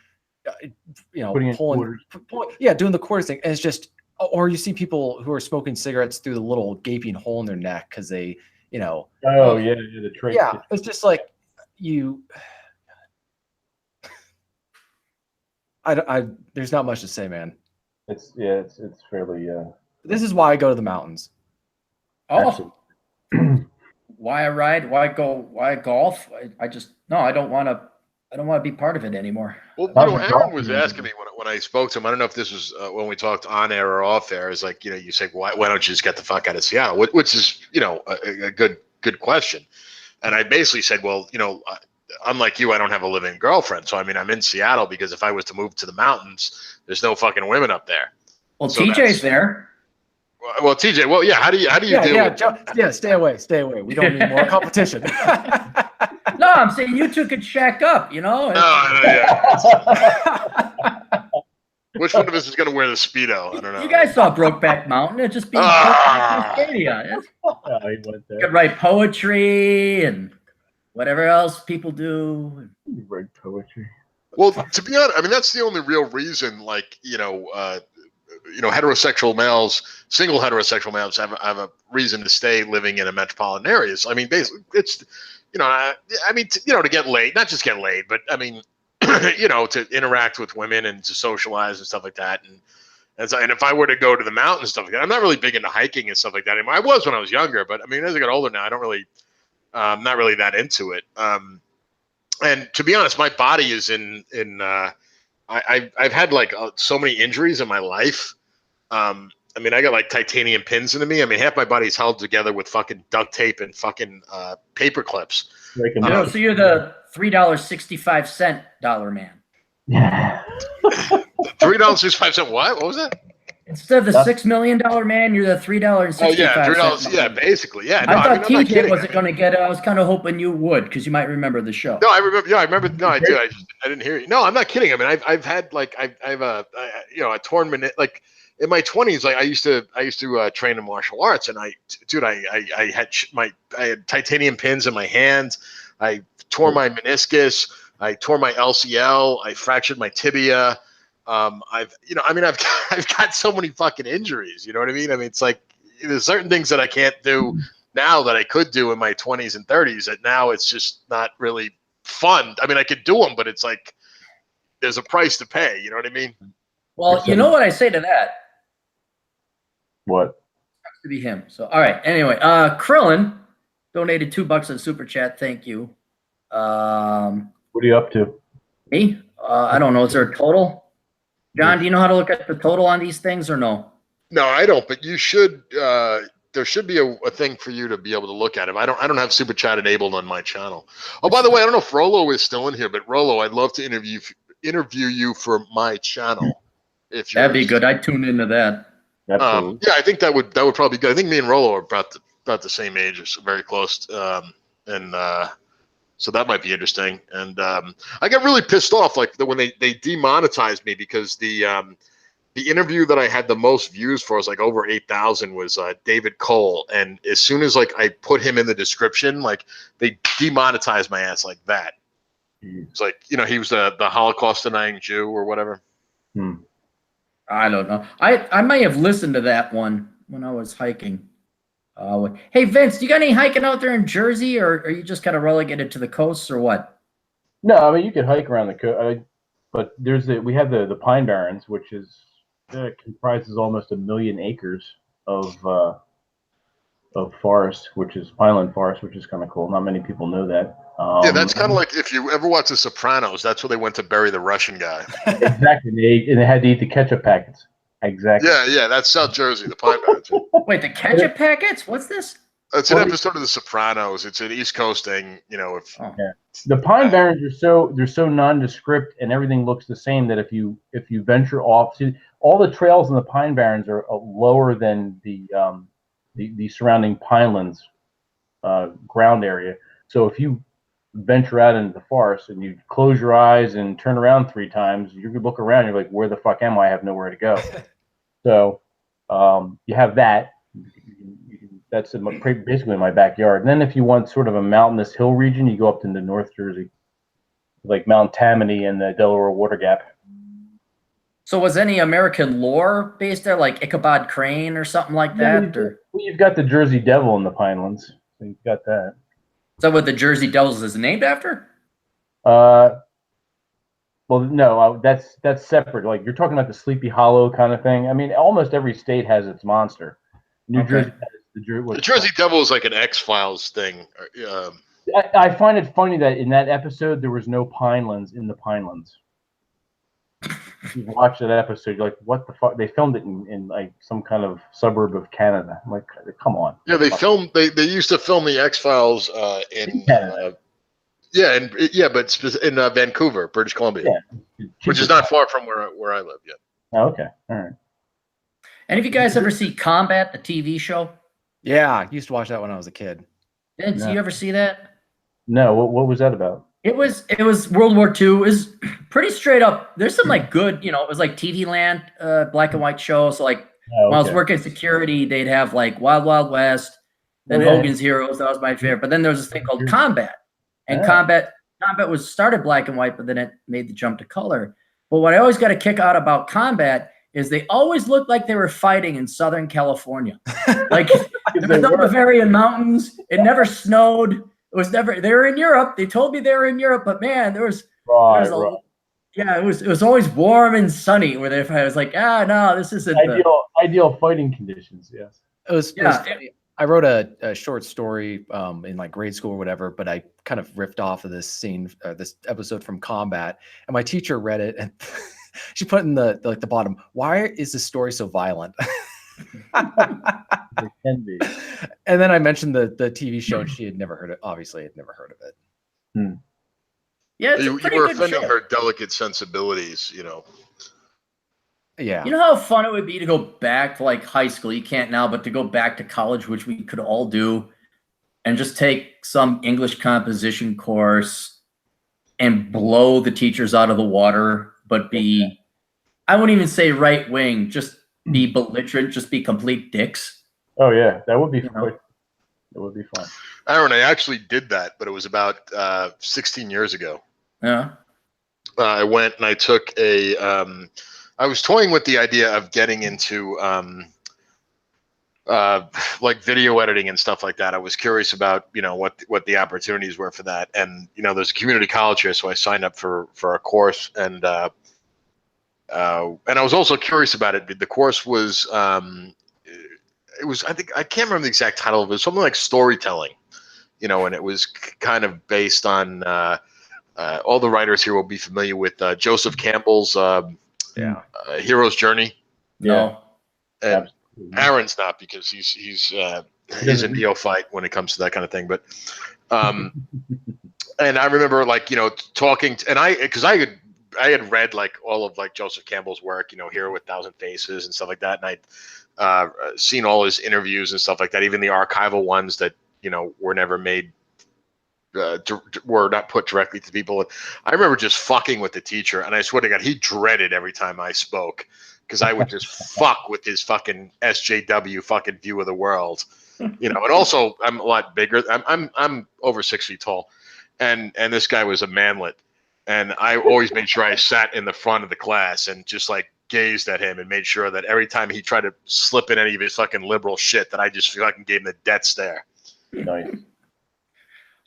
doing the quarters thing. And it's just. Or you see people who are smoking cigarettes through the little gaping hole in their neck because they, Oh yeah, the trait. Yeah, it's just like you. There's not much to say, man. It's fairly. This is why I go to the mountains. Oh, why I ride? Why go? Why golf? I don't want to be part of it anymore. Well, Aaron was asking me when I spoke to him. I don't know if this was when we talked on air or off air. Is like, you say, why don't you just get the fuck out of Seattle? Which is, a good question. And I basically said, well, unlike you, I don't have a living girlfriend. So I mean, I'm in Seattle because if I was to move to the mountains, there's no fucking women up there. Well, so TJ's there. Well, TJ. Well, yeah. How do you do? Stay away. We don't need more competition. No, I'm saying you two could shack up, No, Which one of us is going to wear the Speedo? I don't know. You guys saw Brokeback Mountain. It'd just be Stadia. He went there. You could write poetry and whatever else people do. You write poetry. Well, to be honest, I mean, that's the only real reason, like, heterosexual males, single heterosexual males have a reason to stay living in a metropolitan areas. I mean, basically, it's, to get laid, not just get laid, but I mean, to interact with women and to socialize and stuff like that. And if I were to go to the mountains and stuff like that, I'm not really big into hiking and stuff like that anymore. I was when I was younger, but I mean, as I got older now, I don't really, not really that into it. And to be honest, my body is I've had like so many injuries in my life. I mean, I got like titanium pins into me. I mean, half my body's held together with fucking duct tape and fucking paper clips. So you're the $3.65 dollar man. $3.65. What was that? Instead of the $6 million man, you're the $3.65. Oh yeah, $3. Yeah, basically. Yeah. No, I thought TJ wasn't going to get it. I was kind of hoping you would, because you might remember the show. No, I remember. Yeah, I remember. No, I did. I didn't hear you. No, I'm not kidding. I mean, I've had like I have a torn like in my 20s. Like I used to train in martial arts, and I had titanium pins in my hands. I tore my meniscus. I tore my LCL. I fractured my tibia. I've got so many fucking injuries. You know what I mean? I mean, it's like there's certain things that I can't do now that I could do in my 20s and 30s. That now it's just not really fun. I mean, I could do them, but it's like there's a price to pay. You know what I mean? Well, you know what I say to that? What? Has to be him. So, all right. Anyway, Krillin donated $2 on Super Chat. Thank you. What are you up to? Me? I don't know. Is there a total? John, do you know how to look at the total on these things or no? No, I don't. But you should. There should be a thing for you to be able to look at it. I don't have Super Chat enabled on my channel. Oh, by the way, I don't know if Rollo is still in here, but Rollo, I'd love to interview you for my channel. That'd be good. I'd tune into that. Absolutely. Yeah, I think that would probably be good. I think me and Rollo are about the same age, or very close, so that might be interesting. And I got really pissed off when they demonetized me, because the interview that I had the most views for was like over 8,000 was David Cole. And as soon as like I put him in the description, like they demonetized my ass like that. It's like, he was the Holocaust denying Jew or whatever. I don't know. I may have listened to that one when I was hiking. Hey Vince, do you got any hiking out there in Jersey, or are you just kind of relegated to the coasts, or what? No, I mean you could hike around the coast, but we have the Pine Barrens, which comprises almost 1,000,000 acres of forest, which is pineland forest, which is kind of cool. Not many people know that. Yeah, that's kind of like if you ever watch The Sopranos. That's where they went to bury the Russian guy. Exactly, and they had to eat the ketchup packets. Exactly. Yeah, that's South Jersey, the Pine Barrens. Wait, the ketchup packets? What's this? It's an episode of The Sopranos. It's an East Coast thing, Oh. Yeah. The Pine Barrens they're so nondescript, and everything looks the same that if you venture off, see, all the trails in the Pine Barrens are lower than the surrounding pinelands ground area. So if you venture out into the forest and you close your eyes and turn around 3 times, you could look around. You're like, where the fuck am I? I have nowhere to go. So you have that. That's basically my backyard. And then if you want sort of a mountainous hill region, you go up into North Jersey, like Mount Tammany and the Delaware Water Gap. So was any American lore based there, like Ichabod Crane or something like that? Or You've got the Jersey Devil in the Pinelands. So you've got that. is that what the Jersey Devils is named after? Well, no, that's separate. Like you're talking about the Sleepy Hollow kind of thing. I mean, almost every state has its monster. New Jersey has the Jersey Devil is like an X-Files thing. I find it funny that in that episode there was no Pinelands in the Pinelands. If you watch that episode, you're like, what the fuck? They filmed it in like some kind of suburb of Canada. I'm like, come on. Yeah, they used to film the X-Files in Canada. But in Vancouver, British Columbia, which is not far from where I live yet. Oh, okay, all right. Any of you guys ever see Combat, the TV show? Yeah, I used to watch that when I was a kid. Vince, you ever see that? No, what was that about? It was World War II. It was pretty straight up. There's some like good, it was like TV Land, black and white show. So like when I was working security, they'd have like Wild Wild West, then Hogan's Heroes. That was my favorite. But then there was this thing called Combat. And Combat was started black and white, but then it made the jump to color. But what I always got a kick out about Combat is they always looked like they were fighting in Southern California. Like there was no Bavarian mountains. It never snowed. It was never. They were in Europe. They told me they were in Europe, but man, it was always warm and sunny. Where if I was like, no, this isn't ideal fighting conditions. Yes, it was funny. I wrote a short story in like grade school or whatever, but I kind of riffed off of this scene, this episode from Combat, and my teacher read it and she put in the bottom, why is this story so violent? It can be. And then I mentioned the TV show, and she had never heard it. Obviously, had never heard of it. Yeah, you were offending her delicate sensibilities, Yeah. You know how fun it would be to go back to like high school? You can't now, but to go back to college, which we could all do, and just take some English composition course and blow the teachers out of the water, but I wouldn't even say right wing, just be belligerent, just be complete dicks. Oh yeah, that would be fun. It would be fun. Aaron, I actually did that, but it was about 16 years ago. Yeah. I went and I took I was toying with the idea of getting into like video editing and stuff like that. I was curious about, what the opportunities were for that. And, there's a community college here, so I signed up for a course, and I was also curious about it. The course was, it was, I can't remember the exact title of it. It was something like storytelling, and it was kind of based on, all the writers here will be familiar with Joseph Campbell's Hero's Journey. No. And Aaron's not, because he's a neophyte when it comes to that kind of thing. But and I remember talking to, and because I had read like all of like Joseph Campbell's work, Hero with Thousand Faces and stuff like that, and I'd seen all his interviews and stuff like that, even the archival ones that were never made. Were not put directly to people. And I remember just fucking with the teacher, and I swear to God, he dreaded every time I spoke, because I would just fuck with his fucking SJW fucking view of the world, And also I'm a lot bigger. I'm over 6 feet tall, and this guy was a manlet, and I always made sure I sat in the front of the class and just like gazed at him and made sure that every time he tried to slip in any of his fucking liberal shit, that I just fucking gave him the death stare. Nice.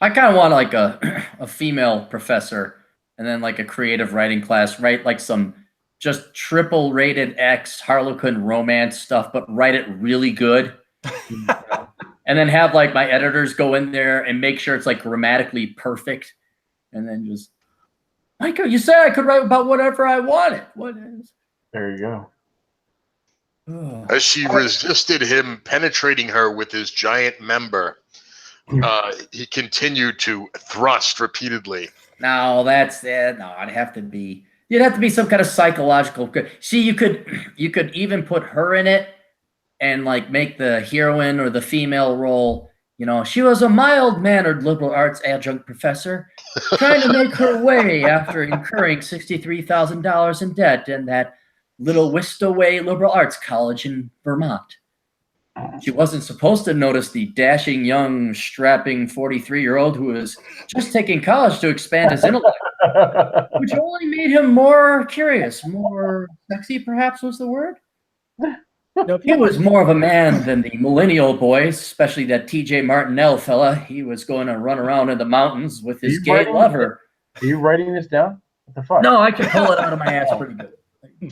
I kind of want like a female professor, and then like a creative writing class, write like some just triple rated X Harlequin romance stuff, but write it really good. And then have like my editors go in there and make sure it's like grammatically perfect. And then just, Michael, you said I could write about whatever I wanted. What is? There you go. As she resisted him penetrating her with his giant member, he continued to thrust repeatedly. No, that's it. No, I'd have to be. You'd have to be some kind of psychological. See, you could even put her in it, and like make the heroine or the female role. You know, she was a mild-mannered liberal arts adjunct professor trying to make her way after incurring $63,000 in debt in that little whisked-away liberal arts college in Vermont. She wasn't supposed to notice the dashing, young, strapping 43-year-old who was just taking college to expand his intellect, which only made him more curious, more sexy, perhaps was the word. No, he was more of a man than the millennial boys, especially that T.J. Martinell fella. He was going to run around in the mountains with his gay lover. Are you writing this down? What the fuck? No, I can pull it out of my ass pretty good.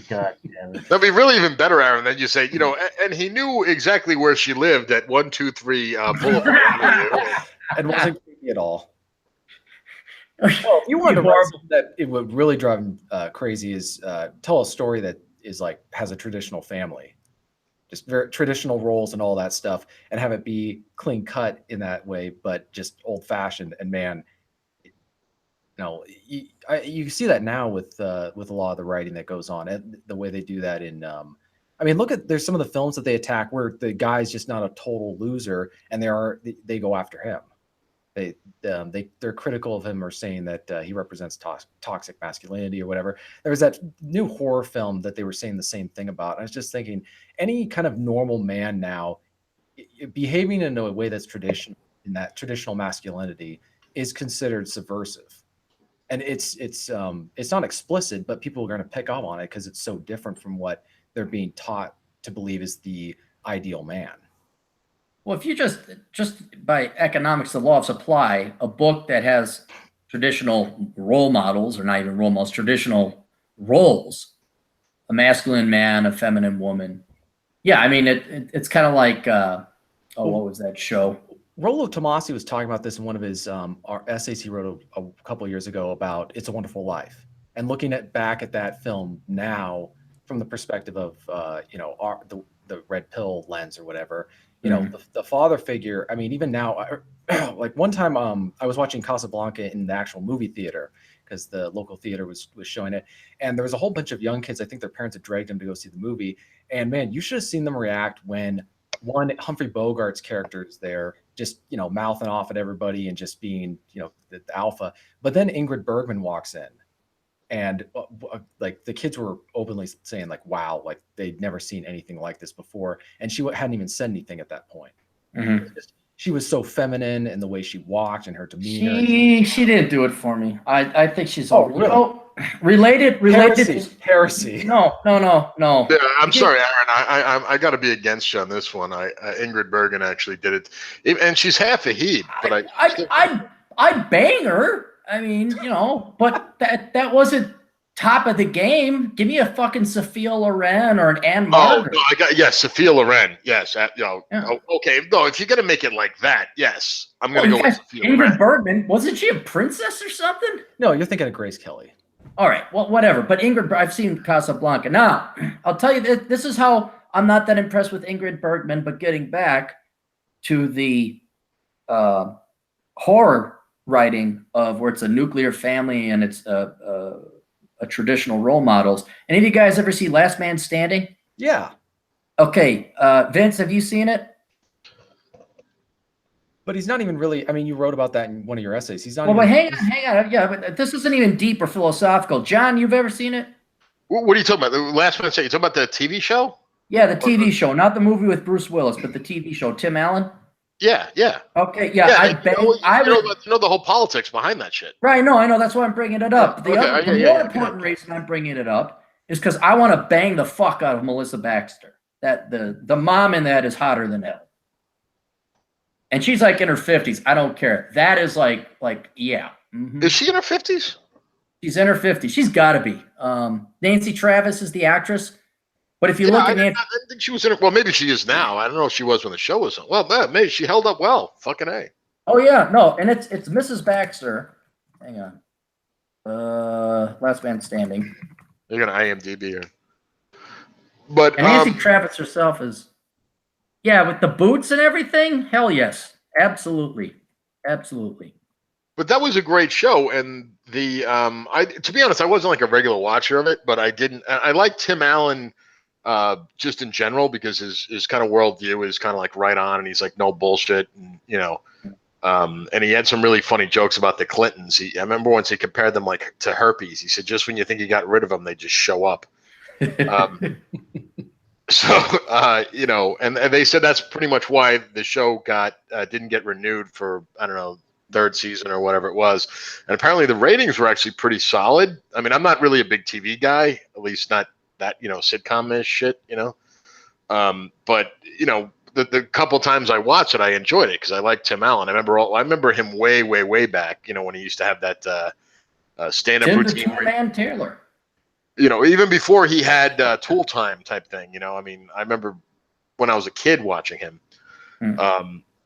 God damn it. That'd be really even better, Aaron, than you say, you know, and he knew exactly where she lived at 123 Boulevard Avenue. It wasn't creepy at all. Well, if you want to write something that it would really drive him crazy is tell a story that is like has a traditional family, just very traditional roles and all that stuff, and have it be clean cut in that way, but just old fashioned. And man, you see that now with a lot of the writing that goes on, and the way they do that in. I mean, there's some of the films that they attack where the guy's just not a total loser, and they go after him. They're critical of him or saying that he represents toxic masculinity or whatever. There was that new horror film that they were saying the same thing about. I was just thinking, any kind of normal man now behaving in a way that's traditional, in that traditional masculinity, is considered subversive. And it's not explicit, but people are going to pick up on it because it's so different from what they're being taught to believe is the ideal man. Well, if you just by economics, the law of supply, a book that has traditional role models, or not even role models, traditional roles, a masculine man, a feminine woman. Yeah, I mean, it's kind of like, what was that show? Rollo Tomassi was talking about this in one of his essays he wrote a couple of years ago about It's a Wonderful Life, and looking back at that film now from the perspective of the red pill lens or whatever. You know, the father figure. I mean, even now, like one time, I was watching Casablanca in the actual movie theater because the local theater was showing it, and there was a whole bunch of young kids. I think their parents had dragged them to go see the movie, and man, you should have seen them react when Humphrey Bogart's character is there, just mouthing off at everybody and just being the alpha. But then Ingrid Bergman walks in, and like the kids were openly saying like, wow, like they'd never seen anything like this before. And she hadn't even said anything at that point. She was so feminine in the way she walked and her demeanor. She didn't do it for me. I think she's really? Related heresy. No. Yeah, I'm sorry, Aaron. I got to be against you on this one. Ingrid Bergman actually did it, and she's half a heed. But I'd bang her. I mean, but that wasn't top of the game. Give me a fucking Sophia Loren or an Anne Margaret. Oh, no, Sophia Loren. Yes, yeah. Okay. No, if you're gonna make it like that, yes, I'm gonna go with Sophia Loren. Ingrid Bergman, wasn't she a princess or something? No, you're thinking of Grace Kelly. All right, well, whatever. But Ingrid, I've seen Casablanca. Now, I'll tell you this is how I'm not that impressed with Ingrid Bergman. But getting back to the horror writing of where it's a nuclear family and it's a traditional role models. Any of you guys ever see Last Man Standing? Yeah. Okay, Vince, have you seen it? But he's not even really. I mean, you wrote about that in one of your essays. He's not. Well, but hang on. Yeah, but this isn't even deep or philosophical. John, you've ever seen it? What are you talking about? The Last Man Standing? You talking about the TV show? Yeah, the TV show, not the movie with Bruce Willis, but the TV show. Tim Allen. Yeah. Okay, yeah. You know the whole politics behind that shit. Right, no, I know. That's why I'm bringing it up. The more important okay. reason I'm bringing it up is because I want to bang the fuck out of Melissa Baxter. That the mom in that is hotter than hell. And she's like in her 50s. I don't care. That is like yeah. Is she in her 50s? She's in her 50s. She's got to be. Nancy Travis is the actress. But if you look at Nancy, I didn't think she was in it. Well, maybe she is now. I don't know if she was when the show was on. Well, maybe she held up well. Fucking A. oh yeah, no, and it's Mrs. Baxter. Hang on. Last Man Standing. You're gonna IMDb here. But And Nancy Travis herself is, yeah, with the boots and everything. Hell yes, absolutely, absolutely. But that was a great show, and the to be honest, I wasn't like a regular watcher of it, but I like Tim Allen just in general because his kind of worldview is kind of like right on, and he's like no bullshit, and and he had some really funny jokes about the Clintons. I remember once he compared them like to herpes. He said just when you think you got rid of them, they just show up. So and they said that's pretty much why the show didn't get renewed for, I don't know, third season or whatever it was. And apparently the ratings were actually pretty solid. I mean, I'm not really a big TV guy, at least not that sitcom-ish shit, but the couple times I watched it, I enjoyed it because I like Tim Allen. I remember him way back, when he used to have that stand-up routine. Tim the Man Taylor. Even before he had Tool Time type thing. I mean, I remember when I was a kid watching him.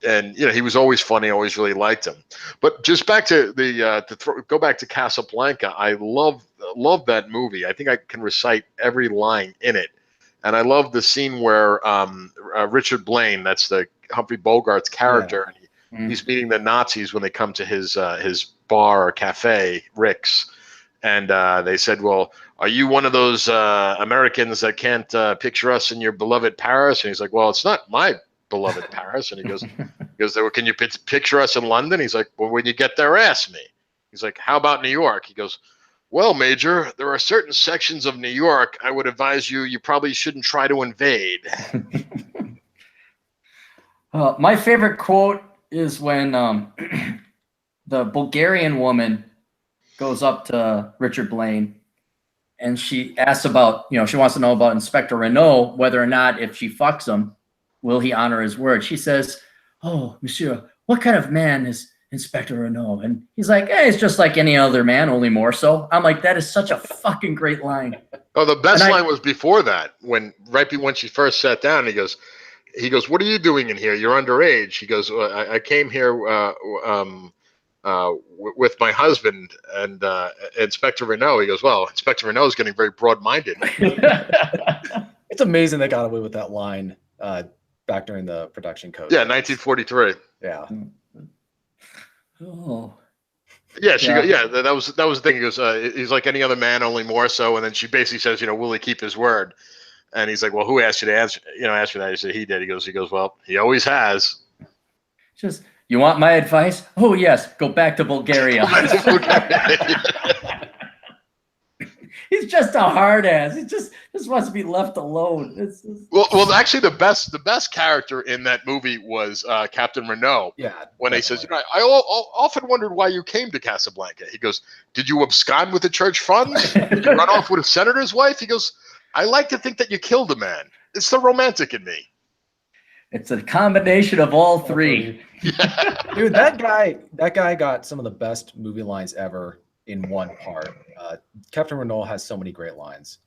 And he was always funny. I always really liked him. But just back to go back to Casablanca. I love that movie. I think I can recite every line in it. And I love the scene where Richard Blaine, that's the Humphrey Bogart's character, and he's meeting the Nazis when they come to his bar or cafe, Rick's. And they said, well, are you one of those Americans that can't picture us in your beloved Paris? And he's like, well, it's not my beloved Paris. And he goes, can you picture us in London? He's like, well, when you get there, ask me. He's like, how about New York? He goes, well, Major, there are certain sections of New York I would advise you probably shouldn't try to invade. My favorite quote is when the Bulgarian woman goes up to Richard Blaine and she asks about, she wants to know about Inspector Renault, whether or not if she fucks him, will he honor his word? She says, oh, monsieur, what kind of man is Inspector Renault? And he's like, it's just like any other man, only more so. I'm like, that is such a fucking great line. Oh, the best line was before that, when she first sat down, he goes, what are you doing in here? You're underage. He goes, I came here with my husband and Inspector Renault. He goes, well, Inspector Renault is getting very broad-minded. It's amazing they got away with that line back during the production code. Yeah, 1943. Yeah. Oh. Yeah, that was the thing. He goes, he's like any other man, only more so. And then she basically says, will he keep his word? And he's like, well, who asked you to answer that? He said, he did. He goes, well, he always has. Just, you want my advice? Oh, yes. Go back to Bulgaria. He's just a hard ass. He just wants to be left alone. Well, actually, the best character in that movie was Captain Renault. Yeah. When he says, I often wondered why you came to Casablanca. He goes, did you abscond with the church funds? Did you run off with a senator's wife? He goes, I like to think that you killed a man. It's the romantic in me. It's a combination of all three. Dude, that guy got some of the best movie lines ever in one part. Captain Renault has so many great lines.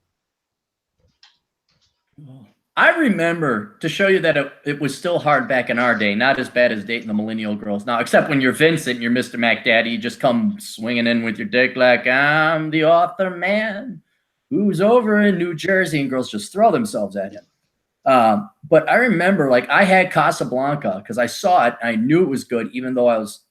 I remember, to show you that it was still hard back in our day, not as bad as dating the millennial girls now, except when you're Vincent and you're Mr. Mac Daddy, you just come swinging in with your dick like, I'm the author man who's over in New Jersey, and girls just throw themselves at him. But I remember, I had Casablanca because I saw it. I knew it was good, even though I was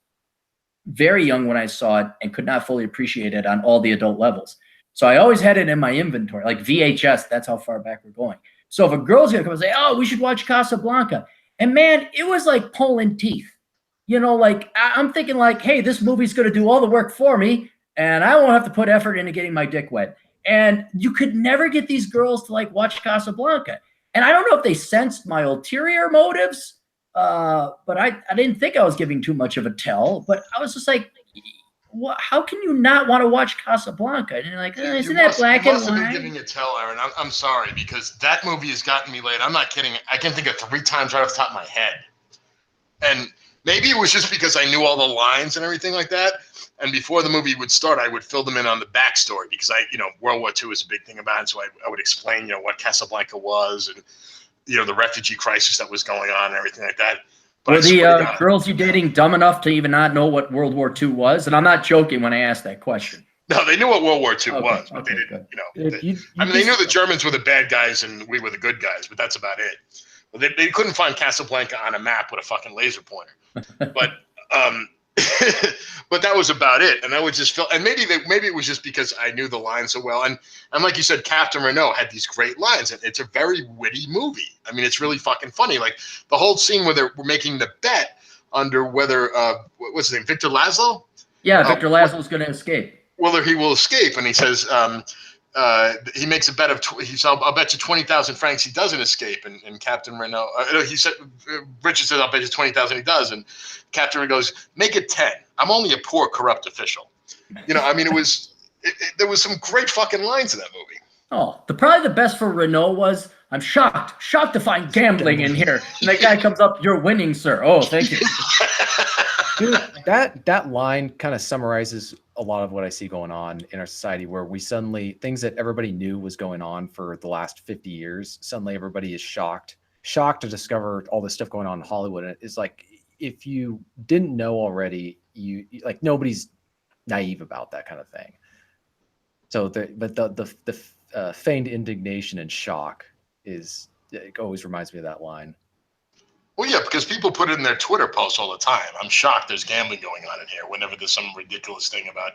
very young when I saw it and could not fully appreciate it on all the adult levels. So I always had it in my inventory, like VHS. That's how far back we're going. So if a girl's going to come and say, oh, we should watch Casablanca. And man, it was like pulling teeth. I'm thinking hey, this movie's going to do all the work for me and I won't have to put effort into getting my dick wet. And you could never get these girls to watch Casablanca. And I don't know if they sensed my ulterior motives, but I didn't think I was giving too much of a tell. But I was just like, how can you not want to watch Casablanca? And you're like, isn't that black you and must have been white? giving it tell, Aaron. I'm sorry, because that movie has gotten me late. I'm not kidding. I can think of 3 times right off the top of my head. And maybe it was just because I knew all the lines and everything like that. And before the movie would start, I would fill them in on the backstory because World War II is a big thing about it. So I would explain, what Casablanca was and, the refugee crisis that was going on and everything like that. But were the girls you dating dumb enough to even not know what World War II was? And I'm not joking when I asked that question. No, they knew what World War II was, but they didn't, good. They knew the Germans were the bad guys and we were the good guys, but that's about it. They couldn't find Casablanca on a map with a fucking laser pointer. But but that was about it. And I would just feel, and maybe it was just because I knew the lines so well. And like you said, Captain Renault had these great lines, and it's a very witty movie. I mean, it's really fucking funny. Like the whole scene where they're making the bet under whether what's his name, Victor Laszlo? Yeah, Victor Laszlo's going to escape. Whether he will escape, and he says he makes a bet of I'll bet you 20,000 francs he doesn't escape, and Captain Renault he said Richard says I'll bet you 20,000 he does, and Captain Renault goes, make it 10. I'm only a poor corrupt official. I mean, there was some great fucking lines in that movie. Oh, probably the best for Renault was, I'm shocked to find gambling in here. And that guy comes up, you're winning, sir. Oh, thank you. Dude, that line kind of summarizes a lot of what I see going on in our society, where we suddenly, things that everybody knew was going on for the last 50 years, suddenly everybody is shocked to discover all this stuff going on in Hollywood. And it's like, if you didn't know already, you like, nobody's naive about that kind of thing. So the feigned indignation and shock it always reminds me of that line. Well, yeah, because people put it in their Twitter posts all the time. I'm shocked there's gambling going on in here whenever there's some ridiculous thing about,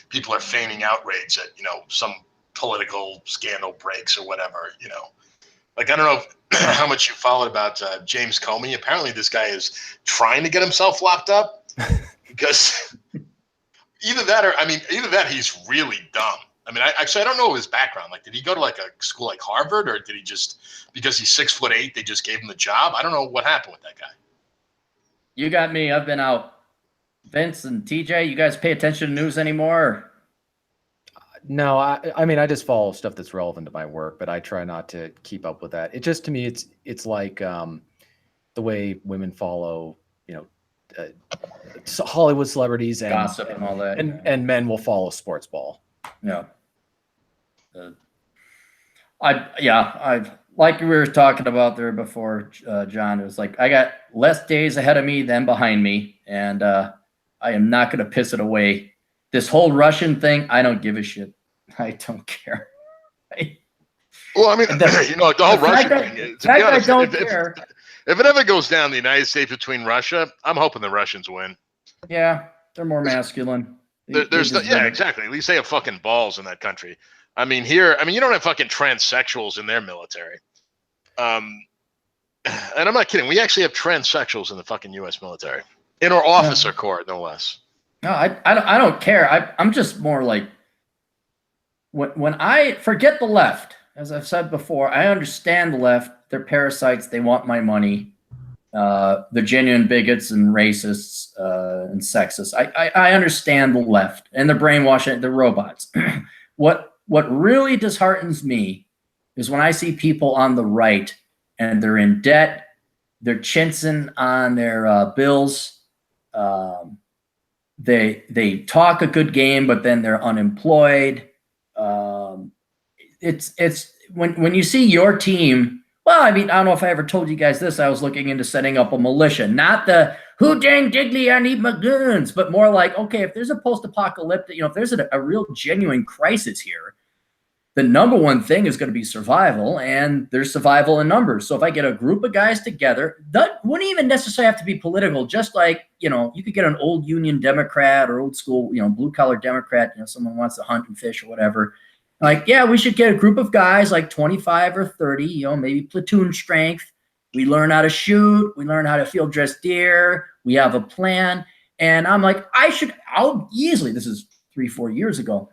people are feigning outrage that, some political scandal breaks or whatever, Like, I don't know how much you followed about James Comey. Apparently this guy is trying to get himself locked up because either that he's really dumb. I mean, I don't know his background. Like, did he go to like a school like Harvard, or did he just, because he's 6'8", they just gave him the job? I don't know what happened with that guy. You got me. I've been out. Vince and TJ, you guys pay attention to news anymore? No, I mean, I just follow stuff that's relevant to my work, but I try not to keep up with that. It just, to me, it's like the way women follow, Hollywood celebrities and gossip and all that, and men will follow sports ball. Yeah. I like we were talking about there before, John. It was like, I got less days ahead of me than behind me, and I am not going to piss it away. This whole Russian thing, I don't give a shit. I don't care. Well, I mean, the whole Russian thing. To be honest, I don't care. If it ever goes down the United States between Russia, I'm hoping the Russians win. Yeah, they're more masculine. Exactly. At least they have fucking balls in that country. I mean, here, you don't have fucking transsexuals in their military. And I'm not kidding. We actually have transsexuals in the fucking U.S. military, in our officer corps, no less. No, I don't care. I'm just more like, when I forget the left, as I've said before, I understand the left. They're parasites. They want my money. They're genuine bigots and racists and sexists. I understand the left, and they're brainwashing. They're robots. What really disheartens me is when I see people on the right and they're in debt, they're chinsing on their bills. They talk a good game, but then they're unemployed. It's when you see your team. Well, I mean, I don't know if I ever told you guys this. I was looking into setting up a militia, not the who dang diggly I need my guns, but more like, okay, if there's a post-apocalyptic, if there's a real genuine crisis here, the number one thing is going to be survival, and there's survival in numbers. So if I get a group of guys together, that wouldn't even necessarily have to be political. Just like, you could get an old Union Democrat or old school, blue-collar Democrat, someone wants to hunt and fish or whatever. Like, yeah, we should get a group of guys, like 25 or 30, maybe platoon strength. We learn how to shoot. We learn how to field dress deer. We have a plan. And I'm like, I'll easily, this is 3-4 years ago,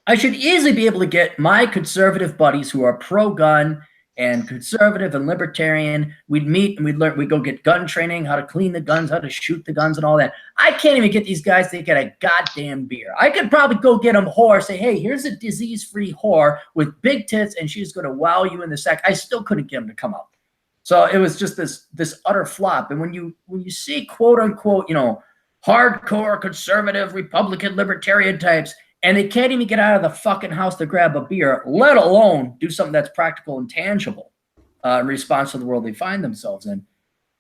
I should easily be able to get my conservative buddies who are pro-gun and conservative and libertarian. We'd meet and we'd go get gun training, how to clean the guns, how to shoot the guns and all that. I can't even get these guys to get a goddamn beer. I could probably go get them whore, say, hey, here's a disease-free whore with big tits and she's going to wow you in the sack. I still couldn't get them to come out. So it was just this utter flop. And when you see quote unquote, hardcore conservative Republican libertarian types, and they can't even get out of the fucking house to grab a beer, let alone do something that's practical and tangible in response to the world they find themselves in,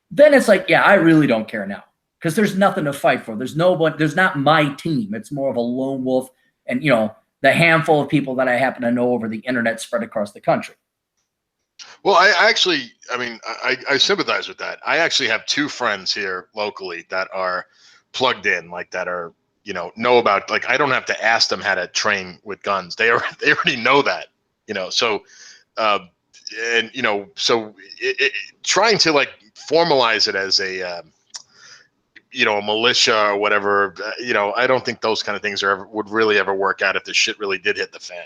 then it's like, yeah, I really don't care now because there's nothing to fight for. There's not my team. It's more of a lone wolf and, the handful of people that I happen to know over the internet spread across the country. Well, I sympathize with that. I actually have 2 friends here locally that are plugged in, like that are, know about, like, I don't have to ask them how to train with guns. They already know that, so, trying to like formalize it as a militia or whatever, I don't think those kind of things would really ever work out if the shit really did hit the fan.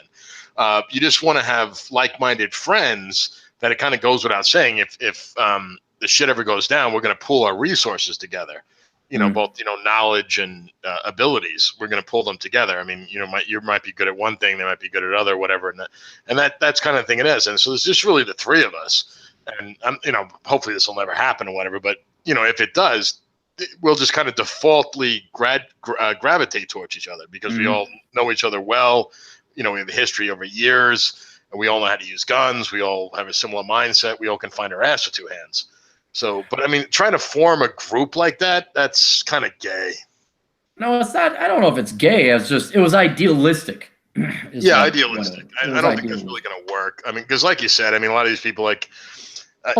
You just want to have like-minded friends that it kind of goes without saying. If the shit ever goes down, we're going to pool our resources together. Both, knowledge and abilities. We're going to pull them together. I mean, you might be good at one thing, they might be good at other, whatever. And that's kind of thing it is. And so there's just really the 3 of us. And hopefully this will never happen or whatever. But if it does, we'll just kind of defaultly gravitate towards each other because we all know each other well. We have a history over years, and we all know how to use guns. We all have a similar mindset. We all can find our ass with 2 hands. So, but I mean, trying to form a group like that's kind of gay. No, it's not. I don't know if it's gay. It was idealistic. Idealistic. I don't think that's really going to work. I mean, because like you said, a lot of these people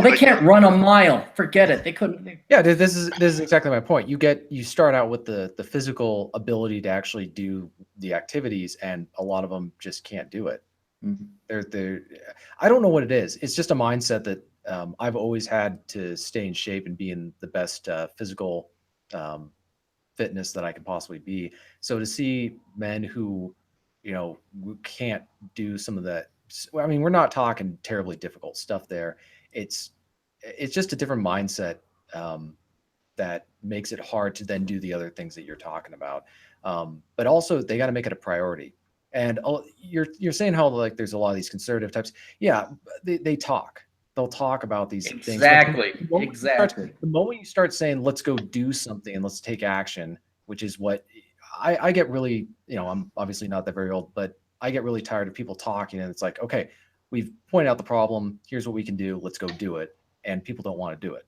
they can't run a mile. Forget it. They couldn't. Yeah, this is exactly my point. You start out with the physical ability to actually do the activities, and a lot of them just can't do it. Mm-hmm. I don't know what it is. It's just a mindset that I've always had to stay in shape and be in the best physical fitness that I can possibly be. So to see men who, can't do some of that. I mean, we're not talking terribly difficult stuff there. It's just a different mindset that makes it hard to then do the other things that you're talking about. But also they got to make it a priority. And you're saying how like there's a lot of these conservative types. Yeah, they talk. They'll talk about these things. Exactly. The moment you start saying, let's go do something and let's take action, which is what I get really, I'm obviously not that very old, but I get really tired of people talking. And it's like, okay, we've pointed out the problem. Here's what we can do. Let's go do it. And people don't want to do it.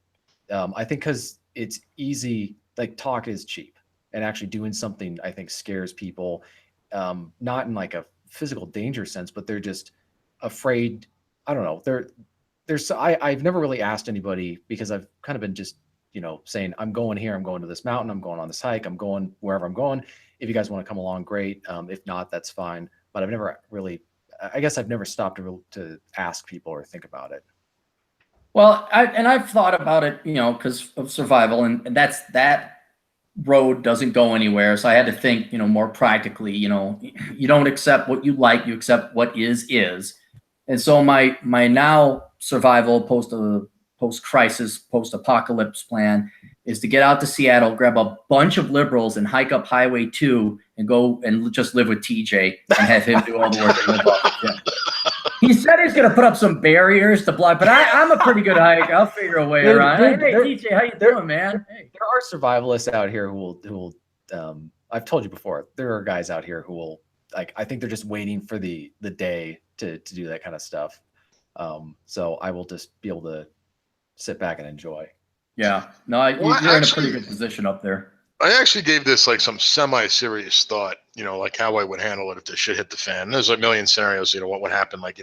I think because it's easy, like talk is cheap, and actually doing something, I think, scares people, not in like a physical danger sense, but they're just afraid. I don't know. I've never really asked anybody because I've kind of been just, saying, I'm going here, I'm going to this mountain, I'm going on this hike, I'm going wherever I'm going. If you guys want to come along, great. If not, that's fine. But I've never really, I guess I've never stopped to ask people or think about it. Well, I've thought about it, because of survival, and that road doesn't go anywhere. So I had to think, more practically. You don't accept what you like, you accept what is. And so my now survival post-crisis, post-apocalypse plan is to get out to Seattle, grab a bunch of liberals, and hike up Highway 2 and go and just live with TJ and have him do all the work. And live off it. Yeah. He said he's going to put up some barriers to block, but I'm a pretty good hiker. I'll figure a way around. Hey, TJ, how you doing, man? Hey. There are survivalists out here who will. I've told you before. There are guys out here who will. Like, I think they're just waiting for the day to do that kind of stuff. So I will just be able to sit back and enjoy. Yeah. No, you're in a pretty good position up there. I actually gave this like some semi-serious thought, like how I would handle it if the shit hit the fan. There's a million scenarios, what would happen. Like,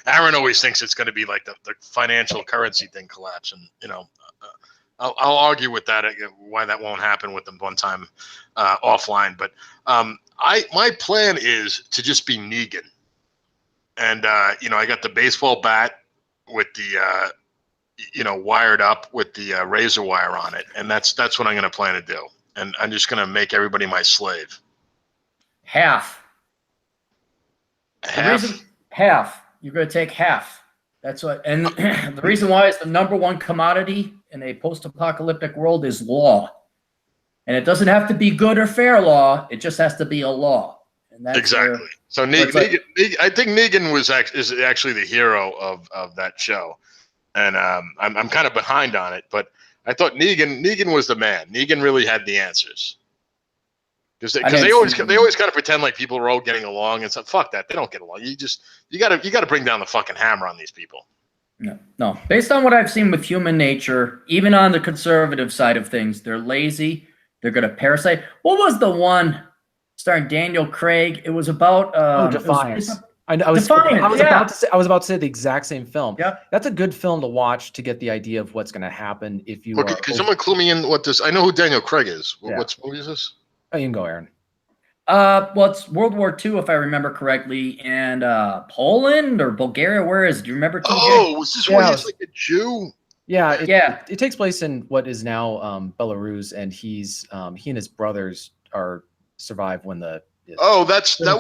Aaron always thinks it's going to be like the financial currency thing collapse. And, I'll argue with that, why that won't happen with them one time offline. But my plan is to just be Negan. And, I got the baseball bat with the, wired up with the razor wire on it. And that's what I'm going to plan to do. And I'm just going to make everybody my slave. Half. Half. You're going to take half. That's what, and the reason why it's the #1 commodity in a post-apocalyptic world is law. And it doesn't have to be good or fair law. It just has to be a law. And that's exactly. Where, so Negan, I think Negan is actually the hero of that show, and I'm kind of behind on it, but I thought Negan was the man. Negan really had the answers. Because they always kind of pretend like people are all getting along and stuff. Fuck that. They don't get along. You gotta bring down the fucking hammer on these people. No. Based on what I've seen with human nature, even on the conservative side of things, they're lazy. They're gonna parasite. What was the one starring Daniel Craig? It was about Defiance. I was about to say the exact same film. Yeah, that's a good film to watch to get the idea of what's going to happen if you. Can someone clue me in what this? I know who Daniel Craig is. Yeah. What movie is this? Oh, you can go, Aaron. Well, it's World War II, if I remember correctly, and Poland or Bulgaria. Where is it? Do you remember? TJ? Oh, was this where he's like a Jew? Yeah, it takes place in what is now Belarus, and he and his brothers survive when the. That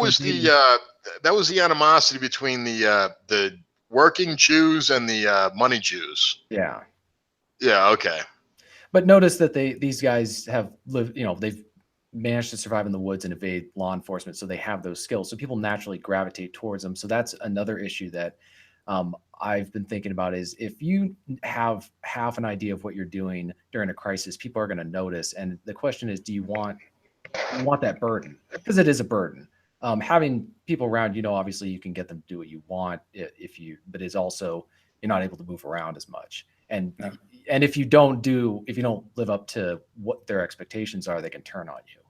was the animosity between the working Jews and the money Jews. Yeah. Yeah. Okay. But notice that these guys have lived. They've managed to survive in the woods and evade law enforcement, so they have those skills. So people naturally gravitate towards them. So that's another issue that I've been thinking about is if you have half an idea of what you're doing during a crisis, people are going to notice. And the question is, do you want that burden? Because it is a burden. Having people around, obviously you can get them to do what you want but it's also you're not able to move around as much. And if you don't live up to what their expectations are, they can turn on you.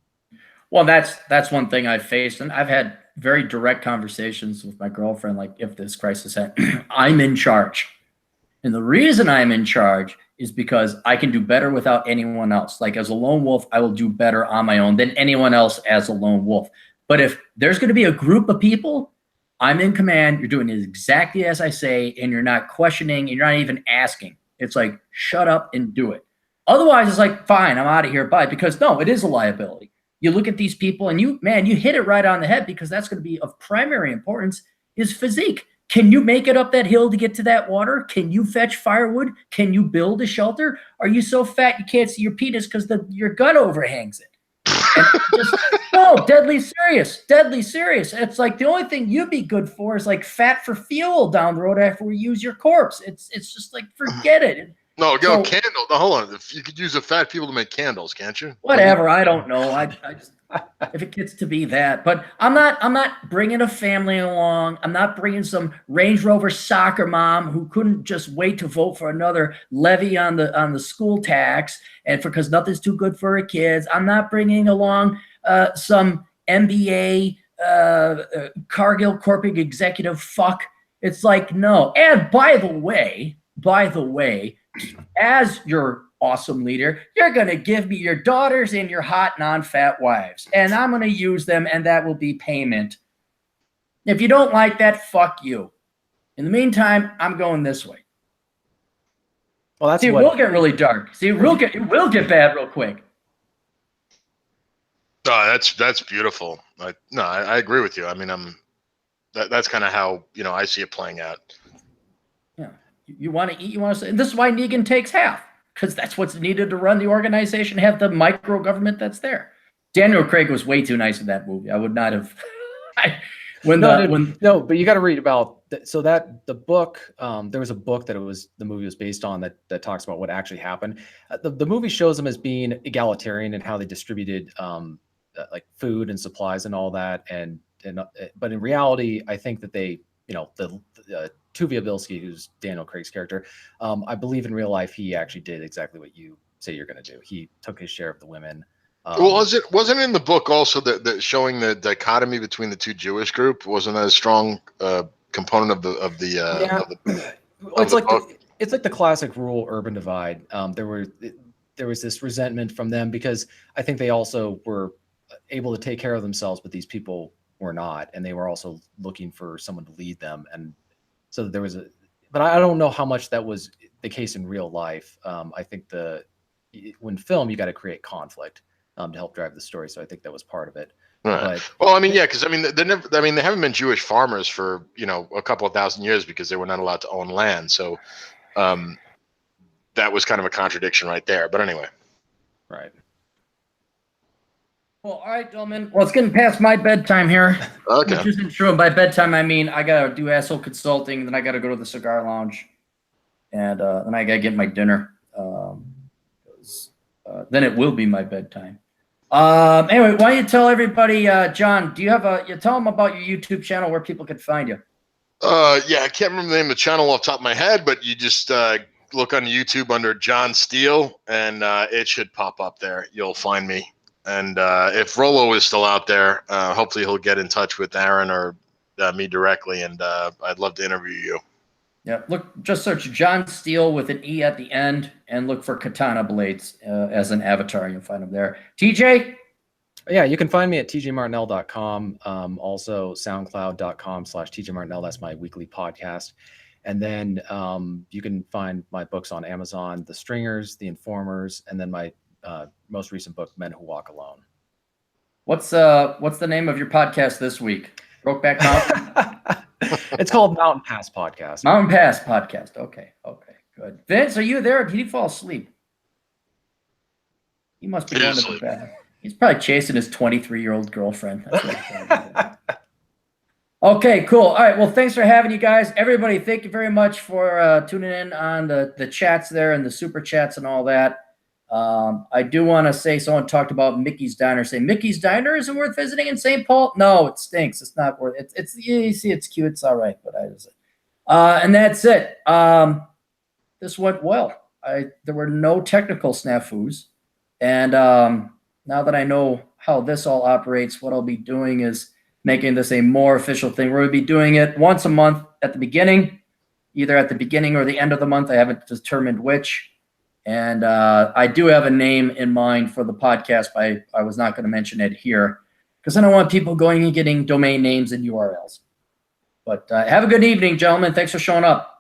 Well, that's one thing I've faced, and I've had very direct conversations with my girlfriend. Like, if this crisis happened, I'm in charge, and the reason I'm in charge is because I can do better without anyone else. Like, as a lone wolf, I will do better on my own than anyone else as a lone wolf. But if there's going to be a group of people, I'm in command. You're doing it exactly as I say, and you're not questioning, and you're not even asking. It's like, shut up and do it. Otherwise, it's like, fine, I'm out of here. Bye. Because no, it is a liability. You look at these people and you hit it right on the head, because that's going to be of primary importance is physique. Can you make it up that hill to get to that water? Can you fetch firewood? Can you build a shelter? Are you so fat you can't see your penis because your gut overhangs it? No, deadly serious. It's like the only thing you'd be good for is like fat for fuel down the road after we use your corpse. It's just like, forget it. No, candle. No, hold on. If you could use the fat people to make candles, can't you? Whatever. I don't know. I just if it gets to be that, but I'm not bringing a family along. I'm not bringing some Range Rover soccer mom who couldn't just wait to vote for another levy on the school tax and because nothing's too good for her kids. I'm not bringing along some MBA Cargill corporate executive fuck. It's like, no. And by the way, as your awesome leader, you're going to give me your daughters and your hot non-fat wives, and I'm going to use them, and that will be payment. If you don't like that, fuck you. In the meantime, I'm going this way. Well, it will get really dark. It will get bad real quick. That's beautiful. I agree with you. I mean, that's kind of how I see it playing out. Yeah, you want to eat, you want to. This is why Negan takes half, because that's what's needed to run the organization. Have the micro government that's there. Daniel Craig was way too nice in that movie. I would not have. No, but you got to read about the book. There was a book that the movie was based on that talks about what actually happened. The movie shows them as being egalitarian and how they distributed like food and supplies and all that. But in reality, I think that they, the Tuvia Bilski, who's Daniel Craig's character, I believe in real life he actually did exactly what you say you're going to do. He took his share of the women. Well, wasn't it in the book also that showing the dichotomy between the two Jewish group? Wasn't that a strong component of the it's like the classic rural urban divide. There was this resentment from them because I think they also were able to take care of themselves, but these people were not, and they were also looking for someone to lead them. And so there was but I don't know how much that was the case in real life. I think when film, you got to create conflict to help drive the story. So I think that was part of it. Right. But Well, I mean, yeah, because I mean, they haven't been Jewish farmers for a couple of thousand years because they were not allowed to own land. So that was kind of a contradiction right there. But anyway. right. Well, all right, gentlemen. Well, it's getting past my bedtime here. Okay. Which isn't true. And by bedtime, I mean I gotta do asshole consulting, then I gotta go to the cigar lounge, and then I gotta get my dinner. Then it will be my bedtime. Anyway, why don't you tell everybody, John? Do you have you tell them about your YouTube channel where people can find you? Yeah, I can't remember the name of the channel off the top of my head, but you just look on YouTube under John Steele, and it should pop up there. You'll find me. And if Rollo is still out there, hopefully he'll get in touch with Aaron or me directly, and I'd love to interview you. Yeah, look, just search John Steele with an E at the end, and look for Katana Blades as an avatar. You'll find him there. TJ? Yeah, you can find me at tjmartinell.com. Also soundcloud.com/tjmartinell. That's my weekly podcast. And then you can find my books on Amazon, The Stringers, The Informers, and then my most recent book, Men Who Walk Alone. What's the name of your podcast this week? Brokeback Mountain? It's called Mountain Pass Podcast. Mountain Pass Podcast. Okay, good. Vince, are you there? Did he fall asleep? He must be going to the bed. He's probably chasing his 23-year-old girlfriend. That's what he's doing. Okay, cool. All right. Well, thanks for having you guys. Everybody, thank you very much for tuning in on the chats there and the super chats and all that. I do want to say someone talked about Mickey's Diner. Say Mickey's Diner isn't worth visiting in St. Paul. No, it stinks. It's not worth it. It's you see, it's cute. It's all right, but and that's it. This went well. There were no technical snafus, and now that I know how this all operates, what I'll be doing is making this a more official thing. We'll be doing it once a month at the beginning, either at the beginning or the end of the month. I haven't determined which. And I do have a name in mind for the podcast, but I was not going to mention it here because I don't want people going and getting domain names and URLs. But have a good evening, gentlemen. Thanks for showing up.